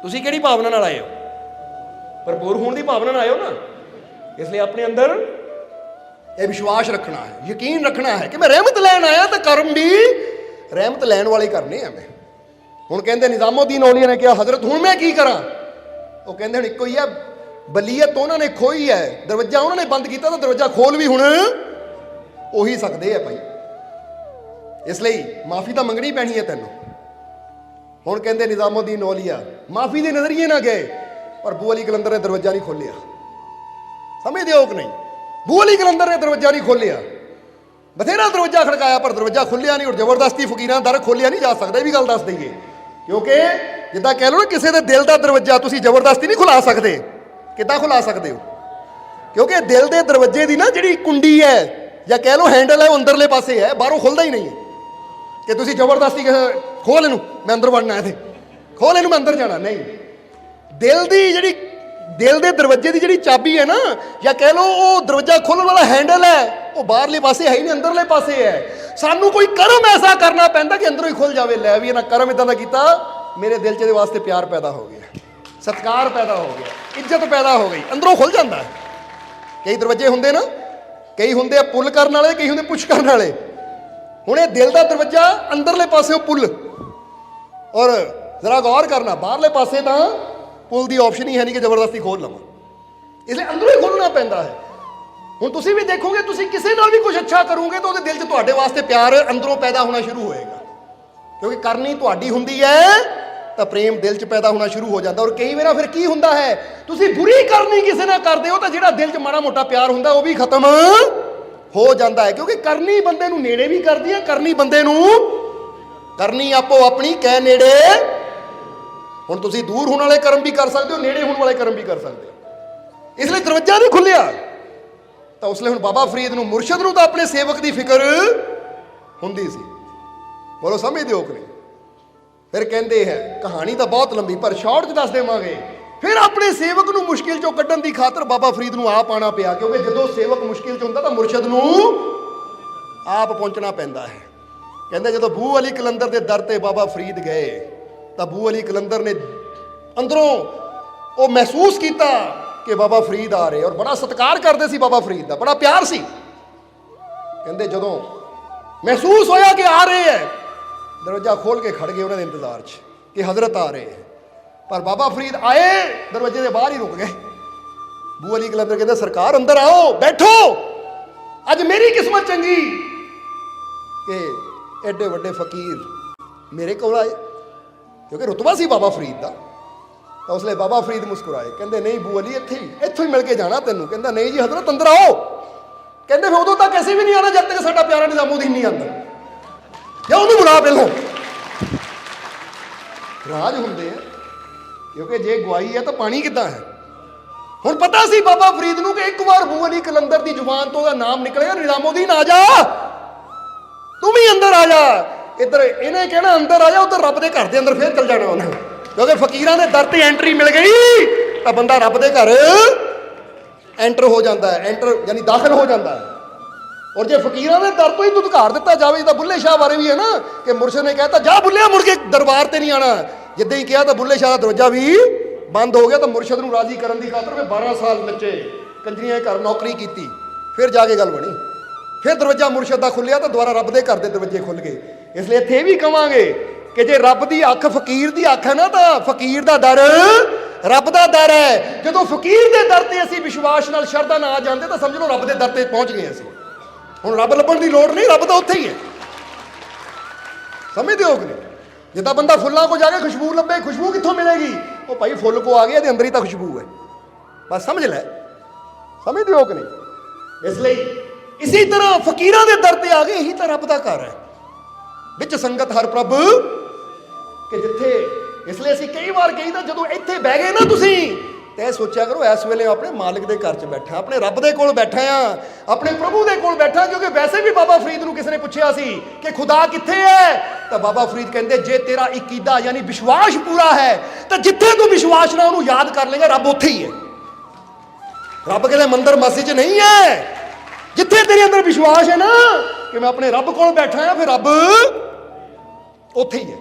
ਤੁਸੀਂ ਕਿਹੜੀ ਭਾਵਨਾ ਨਾਲ ਆਏ ਹੋ? ਭਰਪੂਰ ਹੋਣ ਦੀ ਭਾਵਨਾ ਨਾਲ ਆਏ ਹੋ ਨਾ। ਇਸ ਲਈ ਆਪਣੇ ਅੰਦਰ ਇਹ ਵਿਸ਼ਵਾਸ ਰੱਖਣਾ ਹੈ, ਯਕੀਨ ਰੱਖਣਾ ਹੈ ਕਿ ਮੈਂ ਰਹਿਮਤ ਲੈਣ ਆਇਆ ਤਾਂ ਕਰਮ ਵੀ ਰਹਿਮਤ ਲੈਣ ਵਾਲੇ ਕਰਨੇ ਆ। ਮੈਂ ਹੁਣ ਕਹਿੰਦੇ ਨਿਜ਼ਾਮੁਦੀਨ ਔਲੀਆ ਨੇ ਕਿਹਾ ਹਜ਼ਰਤ ਹੁਣ ਮੈਂ ਕੀ ਕਰਾਂ? ਉਹ ਕਹਿੰਦੇ ਹੁਣ ਇੱਕੋ ਹੀ ਹੈ, ਬਲੀਅਤ ਉਹਨਾਂ ਨੇ ਖੋਈ ਹੈ, ਦਰਵਾਜ਼ਾ ਉਹਨਾਂ ਨੇ ਬੰਦ ਕੀਤਾ ਤਾਂ ਦਰਵਾਜ਼ਾ ਖੋਲ ਵੀ ਹੁਣ ਉਹੀ ਸਕਦੇ ਆ ਭਾਈ। ਇਸ ਲਈ ਮਾਫੀ ਤਾਂ ਮੰਗਣੀ ਪੈਣੀ ਹੈ ਤੈਨੂੰ। ਹੁਣ ਕਹਿੰਦੇ ਨਿਜ਼ਾਮੁਦੀਨ ਔਲੀਆ ਮਾਫੀ ਦੇ ਨਜ਼ਰੀਏ ਨਾ ਗਏ, ਪਰ ਬੂ ਅਲੀ ਕਲੰਦਰ ਨੇ ਦਰਵਾਜ਼ਾ ਨਹੀਂ ਖੋਲਿਆ। ਸਮਝਦੇ ਹੋ ਕਿ ਨਹੀਂ? ਬੂ ਅਲੀ ਕਲੰਦਰ ਨੇ ਦਰਵਾਜ਼ਾ ਨਹੀਂ ਖੋਲਿਆ, ਬਥੇਰਾ ਦਰਵਾਜ਼ਾ ਖੜਕਾਇਆ ਪਰ ਦਰਵਾਜ਼ਾ ਖੁੱਲਿਆ ਨਹੀਂ। ਔਰ ਜ਼ਬਰਦਸਤੀ ਫਕੀਰਾਂ ਦਾ ਦਰ ਖੋਲਿਆ ਨਹੀਂ ਜਾ ਸਕਦਾ, ਇਹ ਵੀ ਗੱਲ ਦੱਸ ਦਈਏ। ਕਿਉਂਕਿ ਜਿੱਦਾਂ ਕਹਿ ਲਓ ਨਾ ਕਿਸੇ ਦੇ ਦਿਲ ਦਾ ਦਰਵਾਜ਼ਾ ਤੁਸੀਂ ਜ਼ਬਰਦਸਤੀ ਨਹੀਂ ਖੁਲਾ ਸਕਦੇ। ਕਿੱਦਾਂ ਖੁਲਾ ਸਕਦੇ ਹੋ? ਕਿਉਂਕਿ ਦਿਲ ਦੇ ਦਰਵਾਜ਼ੇ ਦੀ ਨਾ ਜਿਹੜੀ ਕੁੰਡੀ ਹੈ ਜਾਂ ਕਹਿ ਲਓ ਹੈਂਡਲ ਹੈ ਉਹ ਅੰਦਰਲੇ ਪਾਸੇ ਹੈ, ਬਾਹਰੋਂ ਖੁੱਲਦਾ ਹੀ ਨਹੀਂ ਹੈ ਕਿ ਤੁਸੀਂ ਜ਼ਬਰਦਸਤੀ ਖੋਲ ਇਹਨੂੰ ਮੈਂ ਅੰਦਰ ਵੜਨਾ, ਇੱਥੇ ਖੋਲ ਇਹਨੂੰ ਮੈਂ ਅੰਦਰ ਜਾਣਾ। ਨਹੀਂ, ਦਿਲ ਦੇ ਦਰਵਾਜ਼ੇ ਦੀ ਜਿਹੜੀ ਚਾਬੀ ਹੈ ਨਾ ਜਾਂ ਕਹਿ ਲਓ ਉਹ ਦਰਵਾਜ਼ਾ ਖੋਲ੍ਹਣ ਵਾਲਾ ਹੈਂਡਲ ਹੈ ਉਹ ਬਾਹਰਲੇ ਪਾਸੇ ਹੈ ਹੀ ਨਹੀਂ, ਅੰਦਰਲੇ ਪਾਸੇ ਹੈ। ਸਾਨੂੰ ਕੋਈ ਕਰਮ ਐਸਾ ਕਰਨਾ ਪੈਂਦਾ ਕਿ ਅੰਦਰੋਂ ਹੀ ਖੁੱਲ ਜਾਵੇ। ਲੈ ਵੀ ਇਹਨਾਂ ਕਰਮ ਇਦਾਂ ਦਾ ਕੀਤਾ, ਮੇਰੇ ਦਿਲ 'ਚ ਇਹਦੇ ਵਾਸਤੇ ਪਿਆਰ ਪੈਦਾ ਹੋ ਗਿਆ, ਸਤਿਕਾਰ ਪੈਦਾ ਹੋ ਗਿਆ, ਇੱਜ਼ਤ ਪੈਦਾ ਹੋ ਗਈ, ਅੰਦਰੋਂ ਖੁੱਲ ਜਾਂਦਾ। ਕਈ ਦਰਵਾਜ਼ੇ ਹੁੰਦੇ ਨਾ, ਕਈ ਹੁੰਦੇ ਆ ਪੁੱਲ ਕਰਨ ਵਾਲੇ, ਕਈ ਹੁੰਦੇ ਪੁਸ਼ ਕਰਨ ਵਾਲੇ। ਹੁਣ ਇਹ ਦਿਲ ਦਾ ਦਰਵਾਜ਼ਾ ਅੰਦਰਲੇ ਪਾਸੇ ਪੁੱਲ, ਔਰ ਜ਼ਰਾ ਗੌਰ ਕਰਨਾ ਬਾਹਰਲੇ ਪਾਸੇ ਤਾਂ ਪੁੱਲ ਦੀ ਆਪਸ਼ਨ ਹੀ ਹੈ ਨਹੀਂ ਕਿ ਜ਼ਬਰਦਸਤੀ ਖੋਲ ਲਵਾਂ। ਇਸ ਲਈ ਅੰਦਰੋਂ ਹੀ ਖੋਲਣਾ ਪੈਂਦਾ ਹੈ। ਹੁਣ ਤੁਸੀਂ ਵੀ ਦੇਖੋਗੇ, ਤੁਸੀਂ ਕਿਸੇ ਨਾਲ ਵੀ ਕੁਝ ਅੱਛਾ ਕਰੋਗੇ ਤਾਂ ਉਹਦੇ ਦਿਲ 'ਚ ਤੁਹਾਡੇ ਵਾਸਤੇ ਪਿਆਰ ਅੰਦਰੋਂ ਪੈਦਾ ਹੋਣਾ ਸ਼ੁਰੂ ਹੋਏਗਾ। ਕਿਉਂਕਿ ਕਰਨੀ ਤੁਹਾਡੀ ਹੁੰਦੀ ਹੈ ਤਾਂ ਪ੍ਰੇਮ ਦਿਲ 'ਚ ਪੈਦਾ ਹੋਣਾ ਸ਼ੁਰੂ ਹੋ ਜਾਂਦਾ। ਔਰ ਕਈ ਵਾਰ ਫਿਰ ਕੀ ਹੁੰਦਾ ਹੈ, ਤੁਸੀਂ ਬੁਰੀ ਕਰਨੀ ਕਿਸੇ ਨਾਲ ਕਰਦੇ ਹੋ ਤਾਂ ਜਿਹੜਾ ਦਿਲ 'ਚ ਮਾੜਾ ਮੋਟਾ ਪਿਆਰ ਹੁੰਦਾ ਉਹ ਵੀ ਖਤਮ ਹੋ ਜਾਂਦਾ ਹੈ। ਕਿਉਂਕਿ ਕਰਨੀ ਬੰਦੇ ਨੂੰ ਨੇੜੇ ਵੀ ਕਰਦੀ ਹੈ, ਕਰਨੀ ਬੰਦੇ ਨੂੰ ਕਰਨੀ ਆਪੋ ਆਪਣੀ ਕਹਿ ਨੇੜੇ। ਹੁਣ ਤੁਸੀਂ ਦੂਰ ਹੋਣ ਵਾਲੇ ਕਰਮ ਵੀ ਕਰ ਸਕਦੇ ਹੋ, ਨੇੜੇ ਹੋਣ ਵਾਲੇ ਕਰਮ ਵੀ ਕਰ ਸਕਦੇ ਹੋ। ਇਸ ਲਈ ਦਰਵਾਜ਼ਾ ਨਹੀਂ ਖੁੱਲਿਆ ਤਾਂ ਉਸ ਲਈ ਹੁਣ ਬਾਬਾ ਫਰੀਦ ਨੂੰ, ਮੁਰਸ਼ਦ ਨੂੰ ਤਾਂ ਆਪਣੇ ਸੇਵਕ ਦੀ ਫਿਕਰ ਹੁੰਦੀ ਸੀ। ਬੋਲੋ ਸਮਝਦੇ ਹੋ ਕਿ ਨਹੀਂ? ਫਿਰ ਕਹਿੰਦੇ ਹੈ ਕਹਾਣੀ ਤਾਂ ਬਹੁਤ ਲੰਬੀ ਪਰ ਸ਼ਾਰਟ 'ਚ ਦੱਸ ਦੇਵਾਂਗੇ। ਫਿਰ ਆਪਣੇ ਸੇਵਕ ਨੂੰ ਮੁਸ਼ਕਿਲ 'ਚੋਂ ਕੱਢਣ ਦੀ ਖਾਤਰ ਬਾਬਾ ਫਰੀਦ ਨੂੰ ਆਪ ਆਉਣਾ ਪਿਆ, ਕਿਉਂਕਿ ਜਦੋਂ ਸੇਵਕ ਮੁਸ਼ਕਿਲ 'ਚ ਹੁੰਦਾ ਤਾਂ ਮੁਰਸ਼ਦ ਨੂੰ ਆਪ ਪਹੁੰਚਣਾ ਪੈਂਦਾ ਹੈ ਕਹਿੰਦੇ ਜਦੋਂ ਬੂ ਅਲੀ ਕਲੰਦਰ ਦੇ ਦਰ ਤੇ ਬਾਬਾ ਫਰੀਦ ਗਏ ਤਾਂ ਬੂ ਅਲੀ ਕਲੰਦਰ ਨੇ ਅੰਦਰੋਂ ਉਹ ਮਹਿਸੂਸ ਕੀਤਾ ਕਿ ਬਾਬਾ ਫਰੀਦ ਆ ਰਹੇ, ਔਰ ਬੜਾ ਸਤਿਕਾਰ ਕਰਦੇ ਸੀ ਬਾਬਾ ਫਰੀਦ ਦਾ, ਬੜਾ ਪਿਆਰ ਸੀ। ਕਹਿੰਦੇ ਜਦੋਂ ਮਹਿਸੂਸ ਹੋਇਆ ਕਿ ਆ ਰਹੇ ਹੈ, ਦਰਵਾਜ਼ਾ ਖੋਲ ਕੇ ਖੜ ਗਏ ਉਹਨਾਂ ਦੇ ਇੰਤਜ਼ਾਰ 'ਚ ਕਿ ਹਜ਼ਰਤ ਆ ਰਹੇ ਹੈ। ਪਰ ਬਾਬਾ ਫਰੀਦ ਆਏ, ਦਰਵਾਜ਼ੇ ਦੇ ਬਾਹਰ ਹੀ ਰੁਕ ਗਏ। ਬੂ ਅਲੀ ਕਲੰਦਰ ਕਹਿੰਦੇ ਸਰਕਾਰ ਅੰਦਰ ਆਓ, ਬੈਠੋ, ਅੱਜ ਮੇਰੀ ਕਿਸਮਤ ਚੰਗੀ ਕਿ ਐਡੇ ਵੱਡੇ ਫਕੀਰ ਮੇਰੇ ਕੋਲ ਆਏ, ਕਿਉਂਕਿ ਰੁਤਬਾ ਸੀ ਬਾਬਾ ਫਰੀਦ ਦਾ। ਤਾਂ ਉਸ ਲਈ ਬਾਬਾ ਫਰੀਦ ਮੁਸਕਰਾਏ, ਕਹਿੰਦੇ ਨਹੀਂ ਬੂ ਅਲੀ ਇੱਥੋਂ ਹੀ ਮਿਲ ਕੇ ਜਾਣਾ ਤੈਨੂੰ। ਕਹਿੰਦਾ ਨਹੀਂ ਜੀ ਹਜ਼ਰਤ ਅੰਦਰ ਆਓ। ਕਹਿੰਦੇ ਫਿਰ ਉਦੋਂ ਤੱਕ ਅਸੀਂ ਵੀ ਨਹੀਂ ਆਣਾ ਜਦ ਤੱਕ ਸਾਡਾ ਪਿਆਰਾ ਨਿਜ਼ਾਮੁਦੀਨ ਨਹੀਂ ਆਉਂਦਾ, ਜਾਂ ਉਹਨੂੰ ਬੁਲਾ ਪਹਿਲਾਂ। ਰਾਜ ਹੁੰਦੇ ਆ, ਕਿਉਂਕਿ ਜੇ ਗਵਾਈ ਹੈ ਤਾਂ ਪਾਣੀ ਕਿੱਦਾਂ ਹੈ। ਹੁਣ ਪਤਾ ਸੀ ਬਾਬਾ ਫਰੀਦ ਨੂੰ ਕਿ ਇੱਕ ਵਾਰ ਬੂ ਅਲੀ ਕਲੰਦਰ ਦੀ ਜ਼ੁਬਾਨ ਤੋਂ ਉਹਦਾ ਨਾਮ ਨਿਕਲੇਗਾ, ਨਿਜ਼ਾਮੁਦੀਨ ਆ ਜਾ, ਤੂੰ ਵੀ ਅੰਦਰ ਆ ਜਾ। ਇੱਧਰ ਇਹਨੇ ਕਹਿਣਾ ਅੰਦਰ ਆ ਜਾ, ਉੱਧਰ ਰੱਬ ਦੇ ਘਰ ਦੇ ਅੰਦਰ ਫੇਰ ਚਲ ਜਾਣਾ ਉਹਨੇ, ਕਿਉਂਕਿ ਫਕੀਰਾਂ ਦੇ ਦਰ ਤੇ ਐਂਟਰੀ ਮਿਲ ਗਈ ਤਾਂ ਬੰਦਾ ਰੱਬ ਦੇ ਘਰ ਐਂਟਰ ਹੋ ਜਾਂਦਾ ਹੈ, ਐਂਟਰ ਯਾਨੀ ਦਾਖਲ ਹੋ ਜਾਂਦਾ ਹੈ। ਔਰ ਜੇ ਫਕੀਰਾਂ ਦੇ ਦਰ ਤੋਂ ਹੀ ਧੁਤਕਾਰ ਦਿੱਤਾ ਜਾਵੇ, ਤਾਂ ਬੁੱਲੇ ਸ਼ਾਹ ਬਾਰੇ ਵੀ ਹੈ ਨਾ ਕਿ ਮੁਰਸ਼ਦ ਨੇ ਕਹਿਤਾ ਜਾ ਬੁੱਲਿਆ ਮੁੜ ਕੇ ਦਰਬਾਰ ਤੇ ਨਹੀਂ ਆਣਾ। ਜਿੱਦਾਂ ਹੀ ਕਿਹਾ ਤਾਂ ਬੁੱਲੇ ਸ਼ਾਹ ਦਾ ਦਰਵਾਜ਼ਾ ਵੀ ਬੰਦ ਹੋ ਗਿਆ। ਤਾਂ ਮੁਰਸ਼ਦ ਨੂੰ ਰਾਜ਼ੀ ਕਰਨ ਦੀ ਖਾਤਰ 12 ਸਾਲ ਬੱਚੇ ਕੰਜਰੀਆਂ ਘਰ ਨੌਕਰੀ ਕੀਤੀ, ਫਿਰ ਜਾ ਕੇ ਗੱਲ ਬਣੀ। ਫਿਰ ਦਰਵਾਜ਼ਾ ਮੁਰਸ਼ਦ ਦਾ ਖੁੱਲਿਆ ਤਾਂ ਦੁਬਾਰਾ ਰੱਬ ਦੇ ਘਰ ਦੇ ਦਰਵਾਜ਼ੇ ਖੁੱਲ ਗਏ। ਇਸ ਲਈ ਇੱਥੇ ਇਹ ਵੀ ਕਵਾਂਗੇ ਕਿ ਜੇ ਰੱਬ ਦੀ ਅੱਖ ਫਕੀਰ ਦੀ ਅੱਖ ਹੈ ਨਾ, ਤਾਂ ਫਕੀਰ ਦਾ ਦਰ ਰੱਬ ਦਾ ਦਰ ਹੈ। ਜਦੋਂ ਫਕੀਰ ਦੇ ਦਰ ਤੇ ਅਸੀਂ ਵਿਸ਼ਵਾਸ ਨਾਲ ਸ਼ਰਧਾ ਨਾਲ ਆ ਜਾਂਦੇ ਤਾਂ ਸਮਝ ਲਓ ਰੱਬ ਦੇ ਦਰ ਤੇ ਪਹੁੰਚ ਗਏ ਅਸੀਂ। ਹੁਣ ਰੱਬ ਲੱਭਣ ਦੀ ਲੋੜ ਨਹੀਂ, ਰੱਬ ਤਾਂ ਉੱਥੇ ਹੀ ਹੈ। ਸਮਝਦੇ ਹੋ ਕਿ ਨਹੀਂ? ਜਿੱਦਾਂ ਬੰਦਾ ਫੁੱਲਾਂ ਕੋ ਜਾ ਕੇ ਖੁਸ਼ਬੂ ਲੱਭੇ, ਖੁਸ਼ਬੂ ਕਿੱਥੋਂ ਮਿਲੇਗੀ? ਉਹ ਭਾਈ ਫੁੱਲ ਕੋ ਆ ਗਿਆ, ਇਹਦੇ ਅੰਦਰ ਹੀ ਤਾਂ ਖੁਸ਼ਬੂ ਹੈ, ਬਸ ਸਮਝ ਲੈ। ਸਮਝਦੇ ਹੋ ਕਿ ਨਹੀਂ? ਇਸ ਲਈ ਇਸੇ ਤਰ੍ਹਾਂ ਫਕੀਰਾਂ ਦੇ ਦਰ ਤੇ ਆ ਗਏ, ਇਹੀ ਤਾਂ ਰੱਬ ਦਾ ਘਰ ਹੈ, ਵਿੱਚ ਸੰਗਤ ਹਰ ਪ੍ਰਭ ਕਿ ਜਿੱਥੇ। ਇਸ ਲਈ ਅਸੀਂ ਕਈ ਵਾਰ ਕਹੀਦਾ ਜਦੋਂ ਇੱਥੇ ਬਹਿ ਗਏ ਨਾ ਤੁਸੀਂ, ਤੇ ਇਹ ਸੋਚਿਆ ਕਰੋ ਇਸ ਵੇਲੇ ਆਪਣੇ ਮਾਲਿਕ ਦੇ ਘਰ 'ਚ ਬੈਠਾ, ਆਪਣੇ ਰੱਬ ਦੇ ਕੋਲ ਬੈਠਾ ਆ, ਆਪਣੇ ਪ੍ਰਭੂ ਦੇ ਕੋਲ ਬੈਠਾ। ਕਿਉਂਕਿ ਵੈਸੇ ਵੀ ਬਾਬਾ ਫਰੀਦ ਨੂੰ ਕਿਸੇ ਨੇ ਪੁੱਛਿਆ ਸੀ ਕਿ ਖੁਦਾ ਕਿੱਥੇ ਹੈ, ਤਾਂ ਬਾਬਾ ਫਰੀਦ ਕਹਿੰਦੇ ਜੇ ਤੇਰਾ ਇਕੀਦਾ ਯਾਨੀ ਵਿਸ਼ਵਾਸ ਪੂਰਾ ਹੈ ਤਾਂ ਜਿੱਥੇ ਤੂੰ ਵਿਸ਼ਵਾਸ ਨਾਲ ਉਹਨੂੰ ਯਾਦ ਕਰ ਲੇਗਾ ਰੱਬ ਉੱਥੇ ਹੀ ਹੈ। ਰੱਬ ਕਿਤੇ ਮੰਦਰ ਮਸਜਿਦ 'ਚ ਨਹੀਂ ਹੈ। ਜਿੱਥੇ ਤੇਰੇ ਅੰਦਰ ਵਿਸ਼ਵਾਸ ਹੈ ਨਾ ਕਿ ਮੈਂ ਆਪਣੇ ਰੱਬ ਕੋਲ ਬੈਠਾ ਹਾਂ, ਫਿਰ ਰੱਬ ਉੱਥੇ ਹੀ ਹੈ।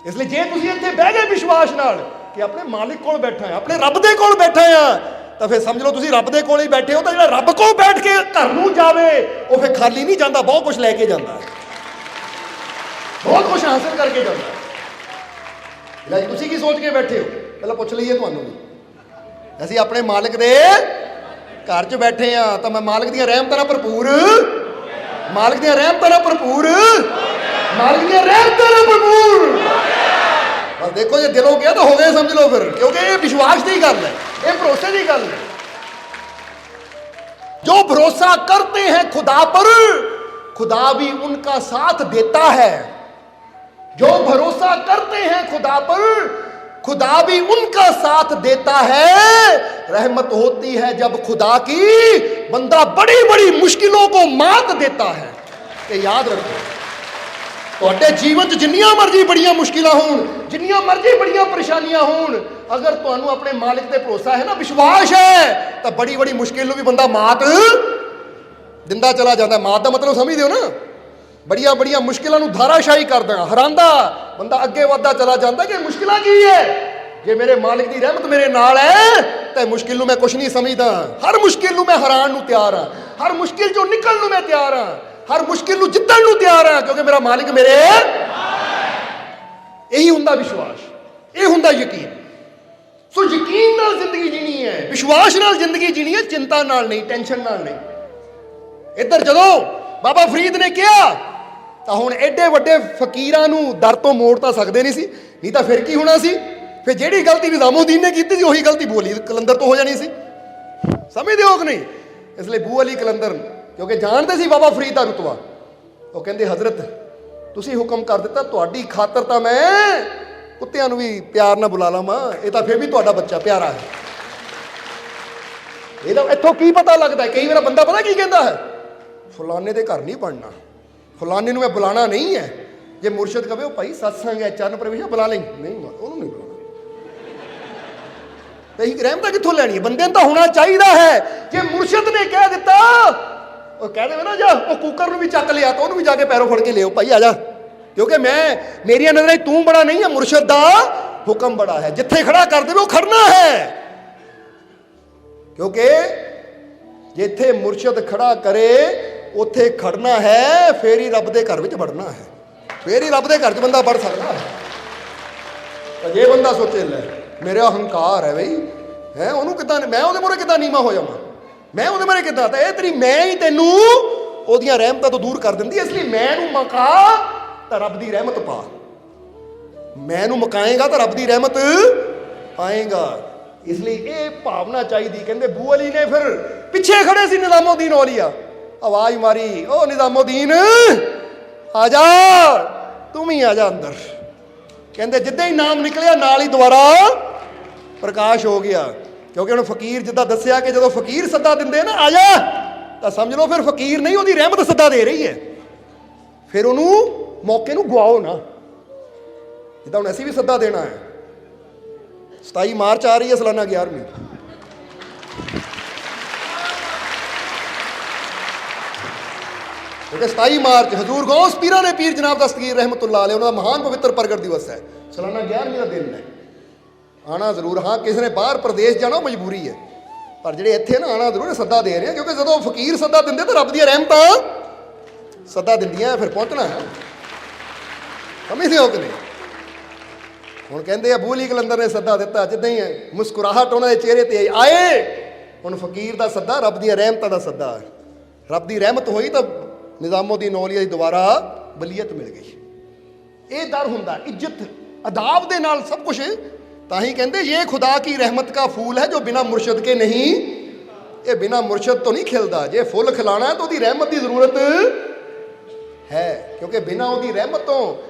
ਇਸ ਲਈ ਜੇ ਤੁਸੀਂ ਇੱਥੇ ਬਹਿ ਗਏ ਵਿਸ਼ਵਾਸ ਨਾਲ ਕਿ ਆਪਣੇ ਮਾਲਿਕ ਕੋਲ ਬੈਠਾ ਹੈ, ਆਪਣੇ ਰੱਬ ਦੇ ਕੋਲ ਬੈਠਾ ਆ, ਤਾਂ ਫਿਰ ਸਮਝ ਲਓ ਤੁਸੀਂ ਰੱਬ ਦੇ ਕੋਲ ਹੀ ਬੈਠੇ ਹੋ। ਤਾਂ ਜਿਹੜਾ ਰੱਬ ਕੋਲ ਬੈਠ ਕੇ ਘਰ ਨੂੰ ਜਾਵੇ ਉਹ ਫਿਰ ਖਾਲੀ ਨਹੀਂ ਜਾਂਦਾ, ਬਹੁਤ ਕੁਝ ਲੈ ਕੇ ਜਾਂਦਾ ਹੈ, ਬਹੁਤ ਕੁਝ ਹਾਸਲ ਕਰਕੇ ਜਾਂਦਾ ਹੈ। ਲੈ ਤੁਸੀਂ ਕੀ ਸੋਚ ਕੇ ਬੈਠੇ ਹੋ? ਪਹਿਲਾਂ ਪੁੱਛ ਲਈਏ ਤੁਹਾਨੂੰ ਵੀ। ਅਸੀਂ ਆਪਣੇ ਮਾਲਿਕ ਦੇ ਘਰ 'ਚ ਬੈਠੇ ਆ, ਤਾਂ ਮੈਂ ਮਾਲਿਕ ਦੀਆਂ ਰਹਿਮਤਾਂ ਨਾਲ ਭਰਪੂਰ, ਮਾਲਿਕ ਦੀਆਂ ਰਹਿਮਤਾਂ ਨਾਲ ਭਰਪੂਰ, ਮਾਲਿਕ ਦੀਆਂ ਰਹਿਮਤਾਂ ਨਾਲ ਭਰਪੂਰ। ਬਸ ਦੇਖੋ ਜੇ ਦਿਲੋਂ ਗਿਆ ਤਾਂ ਹੋ ਗਏ ਸਮਝ ਲਓ ਫਿਰ, ਕਿਉਂਕਿ ਇਹ ਵਿਸ਼ਵਾਸ ਦੀ ਗੱਲ ਹੈ, ਇਹ ਭਰੋਸੇ ਦੀ ਗੱਲ ਹੈ। ਜੋ भरोसा करते हैं खुदा पर खुदा भी उनका साथ देता है। जो भरोसा करते हैं खुदा पर खुदा भी उनका साथ देता है। रहमत होती है जब खुदा की, बंदा बड़ी बड़ी मुश्किलों को मात देता है। ये याद रखो, ਤੁਹਾਡੇ ਜੀਵਨ 'ਚ ਜਿੰਨੀਆਂ ਮਰਜ਼ੀ ਬੜੀਆਂ ਮੁਸ਼ਕਿਲਾਂ ਹੋਣ, ਜਿੰਨੀਆਂ ਮਰਜ਼ੀ ਬੜੀਆਂ ਪਰੇਸ਼ਾਨੀਆਂ ਹੋਣ, ਅਗਰ ਤੁਹਾਨੂੰ ਆਪਣੇ ਮਾਲਿਕ ਤੇ ਭਰੋਸਾ ਹੈ ਨਾ, ਵਿਸ਼ਵਾਸ ਹੈ, ਤਾਂ ਬੜੀ ਬੜੀ ਮੁਸ਼ਕਿਲ ਨੂੰ ਵੀ ਬੰਦਾ ਮਾਤ ਦਿੰਦਾ ਚਲਾ ਜਾਂਦਾ। ਮਾਤ ਦਾ ਮਤਲਬ ਸਮਝਦੇ ਹੋ ਨਾ? ਬੜੀਆਂ ਬੜੀਆਂ ਮੁਸ਼ਕਿਲਾਂ ਨੂੰ ਧਾਰਾਸ਼ਾਹੀ ਕਰਦਾ, ਹਰਾਂਦਾ, ਬੰਦਾ ਅੱਗੇ ਵੱਧਦਾ ਚਲਾ ਜਾਂਦਾ। ਕਿ ਮੁਸ਼ਕਿਲਾਂ ਕੀ ਹੈ? ਜੇ ਮੇਰੇ ਮਾਲਿਕ ਦੀ ਰਹਿਮਤ ਮੇਰੇ ਨਾਲ ਹੈ ਤਾਂ ਮੁਸ਼ਕਿਲ ਨੂੰ ਮੈਂ ਕੁਛ ਨਹੀਂ ਸਮਝਦਾ। ਹਰ ਮੁਸ਼ਕਿਲ ਨੂੰ ਮੈਂ ਹਰਾਉਣ ਨੂੰ ਤਿਆਰ ਹਾਂ, ਹਰ ਮੁਸ਼ਕਿਲ 'ਚੋਂ ਨਿਕਲਣ ਨੂੰ ਮੈਂ ਤਿਆਰ ਹਾਂ, ਹਰ ਮੁਸ਼ਕਿਲ ਨੂੰ ਜਿੱਤਣ ਨੂੰ ਤਿਆਰ ਹਾਂ, ਕਿਉਂਕਿ ਮੇਰਾ ਮਾਲਿਕ ਮੇਰੇ ਇਹੀ ਹੁੰਦਾ ਵਿਸ਼ਵਾਸ, ਇਹ ਹੁੰਦਾ ਯਕੀਨ। ਸੋ ਯਕੀਨ ਨਾਲ ਜ਼ਿੰਦਗੀ ਜੀਣੀ ਹੈ, ਵਿਸ਼ਵਾਸ ਨਾਲ ਜ਼ਿੰਦਗੀ ਜੀਣੀ ਹੈ, ਚਿੰਤਾ ਨਾਲ ਨਹੀਂ, ਟੈਨਸ਼ਨ ਨਾਲ ਨਹੀਂ। ਇੱਧਰ ਜਦੋਂ ਬਾਬਾ ਫਰੀਦ ਨੇ ਕਿਹਾ ਤਾਂ ਹੁਣ ਐਡੇ ਵੱਡੇ ਫਕੀਰਾਂ ਨੂੰ ਦਰ ਤੋਂ ਮੋੜ ਤਾਂ ਸਕਦੇ ਨਹੀਂ ਸੀ, ਨਹੀਂ ਤਾਂ ਫਿਰ ਕੀ ਹੋਣਾ ਸੀ? ਫਿਰ ਜਿਹੜੀ ਗਲਤੀ ਨਿਜ਼ਾਮੁਦੀਨ ਨੇ ਕੀਤੀ ਸੀ ਉਹੀ ਗਲਤੀ ਬੂ ਅਲੀ ਕਲੰਦਰ ਤੋਂ ਹੋ ਜਾਣੀ ਸੀ। ਸਮਝਦੇ ਹੋ ਕਿ ਨਹੀਂ? ਇਸ ਲਈ ਬੂ ਅਲੀ ਕਲੰਦਰ ਕਿਉਂਕਿ ਜਾਣਦੇ ਸੀ ਬਾਬਾ ਫਰੀਦ ਦਾ ਰੁਤਬਾ, ਉਹ ਕਹਿੰਦੇ ਹਜ਼ਰਤ ਤੁਸੀਂ ਹੁਕਮ ਕਰ ਦਿੱਤਾ, ਤੁਹਾਡੀ ਖਾਤਰ ਤਾਂ ਮੈਂ ਕੁੱਤਿਆਂ ਨੂੰ ਵੀ ਪਿਆਰ ਨਾਲ ਬੁਲਾ ਲਵਾਂ, ਇਹ ਤਾਂ ਫਿਰ ਵੀ ਤੁਹਾਡਾ ਬੱਚਾ ਪਿਆਰਾ ਹੈ। ਇਹਦਾ ਇੱਥੋਂ ਕੀ ਪਤਾ ਲੱਗਦਾ? ਕਈ ਵਾਰ ਬੰਦਾ ਪਤਾ ਕੀ ਕਹਿੰਦਾ ਹੈ, ਫਲਾਨੇ ਦੇ ਘਰ ਨਹੀਂ ਬਣਨਾ, ਫਲਾਨੇ ਨੂੰ ਮੈਂ ਬੁਲਾਣਾ ਨਹੀਂ ਹੈ। ਜੇ ਮੁਰਸ਼ਿਦ ਕਹੇ ਉਹ ਭਾਈ ਸਤਸੰਗ ਹੈ, ਚਰਨ ਪ੍ਰਵੇਸ਼ ਬੁਲਾ ਲਈ, ਨਹੀਂ ਉਹਨੂੰ ਨਹੀਂ ਬੁਲਾਣਾ। ਤੇ ਇਹ ਰਹਿਮਤਾਂ ਕਿੱਥੋਂ ਲੈਣੀ ਹੈ? ਬੰਦੇ ਨੂੰ ਤਾਂ ਹੋਣਾ ਚਾਹੀਦਾ ਹੈ। ਜੇ ਮੁਰਸ਼ਿਦ ਨੇ ਕਹਿ ਦਿੱਤਾ, ਉਹ ਕਹਿ ਦੇਵੇ ਨਾ ਜਾ ਉਹ ਕੁੱਕਰ ਨੂੰ ਵੀ ਚੱਕ ਲਿਆ ਤਾਂ ਉਹਨੂੰ ਵੀ ਜਾ ਕੇ ਪੈਰੋਂ ਫੜ ਕੇ ਲਿਓ, ਭਾਈ ਆ ਜਾ, क्योंकि मेरिया नजर तू बड़ा नहीं है, मुर्शद दा हुक्म बड़ा है। जिथे खड़ा कर दे वो खड़ना है, क्योंकि जिथे मुर्शद खड़ा करे उथे खड़ना है, फिर ही रब दे घर विच वड़ना है, फिर ही रब दे घर च बंदा वड़ सकता है। जे बंदा सोचे ले मेरा अहंकार है बई है, उन्होंने किदां मैं उहदे मूहरे किदां नीवा हो जावां, मैं उहदे मूहरे किदां, तो यह तेरी मैं ही तैनू ओहदियां रहमतां तो दूर कर दिंदी, इसलिए मैनू मका तो रब दी रहमत पा, मैनू मकाएगा तो रब दी रहमत पाएगा। इसलिए ये भावना चाहिए। कहते बू अली ने फिर पिछे खड़े सी निज़ामुद्दीन औलिया, आवाज मारी, ओ निज़ामुद्दीन आ जा, तुम ही आ जा अंदर। कहते जिद्दां ही नाम निकलिया नाल ही दोबारा प्रकाश हो गया, क्योंकि उन्होंने फकीर जिद्दां दस्सिया कि जो फकीर सद्दा दिंदे ना आ जा, तो समझ लो फिर फकीर नहीं उसकी रहमत सद्दा दे रही है, फिर उन्होंने मौके नूं गवाओ ना, जिद्दां हुण असीं भी सद्दा देना है। 27 मार्च आ रही है सालाना 11वीं, क्योंकि 27 मार्च हजूर गौस पीरा ने पीर जनाब दस्तगीर रहमतुल्लाह अलैह उन्होंने महान पवित्र प्रगट दिवस है, सालाना 11वीं का दिन है। आना जरूर, हाँ किसी ने बाहर प्रदेश जाना मजबूरी है, पर ਜਿਹੜੇ ਇੱਥੇ ना आना जरूर सद्दा दे रहे हैं, क्योंकि जो फकीर सद्दा दिंदे तो रब दी रहमतां सद्दा दिंदियां, फिर पहुंचना है, समझदे हो कि नहीं। हुण कहंदे अबू अली कलंदर ने सद्दा दिता, जिद्दां ही मुस्कुराहट उन्हां दे चेहरे ते आए, हुण फकीर दा सद्दा रब दी रहमतां दा सद्दा है, रब दी रहमत होई तो निज़ामुद्दीन औलिया दी दोबारा बलीयत मिल गई। ये डर हुंदा, इज्जत अदाब दे नाल सब कुछ, ताही कहते ये खुदा की रहमत का फूल है जो बिना मुर्शद के नहीं, ये बिना मुर्शद तो नहीं खिलता, जे फुल खिलाना है तो उसकी रहमत की जरूरत है, क्योंकि बिना उसकी रहमतों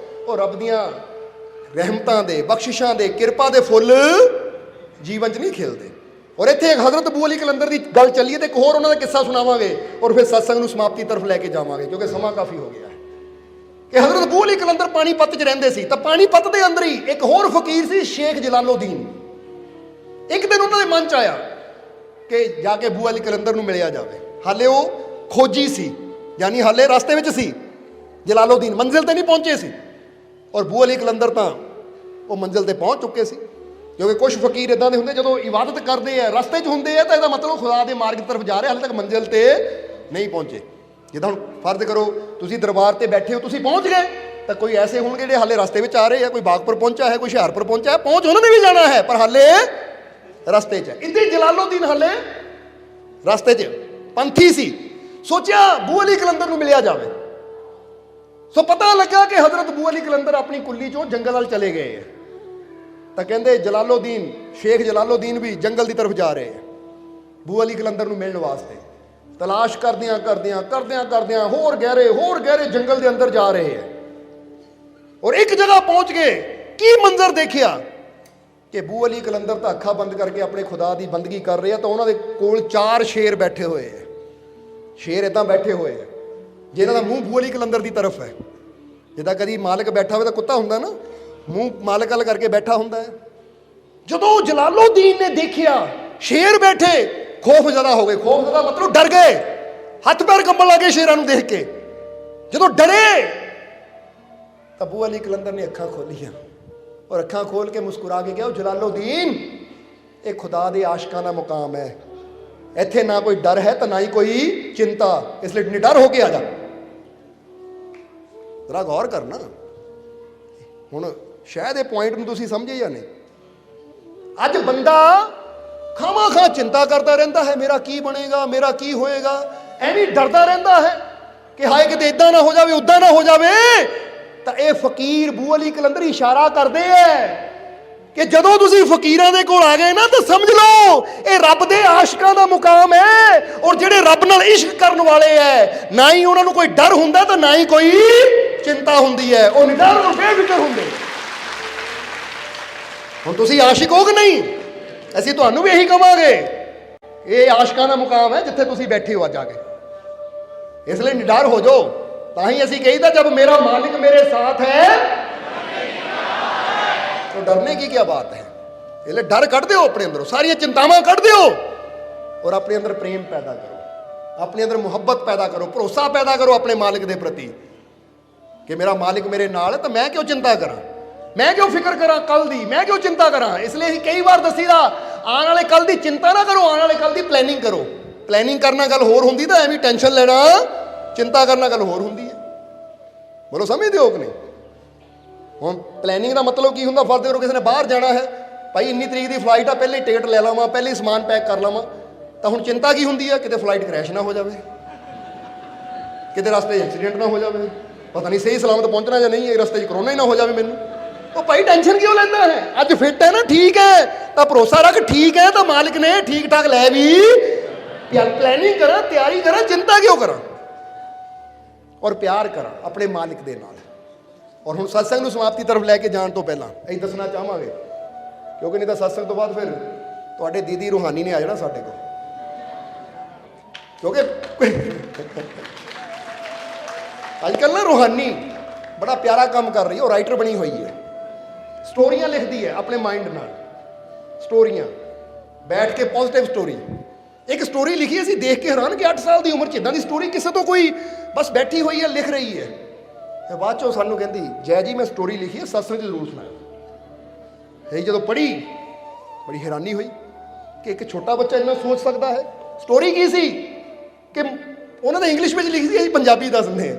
और रब दियां रहमतां दे बख्शिशां दे किरपा दे फुल जीवन च नहीं खिलते। और इत्थे एक हज़रत अबू अली कलंदर की गल चली है, तो एक होर उन्होंने किस्सा सुनावांगे और फिर सत्संग नूं समाप्ति तरफ लैके जावांगे, क्योंकि समा काफ़ी हो गया है। कि हज़रत अबू अली कलंदर पानीपत च रहिंदे सी, तो पानीपत के अंदर ही एक होर फकीर सी शेख जलालुद्दीन। एक दिन उन्होंने मन च आया कि जाके अबू अली कलंदर नूं मिलिया जाए, हाले वो खोजी सी, यानी हाले रास्ते में सी, जलालुद्दीन मंजिल ते नहीं पहुंचे सी, और अबू अली कलंदर तो वो मंजिल ते पहुंच चुके सी। क्योंकि कुछ फकीर इदां दे हुंदे जो इबादत करते हैं रस्ते च हुंदे हैं, तो इसका मतलब खुदा के मार्ग की तरफ जा रहे, हाले तक मंजिल ते नहीं पहुंचे। जिद्दां हुण फर्ज करो तुसीं दरबार ते बैठे हो, तुसीं पहुंच गए, तो कोई ऐसे होंगे जो हाले रस्ते में आ रहे हैं, कोई बागपुर पहुंचा है, कोई हुशियारपुर पहुंचा है, पहुंच उन्होंने भी जाना है पर हाले रस्ते च। इद्दां जलालुद्दीन हाले रस्ते च पंथी सी, सोचा अबू अली कलंदर नूं मिलिया जाए। सो पता लगा कि हज़रत अबू अली कलंदर अपनी कुल्ली चों जंगल वाल चले गए हैं, तो कहते जलालुद्दीन शेख जलालुद्दीन भी जंगल की तरफ जा रहे हैं अबू अली कलंदर नूं मिलण वास्ते। तलाश करदियां करदियां करदियां करदियां होर गहरे जंगल के अंदर जा रहे हैं, और एक जगह पहुंच गए, की मंजर देखिया कि अबू अली कलंदर तो अखा बंद करके अपने खुदा की बंदगी कर रहे हैं, तो उन्होंने कोल 4 शेर बैठे हुए हैं। शेर इदां बैठे हुए हैं जिन्हों का मुँह अबू अली कलंदर की तरफ है, जिदा कभी मालिक बैठा हो तो कुत्ता होंदा ना, मुँह मालिक वाल करके बैठा होंदा है। जदों जलालुद्दीन ने देखिया शेर बैठे, खौफ ज़्यादा हो गए, खौफ ज़्यादा मतलब डर गए, हथ पैर कंबण लगे शेरां नूं देख के। जदों डरे तो अबू अली कलंदर ने अखां खोलियां, और अखां खोल के मुस्कुरा के कहा, जलालुद्दीन ये खुदा दे आशिकां दा मुकाम है, इत्थे ना कोई डर है तो ना ही कोई चिंता, इसलिए निडर हो के आ जा। जरा गौर करना, हुण शायद ये पॉइंट नूं तुसीं समझे या नहीं। अज बंदा खामा खा चिंता करता रहता है, मेरा की बनेगा, मेरा की होएगा, एवं डरता रहता है कि हाय किते इदां ना हो जाए, उदां ना हो जाए। तो यह फकीर अबू अली कलंदर इशारा करते हैं कि जदों तुसीं फकीरां दे कोल आ गए ना, तो समझ लो ये रब दे आशिकां दा मुकाम है, और जिहड़े रब नाल इश्क करन वाले है, ना ही उन्हां नूं कोई डर हुंदा तो ना ही कोई चिंता हुंदी है, वो निडर और बेफिक्र हुंदे। हुण तुसीं आशिक हो कि नहीं? असीं तुहानूं भी यही कहांगे, ये आशिकां दा मुकाम है जिथे तुसीं बैठे हो अज आके, इसलिए निडर हो जाओ। ताही असीं कहीदा जब मेरा मालिक मेरे साथ है तो डरने की क्या बात है। इसलिए डर कढ़ दो अपने अंदरों, सारिया चिंतावां कढ़ दो, और अपने अंदर प्रेम पैदा करो, अपने अंदर मुहब्बत पैदा करो, भरोसा पैदा करो अपने मालिक के प्रति। ਕਿ ਮੇਰਾ ਮਾਲਿਕ ਮੇਰੇ ਨਾਲ ਹੈ, ਤਾਂ ਮੈਂ ਕਿਉਂ ਚਿੰਤਾ ਕਰਾਂ, ਮੈਂ ਕਿਉਂ ਫਿਕਰ ਕਰਾਂ ਕੱਲ ਦੀ, ਮੈਂ ਕਿਉਂ ਚਿੰਤਾ ਕਰਾਂ। ਇਸ ਲਈ ਅਸੀਂ ਕਈ ਵਾਰ ਦੱਸੀਦਾ, ਆਉਣ ਵਾਲੇ ਕੱਲ ਦੀ ਚਿੰਤਾ ਨਾ ਕਰੋ, ਆਉਣ ਵਾਲੇ ਕੱਲ ਦੀ ਪਲੈਨਿੰਗ ਕਰੋ। ਪਲੈਨਿੰਗ ਕਰਨਾ ਗੱਲ ਹੋਰ ਹੁੰਦੀ, ਤਾਂ ਐਵੇਂ ਟੈਨਸ਼ਨ ਲੈਣਾ ਚਿੰਤਾ ਕਰਨਾ ਗੱਲ ਹੋਰ ਹੁੰਦੀ ਹੈ। ਬੋਲੋ ਸਮਝਦੇ ਹੋ ਕਿ ਨਹੀਂ? ਹੁਣ ਪਲੈਨਿੰਗ ਦਾ ਮਤਲਬ ਕੀ ਹੁੰਦਾ? ਫਰਜ਼ ਕਰੋ ਕਿਸੇ ਨੇ ਬਾਹਰ ਜਾਣਾ ਹੈ, ਭਾਈ ਇੰਨੀ ਤਰੀਕ ਦੀ ਫਲਾਈਟ ਆ, ਪਹਿਲੇ ਹੀ ਟਿਕਟ ਲੈ ਲਵਾਂ, ਪਹਿਲੇ ਹੀ ਸਮਾਨ ਪੈਕ ਕਰ ਲਵਾਂ। ਤਾਂ ਹੁਣ ਚਿੰਤਾ ਕੀ ਹੁੰਦੀ ਹੈ? ਕਿਤੇ ਫਲਾਈਟ ਕ੍ਰੈਸ਼ ਨਾ ਹੋ ਜਾਵੇ, ਕਿਤੇ ਰਸਤੇ 'ਚ ਐਕਸੀਡੈਂਟ ਨਾ ਹੋ ਜਾਵੇ, ਪਤਾ ਨਹੀਂ ਸਹੀ ਸਲਾਮਤ ਪਹੁੰਚਣਾ ਜਾਂ ਨਹੀਂ, ਰਸਤੇ 'ਚ ਕਰੋਨਾ ਹੀ ਨਾ ਹੋ ਜਾਵੇ ਮੈਨੂੰ। ਉਹ ਭਾਈ ਟੈਨਸ਼ਨ ਕਿਉਂ ਲੈਂਦਾ ਹੈ? ਅੱਜ ਫਿੱਟ ਹੈ ਨਾ, ਠੀਕ ਹੈ, ਤਾਂ ਭਰੋਸਾ ਰੱਖ, ਠੀਕ ਹੈ ਤਾਂ ਮਾਲਿਕ ਨੇ ਠੀਕ ਠਾਕ ਲੈ ਵੀ। ਪਲੈਨਿੰਗ ਕਰਾਂ, ਤਿਆਰੀ ਕਰਾਂ, ਚਿੰਤਾ ਕਿਉਂ ਕਰਾਂ? ਔਰ ਪਿਆਰ ਕਰਾਂ ਆਪਣੇ ਮਾਲਿਕ ਦੇ ਨਾਲ। ਔਰ ਹੁਣ ਸਤਸੰਗ ਨੂੰ ਸਮਾਪਤੀ ਤਰਫ ਲੈ ਕੇ ਜਾਣ ਤੋਂ ਪਹਿਲਾਂ ਅਸੀਂ ਦੱਸਣਾ ਚਾਹਾਂਗੇ, ਕਿਉਂਕਿ ਨਹੀਂ ਤਾਂ ਸਤਸੰਗ ਤੋਂ ਬਾਅਦ ਫਿਰ ਤੁਹਾਡੇ ਦੀਦੀ ਰੂਹਾਨੀ ਨੇ ਆ ਜਾਣਾ ਸਾਡੇ ਕੋਲ, ਕਿਉਂਕਿ ਅੱਜ ਕੱਲ੍ਹ ਨਾ ਰੂਹਾਨੀ ਬੜਾ ਪਿਆਰਾ ਕੰਮ ਕਰ ਰਹੀ ਹੈ। ਉਹ ਰਾਈਟਰ ਬਣੀ ਹੋਈ ਹੈ, ਸਟੋਰੀਆਂ ਲਿਖਦੀ ਹੈ ਆਪਣੇ ਮਾਈਂਡ ਨਾਲ, ਸਟੋਰੀਆਂ ਬੈਠ ਕੇ, ਪੋਜ਼ਿਟਿਵ ਸਟੋਰੀ। ਇੱਕ ਸਟੋਰੀ ਲਿਖੀ ਅਸੀਂ ਦੇਖ ਕੇ ਹੈਰਾਨ ਕਿ 8 ਸਾਲ ਦੀ ਉਮਰ 'ਚ ਇੱਦਾਂ ਦੀ ਸਟੋਰੀ ਕਿਸੇ ਤੋਂ ਕੋਈ ਬਸ ਬੈਠੀ ਹੋਈ ਹੈ, ਲਿਖ ਰਹੀ ਹੈ। ਤੇ ਬਾਅਦ 'ਚੋਂ ਸਾਨੂੰ ਕਹਿੰਦੀ, ਜੈ ਜੀ ਮੈਂ ਸਟੋਰੀ ਲਿਖੀ ਹੈ, ਸਤਸੰਗ 'ਚ ਜ਼ਰੂਰ ਸੁਣਾਓ। ਇਹ ਜਦੋਂ ਪੜ੍ਹੀ ਬੜੀ ਹੈਰਾਨੀ ਹੋਈ ਕਿ ਇੱਕ ਛੋਟਾ ਬੱਚਾ ਇੰਨਾ ਸੋਚ ਸਕਦਾ ਹੈ। ਸਟੋਰੀ ਕੀ ਸੀ ਕਿ ਉਹਨਾਂ ਨੇ ਇੰਗਲਿਸ਼ ਵਿੱਚ ਲਿਖੀ ਸੀ, ਅਸੀਂ ਪੰਜਾਬੀ ਦੱਸ ਦਿੰਦੇ ਹਾਂ।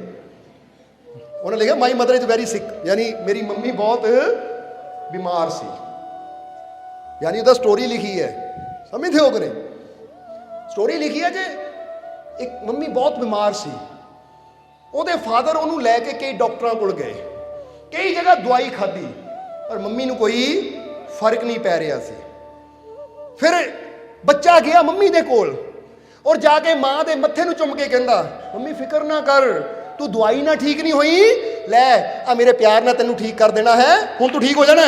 ਉਹਨੇ ਲਿਖਿਆ ਮਾਈ ਮਦਰ ਇਜ਼ ਵੈਰੀ ਸਿਕ, ਯਾਨੀ ਮੇਰੀ ਮੰਮੀ ਬਹੁਤ ਬਿਮਾਰ ਸੀ, ਯਾਨੀ ਉਹਦਾ ਸਟੋਰੀ ਲਿਖੀ ਹੈ। ਸਮਝਦੇ ਹੋ ਕਿ ਨਹੀਂ? ਸਟੋਰੀ ਲਿਖੀ ਹੈ ਜੇ ਇੱਕ ਮੰਮੀ ਬਹੁਤ ਬਿਮਾਰ ਸੀ, ਉਹਦੇ ਫਾਦਰ ਉਹਨੂੰ ਲੈ ਕੇ ਕਈ ਡਾਕਟਰਾਂ ਕੋਲ ਗਏ, ਕਈ ਜਗ੍ਹਾ ਦਵਾਈ ਖਾਧੀ, ਪਰ ਮੰਮੀ ਨੂੰ ਕੋਈ ਫਰਕ ਨਹੀਂ ਪੈ ਰਿਹਾ ਸੀ। ਫਿਰ ਬੱਚਾ ਗਿਆ ਮੰਮੀ ਦੇ ਕੋਲ ਔਰ ਜਾ ਕੇ ਮਾਂ ਦੇ ਮੱਥੇ ਨੂੰ ਚੁੰਮ ਕੇ ਕਹਿੰਦਾ, ਮੰਮੀ ਫਿਕਰ ਨਾ ਕਰ, ਤੂੰ ਦਵਾਈ ਨਾਲ ਠੀਕ ਨਹੀਂ ਹੋਈ, ਲੈ ਆ ਮੇਰੇ ਪਿਆਰ ਨਾਲ ਤੈਨੂੰ ਠੀਕ ਕਰ ਦੇਣਾ ਹੈ, ਹੁਣ ਤੂੰ ਠੀਕ ਹੋ ਜਾਣਾ।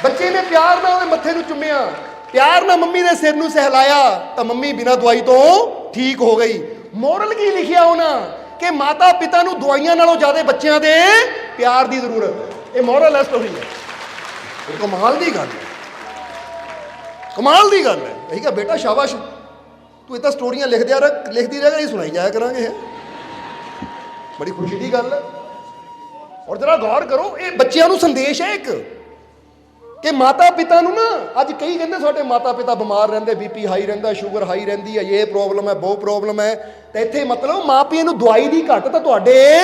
ਬੱਚੇ ਨੇ ਪਿਆਰ ਨਾਲ ਉਹਦੇ ਮੱਥੇ ਨੂੰ ਚੁੰਮਿਆ, ਪਿਆਰ ਨਾਲ ਮੰਮੀ ਦੇ ਸਿਰ ਨੂੰ ਸਹਿਲਾਇਆ, ਤਾਂ ਮੰਮੀ ਬਿਨਾਂ ਦਵਾਈ ਤੋਂ ਠੀਕ ਹੋ ਗਈ। ਮੋਰਲ ਕੀ ਲਿਖਿਆ ਉਹਨਾਂ ਕਿ ਮਾਤਾ ਪਿਤਾ ਨੂੰ ਦਵਾਈਆਂ ਨਾਲੋਂ ਜ਼ਿਆਦਾ ਬੱਚਿਆਂ ਦੇ ਪਿਆਰ ਦੀ ਜ਼ਰੂਰਤ ਹੈ। ਇਹ ਮੋਰਲ ਹੈ, ਸਟੋਰੀ ਹੈ। ਇਹ ਕਮਾਲ ਦੀ ਗੱਲ ਹੈ, ਕਮਾਲ ਦੀ ਗੱਲ ਹੈ। ਇਹੀ ਕਿਹਾ ਬੇਟਾ ਸ਼ਾਬਾਸ਼, ਤੂੰ ਇਦਾਂ ਸਟੋਰੀਆਂ ਲਿਖਦੀ ਰਹਿ, ਅਸੀਂ ਸੁਣਾਈ ਜਾਇਆ ਕਰਾਂਗੇ। ਹੈ ਬੜੀ ਖੁਸ਼ੀ ਦੀ ਗੱਲ ਹੈ। ਔਰ ਜਰਾ ਗੌਰ ਕਰੋ, ਇਹ ਬੱਚਿਆਂ ਨੂੰ ਸੰਦੇਸ਼ ਹੈ ਇੱਕ ਕਿ ਮਾਤਾ ਪਿਤਾ ਨੂੰ ਨਾ, ਅੱਜ ਕਈ ਕਹਿੰਦੇ ਸਾਡੇ ਮਾਤਾ ਪਿਤਾ ਬਿਮਾਰ ਰਹਿੰਦੇ, ਬੀਪੀ ਹਾਈ ਰਹਿੰਦਾ, ਸ਼ੂਗਰ ਹਾਈ ਰਹਿੰਦੀ ਹੈ, ਇਹ ਪ੍ਰੋਬਲਮ ਹੈ, ਉਹ ਪ੍ਰੋਬਲਮ ਹੈ। ਤੇ ਇੱਥੇ ਮਤਲਬ ਮਾਂ ਪਿਓ ਨੂੰ ਦਵਾਈ ਦੀ ਘੱਟ, ਤਾਂ ਤੁਹਾਡੇ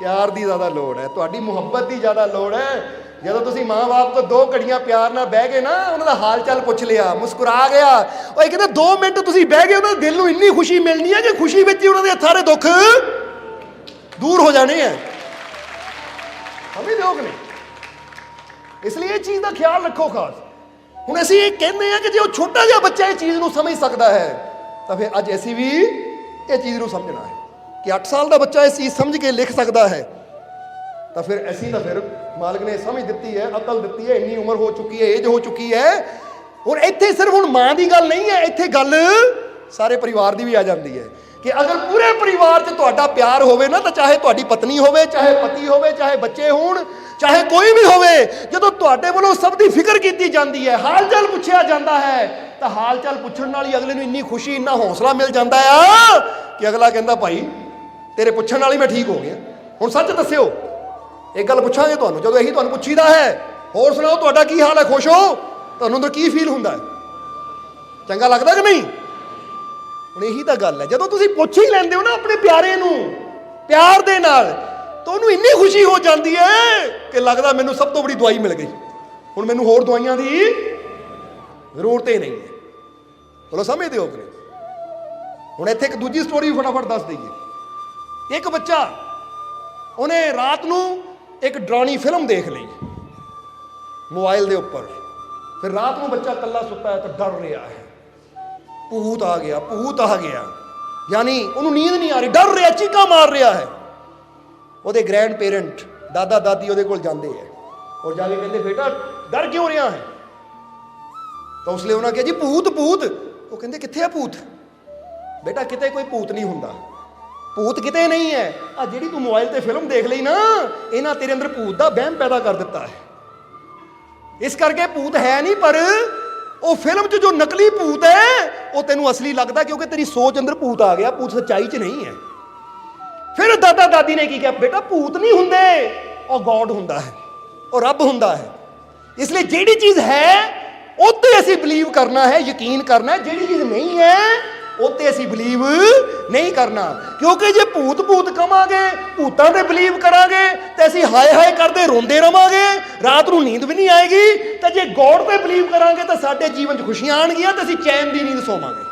ਪਿਆਰ ਦੀ ਜ਼ਿਆਦਾ ਲੋੜ ਹੈ, ਤੁਹਾਡੀ ਮੁਹੱਬਤ ਦੀ ਜ਼ਿਆਦਾ ਲੋੜ ਹੈ। ਜਦੋਂ ਤੁਸੀਂ ਮਾਂ-ਬਾਪ ਤੋਂ 2 ਘੜੀਆਂ ਪਿਆਰ ਨਾਲ ਬਹਿ ਗਏ ਨਾ, ਉਹਨਾਂ ਦਾ ਹਾਲ ਚਾਲ ਪੁੱਛ ਲਿਆ, ਮੁਸਕਰਾ ਗਿਆ, ਉਹ ਕਹਿੰਦੇ 2 ਮਿੰਟ ਤੁਸੀਂ ਬਹਿ ਗਏ, ਉਹਨਾਂ ਦੇ ਦਿਲ ਨੂੰ ਇੰਨੀ ਖੁਸ਼ੀ ਮਿਲਣੀ ਹੈ ਕਿ ਖੁਸ਼ੀ ਵਿੱਚ ਹੀ ਉਹਨਾਂ ਦੇ ਸਾਰੇ ਦੁੱਖ ਦੂਰ ਹੋ ਜਾਣੇ ਹੈ। ਸਮਝਦੇ ਹੋ ਕਿ ਨਹੀਂ? ਇਸ ਲਈ ਇਹ ਚੀਜ਼ ਦਾ ਖਿਆਲ ਰੱਖੋ ਖਾਸ। ਹੁਣ ਅਸੀਂ ਇਹ ਕਹਿੰਦੇ ਹਾਂ ਕਿ ਜੇ ਉਹ ਛੋਟਾ ਜਿਹਾ ਬੱਚਾ ਇਹ ਚੀਜ਼ ਨੂੰ ਸਮਝ ਸਕਦਾ ਹੈ, ਤਾਂ ਫਿਰ ਅੱਜ ਅਸੀਂ ਵੀ ਇਹ ਚੀਜ਼ ਨੂੰ ਸਮਝਣਾ ਹੈ ਕਿ 8 ਸਾਲ ਦਾ ਬੱਚਾ ਇਹ ਚੀਜ਼ ਸਮਝ ਕੇ ਲਿਖ ਸਕਦਾ ਹੈ, ਤਾਂ ਫਿਰ ਅਸੀਂ ਤਾਂ ਫਿਰ ਮਾਲਕ ਨੇ ਸਮਝ ਦਿੱਤੀ ਹੈ, ਅਕਲ ਦਿੱਤੀ ਹੈ, ਇੰਨੀ ਉਮਰ ਹੋ ਚੁੱਕੀ ਹੈ, ਏਜ ਹੋ ਚੁੱਕੀ ਹੈ। ਹੁਣ ਇੱਥੇ ਸਿਰਫ ਹੁਣ ਮਾਂ ਦੀ ਗੱਲ ਨਹੀਂ ਹੈ, ਇੱਥੇ ਗੱਲ ਸਾਰੇ ਪਰਿਵਾਰ ਦੀ ਵੀ ਆ ਜਾਂਦੀ ਹੈ ਕਿ ਅਗਰ ਪੂਰੇ ਪਰਿਵਾਰ 'ਚ ਤੁਹਾਡਾ ਪਿਆਰ ਹੋਵੇ ਨਾ, ਤਾਂ ਚਾਹੇ ਤੁਹਾਡੀ ਪਤਨੀ ਹੋਵੇ, ਚਾਹੇ ਪਤੀ ਹੋਵੇ, ਚਾਹੇ ਬੱਚੇ ਹੋਣ, ਚਾਹੇ ਕੋਈ ਵੀ ਹੋਵੇ, ਜਦੋਂ ਤੁਹਾਡੇ ਵੱਲੋਂ ਸਭ ਦੀ ਫਿਕਰ ਕੀਤੀ ਜਾਂਦੀ ਹੈ, ਹਾਲ ਚਾਲ ਪੁੱਛਿਆ ਜਾਂਦਾ ਹੈ, ਤਾਂ ਹਾਲ ਚਾਲ ਪੁੱਛਣ ਨਾਲ ਹੀ ਅਗਲੇ ਨੂੰ ਇੰਨੀ ਖੁਸ਼ੀ, ਇੰਨਾ ਹੌਸਲਾ ਮਿਲ ਜਾਂਦਾ ਆ ਕਿ ਅਗਲਾ ਕਹਿੰਦਾ ਭਾਈ ਤੇਰੇ ਪੁੱਛਣ ਨਾਲ ਹੀ ਮੈਂ ਠੀਕ ਹੋ ਗਿਆ। ਹੁਣ ਸੱਚ ਦੱਸਿਓ, ਇੱਕ ਗੱਲ ਪੁੱਛਾਂਗੇ ਤੁਹਾਨੂੰ, ਜਦੋਂ ਇਹੀ ਤੁਹਾਨੂੰ ਪੁੱਛੀਦਾ ਹੈ, ਹੋਰ ਸੁਣਾਓ ਤੁਹਾਡਾ ਕੀ ਹਾਲ ਹੈ, ਖੁਸ਼ ਹੋ, ਤੁਹਾਨੂੰ ਅੰਦਰ ਕੀ ਫੀਲ ਹੁੰਦਾ ਹੈ, ਚੰਗਾ ਲੱਗਦਾ ਕਿ ਨਹੀਂ? ਹੁਣ ਇਹੀ ਤਾਂ ਗੱਲ ਹੈ, ਜਦੋਂ ਤੁਸੀਂ ਪੁੱਛ ਹੀ ਲੈਂਦੇ ਹੋ ਨਾ ਆਪਣੇ ਪਿਆਰੇ ਨੂੰ ਪਿਆਰ ਦੇ ਨਾਲ, ਤਾਂ ਉਹਨੂੰ ਇੰਨੀ ਖੁਸ਼ੀ ਹੋ ਜਾਂਦੀ ਹੈ ਕਿ ਲੱਗਦਾ ਮੈਨੂੰ ਸਭ ਤੋਂ ਬੜੀ ਦਵਾਈ ਮਿਲ ਗਈ, ਹੁਣ ਮੈਨੂੰ ਹੋਰ ਦਵਾਈਆਂ ਦੀ ਜ਼ਰੂਰਤ ਹੀ ਨਹੀਂ ਹੈ। ਚਲੋ ਸਮਝਦੇ ਹੋ ਕਿ ਨਹੀਂ? ਹੁਣ ਇੱਥੇ ਇੱਕ ਦੂਜੀ ਸਟੋਰੀ ਫਟਾਫਟ ਦੱਸ ਦਈਏ। ਇੱਕ ਬੱਚਾ, ਉਹਨੇ ਰਾਤ ਨੂੰ ਇੱਕ ਡਰਾਉਣੀ ਫਿਲਮ ਦੇਖ ਲਈ ਮੋਬਾਈਲ ਦੇ ਉੱਪਰ। ਫਿਰ ਰਾਤ ਨੂੰ ਬੱਚਾ ਇਕੱਲਾ ਸੁੱਤਾ ਹੈ ਤਾਂ ਡਰ ਰਿਹਾ ਹੈ, ਭੂਤ ਆ ਗਿਆ, ਭੂਤ ਆ ਗਿਆ, ਯਾਨੀ ਉਹਨੂੰ ਨੀਂਦ ਨਹੀਂ ਆ ਰਹੀ, ਡਰ ਰਿਹਾ, ਚੀਕਾਂ ਮਾਰ ਰਿਹਾ ਹੈ। ਉਹਦੇ ਗ੍ਰੈਂਡ ਪੇਰੈਂਟ, ਦਾਦਾ ਦਾਦੀ ਉਹਦੇ ਕੋਲ ਜਾਂਦੇ ਹੈ ਔਰ ਜਾ ਕੇ ਕਹਿੰਦੇ ਬੇਟਾ ਡਰ ਕਿਉਂ ਰਿਹਾ ਹੈ? ਤਾਂ ਉਸ ਲਈ ਉਹਨਾਂ ਕਿਹਾ ਜੀ ਭੂਤ ਭੂਤ। ਉਹ ਕਹਿੰਦੇ ਕਿੱਥੇ ਆ ਭੂਤ? ਬੇਟਾ ਕਿਤੇ ਕੋਈ ਭੂਤ ਨਹੀਂ ਹੁੰਦਾ, ਭੂਤ ਕਿਤੇ ਨਹੀਂ ਹੈ, ਆ ਜਿਹੜੀ ਤੂੰ ਮੋਬਾਈਲ ਤੇ ਫਿਲਮ ਦੇਖ ਲਈ ਨਾ, ਇਹਨਾਂ ਤੇਰੇ ਅੰਦਰ ਭੂਤ ਦਾ ਵਹਿਮ ਪੈਦਾ ਕਰ ਦਿੱਤਾ ਹੈ, ਇਸ ਕਰਕੇ ਭੂਤ ਹੈ ਨਹੀਂ, ਪਰ ਉਹ ਫਿਲਮ 'ਚ ਜੋ ਨਕਲੀ ਭੂਤ ਹੈ ਉਹ ਤੈਨੂੰ ਅਸਲੀ ਲੱਗਦਾ, ਕਿਉਂਕਿ ਤੇਰੀ ਸੋਚ ਅੰਦਰ ਭੂਤ ਆ ਗਿਆ, ਭੂਤ ਸੱਚਾਈ 'ਚ ਨਹੀਂ ਹੈ। ਦਾਦਾ ਦਾਦੀ ਨੇ ਕੀ ਕਿਹਾ, ਬੇਟਾ ਭੂਤ ਨਹੀਂ ਹੁੰਦੇ, ਉਹ ਗੋਡ ਹੁੰਦਾ ਹੈ, ਉਹ ਰੱਬ ਹੁੰਦਾ ਹੈ। ਇਸ ਲਈ ਜਿਹੜੀ ਚੀਜ਼ ਹੈ ਉੱਤੇ ਅਸੀਂ ਬਲੀਵ ਕਰਨਾ ਹੈ, ਯਕੀਨ ਕਰਨਾ ਹੈ। ਜਿਹੜੀ ਚੀਜ਼ ਨਹੀਂ ਹੈ ਉੱਤੇ ਅਸੀਂ ਬਲੀਵ ਨਹੀਂ ਕਰਨਾ, ਕਿਉਂਕਿ ਜੇ ਭੂਤ ਭੂਤ ਕਵਾਂਗੇ, ਭੂਤਾਂ ਤੇ ਬਲੀਵ ਕਰਾਂਗੇ ਤੇ ਅਸੀਂ ਹਾਏ ਹਾਏ ਕਰਦੇ ਰੋਂਦੇ ਰਵਾਂਗੇ, ਰਾਤ ਨੂੰ ਨੀਂਦ ਵੀ ਨਹੀਂ ਆਏਗੀ। ਤੇ ਜੇ ਗੋਡ ਤੇ ਬਲੀਵ ਕਰਾਂਗੇ ਤਾਂ ਸਾਡੇ ਜੀਵਨ 'ਚ ਖੁਸ਼ੀਆਂ ਆਣਗੀਆਂ ਤੇ ਅਸੀਂ ਚੈਨ ਦੀ ਨੀਂਦ ਸੋਵਾਂਗੇ।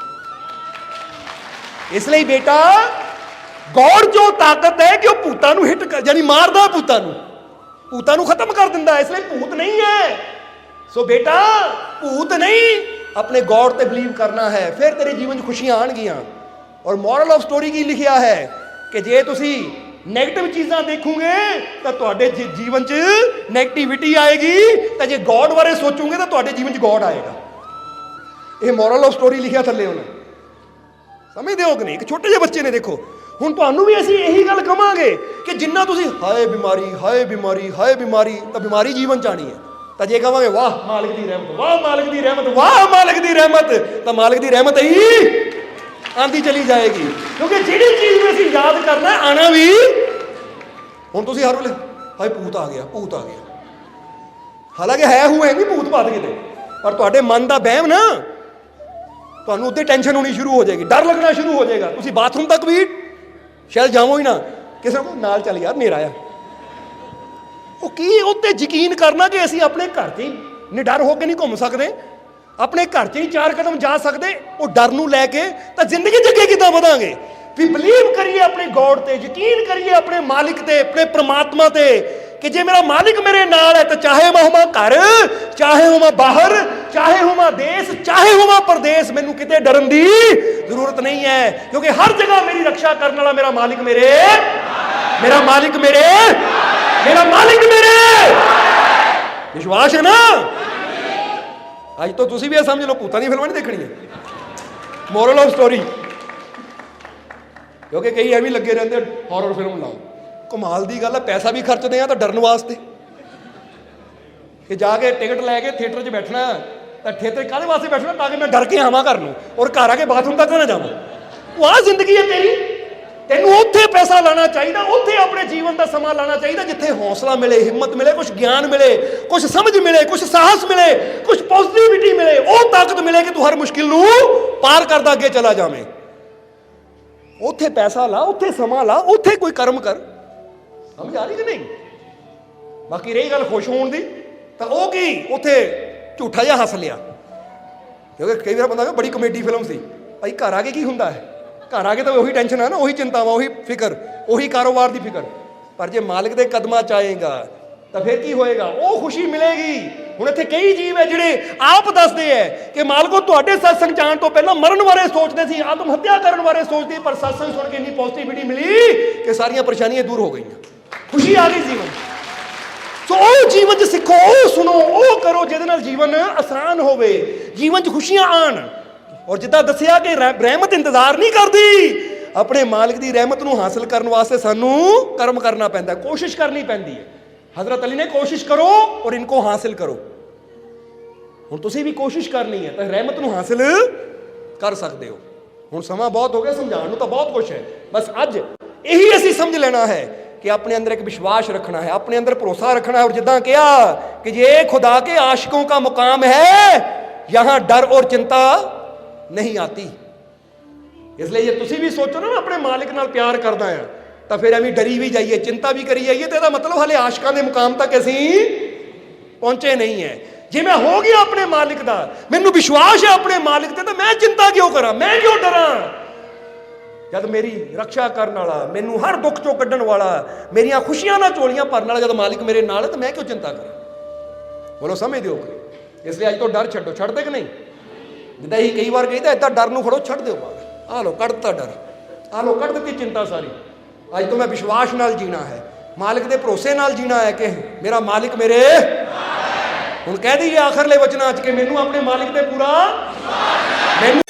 ਇਸ ਲਈ ਬੇਟਾ ਗੋਡ ਜੋ ਤਾਕਤ ਹੈ ਕਿ ਉਹ ਭੂਤਾਂ ਨੂੰ ਹਿੱਟ ਯਾਨੀ ਮਾਰਦਾ, ਭੂਤਾਂ ਨੂੰ ਖਤਮ ਕਰ ਦਿੰਦਾ। ਇਸ ਲਈ ਭੂਤ ਨਹੀਂ ਹੈ। ਸੋ ਬੇਟਾ ਭੂਤ ਨਹੀਂ, ਆਪਣੇ ਗੋਡ ਤੇ ਬਲੀਵ ਕਰਨਾ ਹੈ, ਫਿਰ ਤੇਰੇ ਜੀਵਨ 'ਚ ਖੁਸ਼ੀਆਂ ਆਣਗੀਆਂ। ਔਰ ਮੋਰਲ ਆਫ ਸਟੋਰੀ ਕੀ ਲਿਖਿਆ ਹੈ ਕਿ ਜੇ ਤੁਸੀਂ ਨੈਗੇਟਿਵ ਚੀਜ਼ਾਂ ਦੇਖੋਗੇ ਤਾਂ ਤੁਹਾਡੇ ਜੀਵਨ 'ਚ ਨੈਗੇਟਿਵਿਟੀ ਆਏਗੀ, ਤਾਂ ਜੇ ਗੋਡ ਬਾਰੇ ਸੋਚੋਗੇ ਤਾਂ ਤੁਹਾਡੇ ਜੀਵਨ 'ਚ ਗੋਡ ਆਏਗਾ। ਇਹ ਮੋਰਲ ਆਫ ਸਟੋਰੀ ਲਿਖਿਆ ਥੱਲੇ ਉਹਨੇ, ਸਮਝਦੇ ਹੋ ਕਿ ਨਹੀਂ? ਇੱਕ ਛੋਟੇ ਜਿਹੇ ਬੱਚੇ ਨੇ, ਦੇਖੋ ਹੁਣ ਤੁਹਾਨੂੰ ਵੀ ਅਸੀਂ ਇਹੀ ਗੱਲ ਕਵਾਂਗੇ ਕਿ ਜਿੰਨਾ ਤੁਸੀਂ ਹਾਏ ਬਿਮਾਰੀ ਹਾਏ ਬਿਮਾਰੀ ਹਾਏ ਬਿਮਾਰੀ, ਤਾਂ ਬਿਮਾਰੀ ਜੀਵਨ 'ਚ ਆਣੀ ਹੈ। ਤਾਂ ਜੇ ਕਹਾਂਗੇ ਵਾਹ ਮਾਲਕ ਦੀ ਰਹਿਮਤ, ਵਾਹ ਮਾਲਕ ਦੀ ਰਹਿਮਤ, ਵਾਹ ਮਾਲਕ ਦੀ ਰਹਿਮਤ, ਤਾਂ ਮਾਲਕ ਦੀ ਰਹਿਮਤ ਹੀ ਆਂਦੀ ਚਲੀ ਜਾਏਗੀ। ਕਿਉਂਕਿ ਜਿਹੜੀ ਚੀਜ਼ ਨੂੰ ਅਸੀਂ ਯਾਦ ਕਰਨਾ ਆਣਾ ਵੀ। ਹੁਣ ਤੁਸੀਂ ਹਰ ਵੇਲੇ ਹਾਏ ਭੂਤ ਆ ਗਿਆ, ਭੂਤ ਆ ਗਿਆ, ਹਾਲਾਂਕਿ ਹੈ ਹੋਏ ਨਹੀਂ ਭੂਤ ਭਾਤ ਕਿਤੇ, ਪਰ ਤੁਹਾਡੇ ਮਨ ਦਾ ਵਹਿਮ ਨਾ, ਤੁਹਾਨੂੰ ਉੱਤੇ ਟੈਨਸ਼ਨ ਹੋਣੀ ਸ਼ੁਰੂ ਹੋ ਜਾਏਗੀ, ਡਰ ਲੱਗਣਾ ਸ਼ੁਰੂ ਹੋ ਜਾਏਗਾ। ਤੁਸੀਂ ਬਾਥਰੂਮ ਤੱਕ ਵੀ ਸ਼ਾਇਦ ਜਾਵੋ ਹੀ ਨਾ, ਕਿਸੇ ਨੂੰ ਨਾਲ ਚੱਲ ਯਾਰ ਹਨੇਰਾ ਆ। ਉਹ ਕੀ ਉੱਤੇ ਯਕੀਨ ਕਰਨਾ ਕਿ ਅਸੀਂ ਆਪਣੇ ਘਰ 'ਚ ਹੀ ਨਿਡਰ ਹੋ ਕੇ ਨਹੀਂ ਘੁੰਮ ਸਕਦੇ, ਆਪਣੇ ਘਰ 'ਚ ਹੀ 4 ਕਦਮ ਜਾ ਸਕਦੇ। ਉਹ ਡਰ ਨੂੰ ਲੈ ਕੇ ਤਾਂ ਜ਼ਿੰਦਗੀ 'ਚ ਅੱਗੇ ਕਿੱਦਾਂ ਵਧਾਂਗੇ? ਵੀ ਬਲੀਵ ਕਰੀਏ ਆਪਣੇ ਗੋਡ ਤੇ, ਯਕੀਨ ਕਰੀਏ ਆਪਣੇ ਮਾਲਿਕ ਤੇ, ਆਪਣੇ ਪ੍ਰਮਾਤਮਾ ਤੇ, ਕਿ ਜੇ ਮੇਰਾ ਮਾਲਿਕ ਮੇਰੇ ਨਾਲ ਹੈ ਤਾਂ ਚਾਹੇ ਮੈਂ ਹੋਵਾਂ ਘਰ, ਚਾਹੇ ਹੋਵਾਂ ਬਾਹਰ, ਚਾਹੇ ਹੋਵਾਂ ਦੇਸ਼, ਚਾਹੇ ਹੋਵਾਂ ਪ੍ਰਦੇਸ਼, ਮੈਨੂੰ ਕਿਤੇ ਡਰਨ ਦੀ ਜ਼ਰੂਰਤ ਨਹੀਂ ਹੈ, ਕਿਉਂਕਿ ਹਰ ਜਗ੍ਹਾ ਮੇਰੀ ਰੱਖਿਆ ਕਰਨ ਵਾਲਾ ਮੇਰਾ ਮਾਲਿਕ ਮੇਰਾ ਮਾਲਿਕ ਵਿਸ਼ਵਾਸ ਹੈ ਨਾ? ਅੱਜ ਤੋਂ ਤੁਸੀਂ ਵੀ ਇਹ ਸਮਝ ਲਓ ਭੂਤਾਂ ਦੀਆਂ ਫਿਲਮਾਂ ਨਹੀਂ ਦੇਖਣੀਆਂ। ਮੋਰਲ ਆਫ ਸਟੋਰੀ, ਕਿਉਂਕਿ ਕਈ ਐਵੇਂ ਲੱਗੇ ਰਹਿੰਦੇ ਹੌਰਰ ਫਿਲਮ ਲਾਓ। ਕਮਾਲ ਦੀ ਗੱਲ ਹੈ, ਪੈਸਾ ਵੀ ਖਰਚਦੇ ਆ ਤਾਂ ਡਰਨ ਵਾਸਤੇ, ਕਿ ਜਾ ਕੇ ਟਿਕਟ ਲੈ ਕੇ ਥੀਏਟਰ 'ਚ ਬੈਠਣਾ, ਤਾਂ ਥੀਏਟਰ ਕਾਹਦੇ ਵਾਸਤੇ ਬੈਠਣਾ? ਤਾਂ ਕਿ ਮੈਂ ਡਰ ਕੇ ਆਵਾਂ ਘਰ ਨੂੰ, ਔਰ ਘਰ ਆ ਕੇ ਬਾਥਰੂਮ ਤੱਕ ਨਾ ਜਾਵਾਂ। ਉਹ ਆਹ ਜ਼ਿੰਦਗੀ ਹੈ ਤੇਰੀ। ਤੈਨੂੰ ਉੱਥੇ ਪੈਸਾ ਲਾਣਾ ਚਾਹੀਦਾ, ਉੱਥੇ ਆਪਣੇ ਜੀਵਨ ਦਾ ਸਮਾਂ ਲਾਣਾ ਚਾਹੀਦਾ ਜਿੱਥੇ ਹੌਸਲਾ ਮਿਲੇ, ਹਿੰਮਤ ਮਿਲੇ, ਕੁਝ ਗਿਆਨ ਮਿਲੇ, ਕੁਝ ਸਮਝ ਮਿਲੇ, ਕੁਝ ਸਾਹਸ ਮਿਲੇ, ਕੁਝ ਪੋਜ਼ਿਟਿਵਿਟੀ ਮਿਲੇ, ਉਹ ਤਾਕਤ ਮਿਲੇ ਕਿ ਤੂੰ ਹਰ ਮੁਸ਼ਕਿਲ ਨੂੰ ਪਾਰ ਕਰਦਾ ਅੱਗੇ ਚਲਾ ਜਾਵੇਂ। ਉੱਥੇ ਪੈਸਾ ਲਾ, ਉੱਥੇ ਸਮਾਂ ਲਾ, ਉੱਥੇ ਕੋਈ ਕਰਮ ਕਰ। ਸਮਝ ਆ ਰਹੀ ਕਿ ਨਹੀਂ? ਬਾਕੀ ਰਹੀ ਗੱਲ ਖੁਸ਼ ਹੋਣ ਦੀ, ਤਾਂ ਉਹ ਕੀ ਉੱਥੇ ਝੂਠਾ ਜਿਹਾ ਹੱਸ ਲਿਆ, ਕਿਉਂਕਿ ਕਈ ਵਾਰ ਬੰਦਾ ਬੜੀ ਕਮੇਡੀ ਫਿਲਮ ਸੀ ਭਾਈ, ਘਰ ਆ ਕੇ ਕੀ ਹੁੰਦਾ ਹੈ? ਘਰ ਆ ਕੇ ਤਾਂ ਉਹੀ ਟੈਨਸ਼ਨ ਹੈ ਨਾ, ਉਹੀ ਚਿੰਤਾਵਾਂ, ਉਹੀ ਫਿਕਰ, ਉਹੀ ਕਾਰੋਬਾਰ ਦੀ ਫਿਕਰ। ਪਰ ਜੇ ਮਾਲਕ ਦੇ ਕਦਮਾਂ 'ਚ ਆਏਗਾ ਤਾਂ ਫਿਰ ਕੀ ਹੋਏਗਾ? ਉਹ ਖੁਸ਼ੀ ਮਿਲੇਗੀ। ਹੁਣ ਇੱਥੇ ਕਈ ਜੀਵ ਹੈ ਜਿਹੜੇ ਆਪ ਦੱਸਦੇ ਹੈ ਕਿ ਮਾਲਕੋ ਤੁਹਾਡੇ ਸਤਸੰਗ ਜਾਣ ਤੋਂ ਪਹਿਲਾਂ ਮਰਨ ਬਾਰੇ ਸੋਚਦੇ ਸੀ, ਆਤਮ ਹੱਤਿਆ ਕਰਨ ਬਾਰੇ ਸੋਚਦੇ, ਪਰ ਸਤਸੰਗ ਸੁਣ ਕੇ ਇੰਨੀ ਪੋਜ਼ਿਟਿਵਿਟੀ ਮਿਲੀ ਕਿ ਸਾਰੀਆਂ ਪਰੇਸ਼ਾਨੀਆਂ ਦੂਰ ਹੋ ਗਈਆਂ, ਖੁਸ਼ੀ ਆ ਗਈ ਜੀਵਨ। ਸੋ ਉਹ ਜੀਵਨ 'ਚ ਸਿੱਖੋ, ਉਹ ਸੁਣੋ, ਉਹ ਕਰੋ ਜਿਹਦੇ ਨਾਲ ਜੀਵਨ ਆਸਾਨ ਹੋਵੇ, ਜੀਵਨ 'ਚ ਖੁਸ਼ੀਆਂ ਆਣ। ਔਰ ਜਿੱਦਾਂ ਦੱਸਿਆ ਕਿ ਰਹਿਮਤ ਇੰਤਜ਼ਾਰ ਨਹੀਂ ਕਰਦੀ, ਆਪਣੇ ਮਾਲਿਕ ਦੀ ਰਹਿਮਤ ਨੂੰ ਹਾਸਲ ਕਰਨ ਵਾਸਤੇ ਸਾਨੂੰ ਕਰਮ ਕਰਨਾ ਪੈਂਦਾ, ਕੋਸ਼ਿਸ਼ ਕਰਨੀ ਪੈਂਦੀ ਹੈ। ਹਜ਼ਰਤ ਅਲੀ ਨੇ ਕੋਸ਼ਿਸ਼ ਕਰੋ ਔਰ ਇनको ਹਾਸਿਲ ਕਰੋ। ਹੁਣ ਤੁਸੀਂ ਵੀ ਕੋਸ਼ਿਸ਼ ਕਰਨੀ ਹੈ ਤਾਂ ਰਹਿਮਤ ਨੂੰ ਹਾਸਿਲ ਕਰ ਸਕਦੇ ਹੋ। ਹੁਣ ਸਮਾਂ ਬਹੁਤ ਹੋ ਗਿਆ, ਸਮਝਾਉਣ ਨੂੰ ਤਾਂ ਬਹੁਤ ਕੁਛ ਹੈ, ਬਸ ਅੱਜ ਇਹੀ ਅਸੀਂ ਸਮਝ ਲੈਣਾ ਹੈ कि अपने अंदर एक विश्वास रखना है, अपने अंदर भरोसा रखना है। और जिदा कहा कि ये खुदा के आशिकों का मुकाम है, यहां डर और चिंता नहीं आती। इसलिए ये तुसी भी सोचो ना अपने मालिक नाल प्यार करदा है तो फिर एवं डरी भी जाइए, चिंता भी करी जाइए, तो मतलब हाले आशिकां दे मुकाम तक असीं पहुंचे नहीं है। जे मैं हो गया अपने मालिक दा, मैनूं विश्वास है अपने मालिक ते, तो मैं चिंता क्यों करा, मैं क्यों डरा? जब मेरी रक्षा करने वाला, मैनू हर दुख चों कड्ढण वाला, मेरिया खुशियां ना झोलियां भरन वाला जब मालिक मेरे नाल है, तो मैं क्यों चिंता करा? बोलो समझ दिओ। इसलिए अज तो डर छड्डो, छड्डदे कि नहीं? जिद्दां ही कई बार कहीदा इदां डर नूं फड़ो, छड्ड दिओ बाहर, आ लो कढ़ दित्ता डर, आ लो कढ़ दित्ती चिंता सारी। अज तो मैं विश्वास नाल जीना है, मालिक दे भरोसे नाल जीना है कि मेरा मालिक मेरे। हुण कह दईए आखिरले वचनां च कि मैनू अपने मालिक ते पूरा मैनू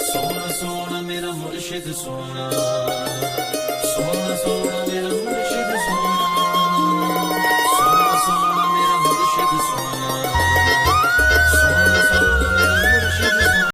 सोना सोना मेरा मुर्शिद सोना, सोना सोना मेरा मुर्शिद सोना।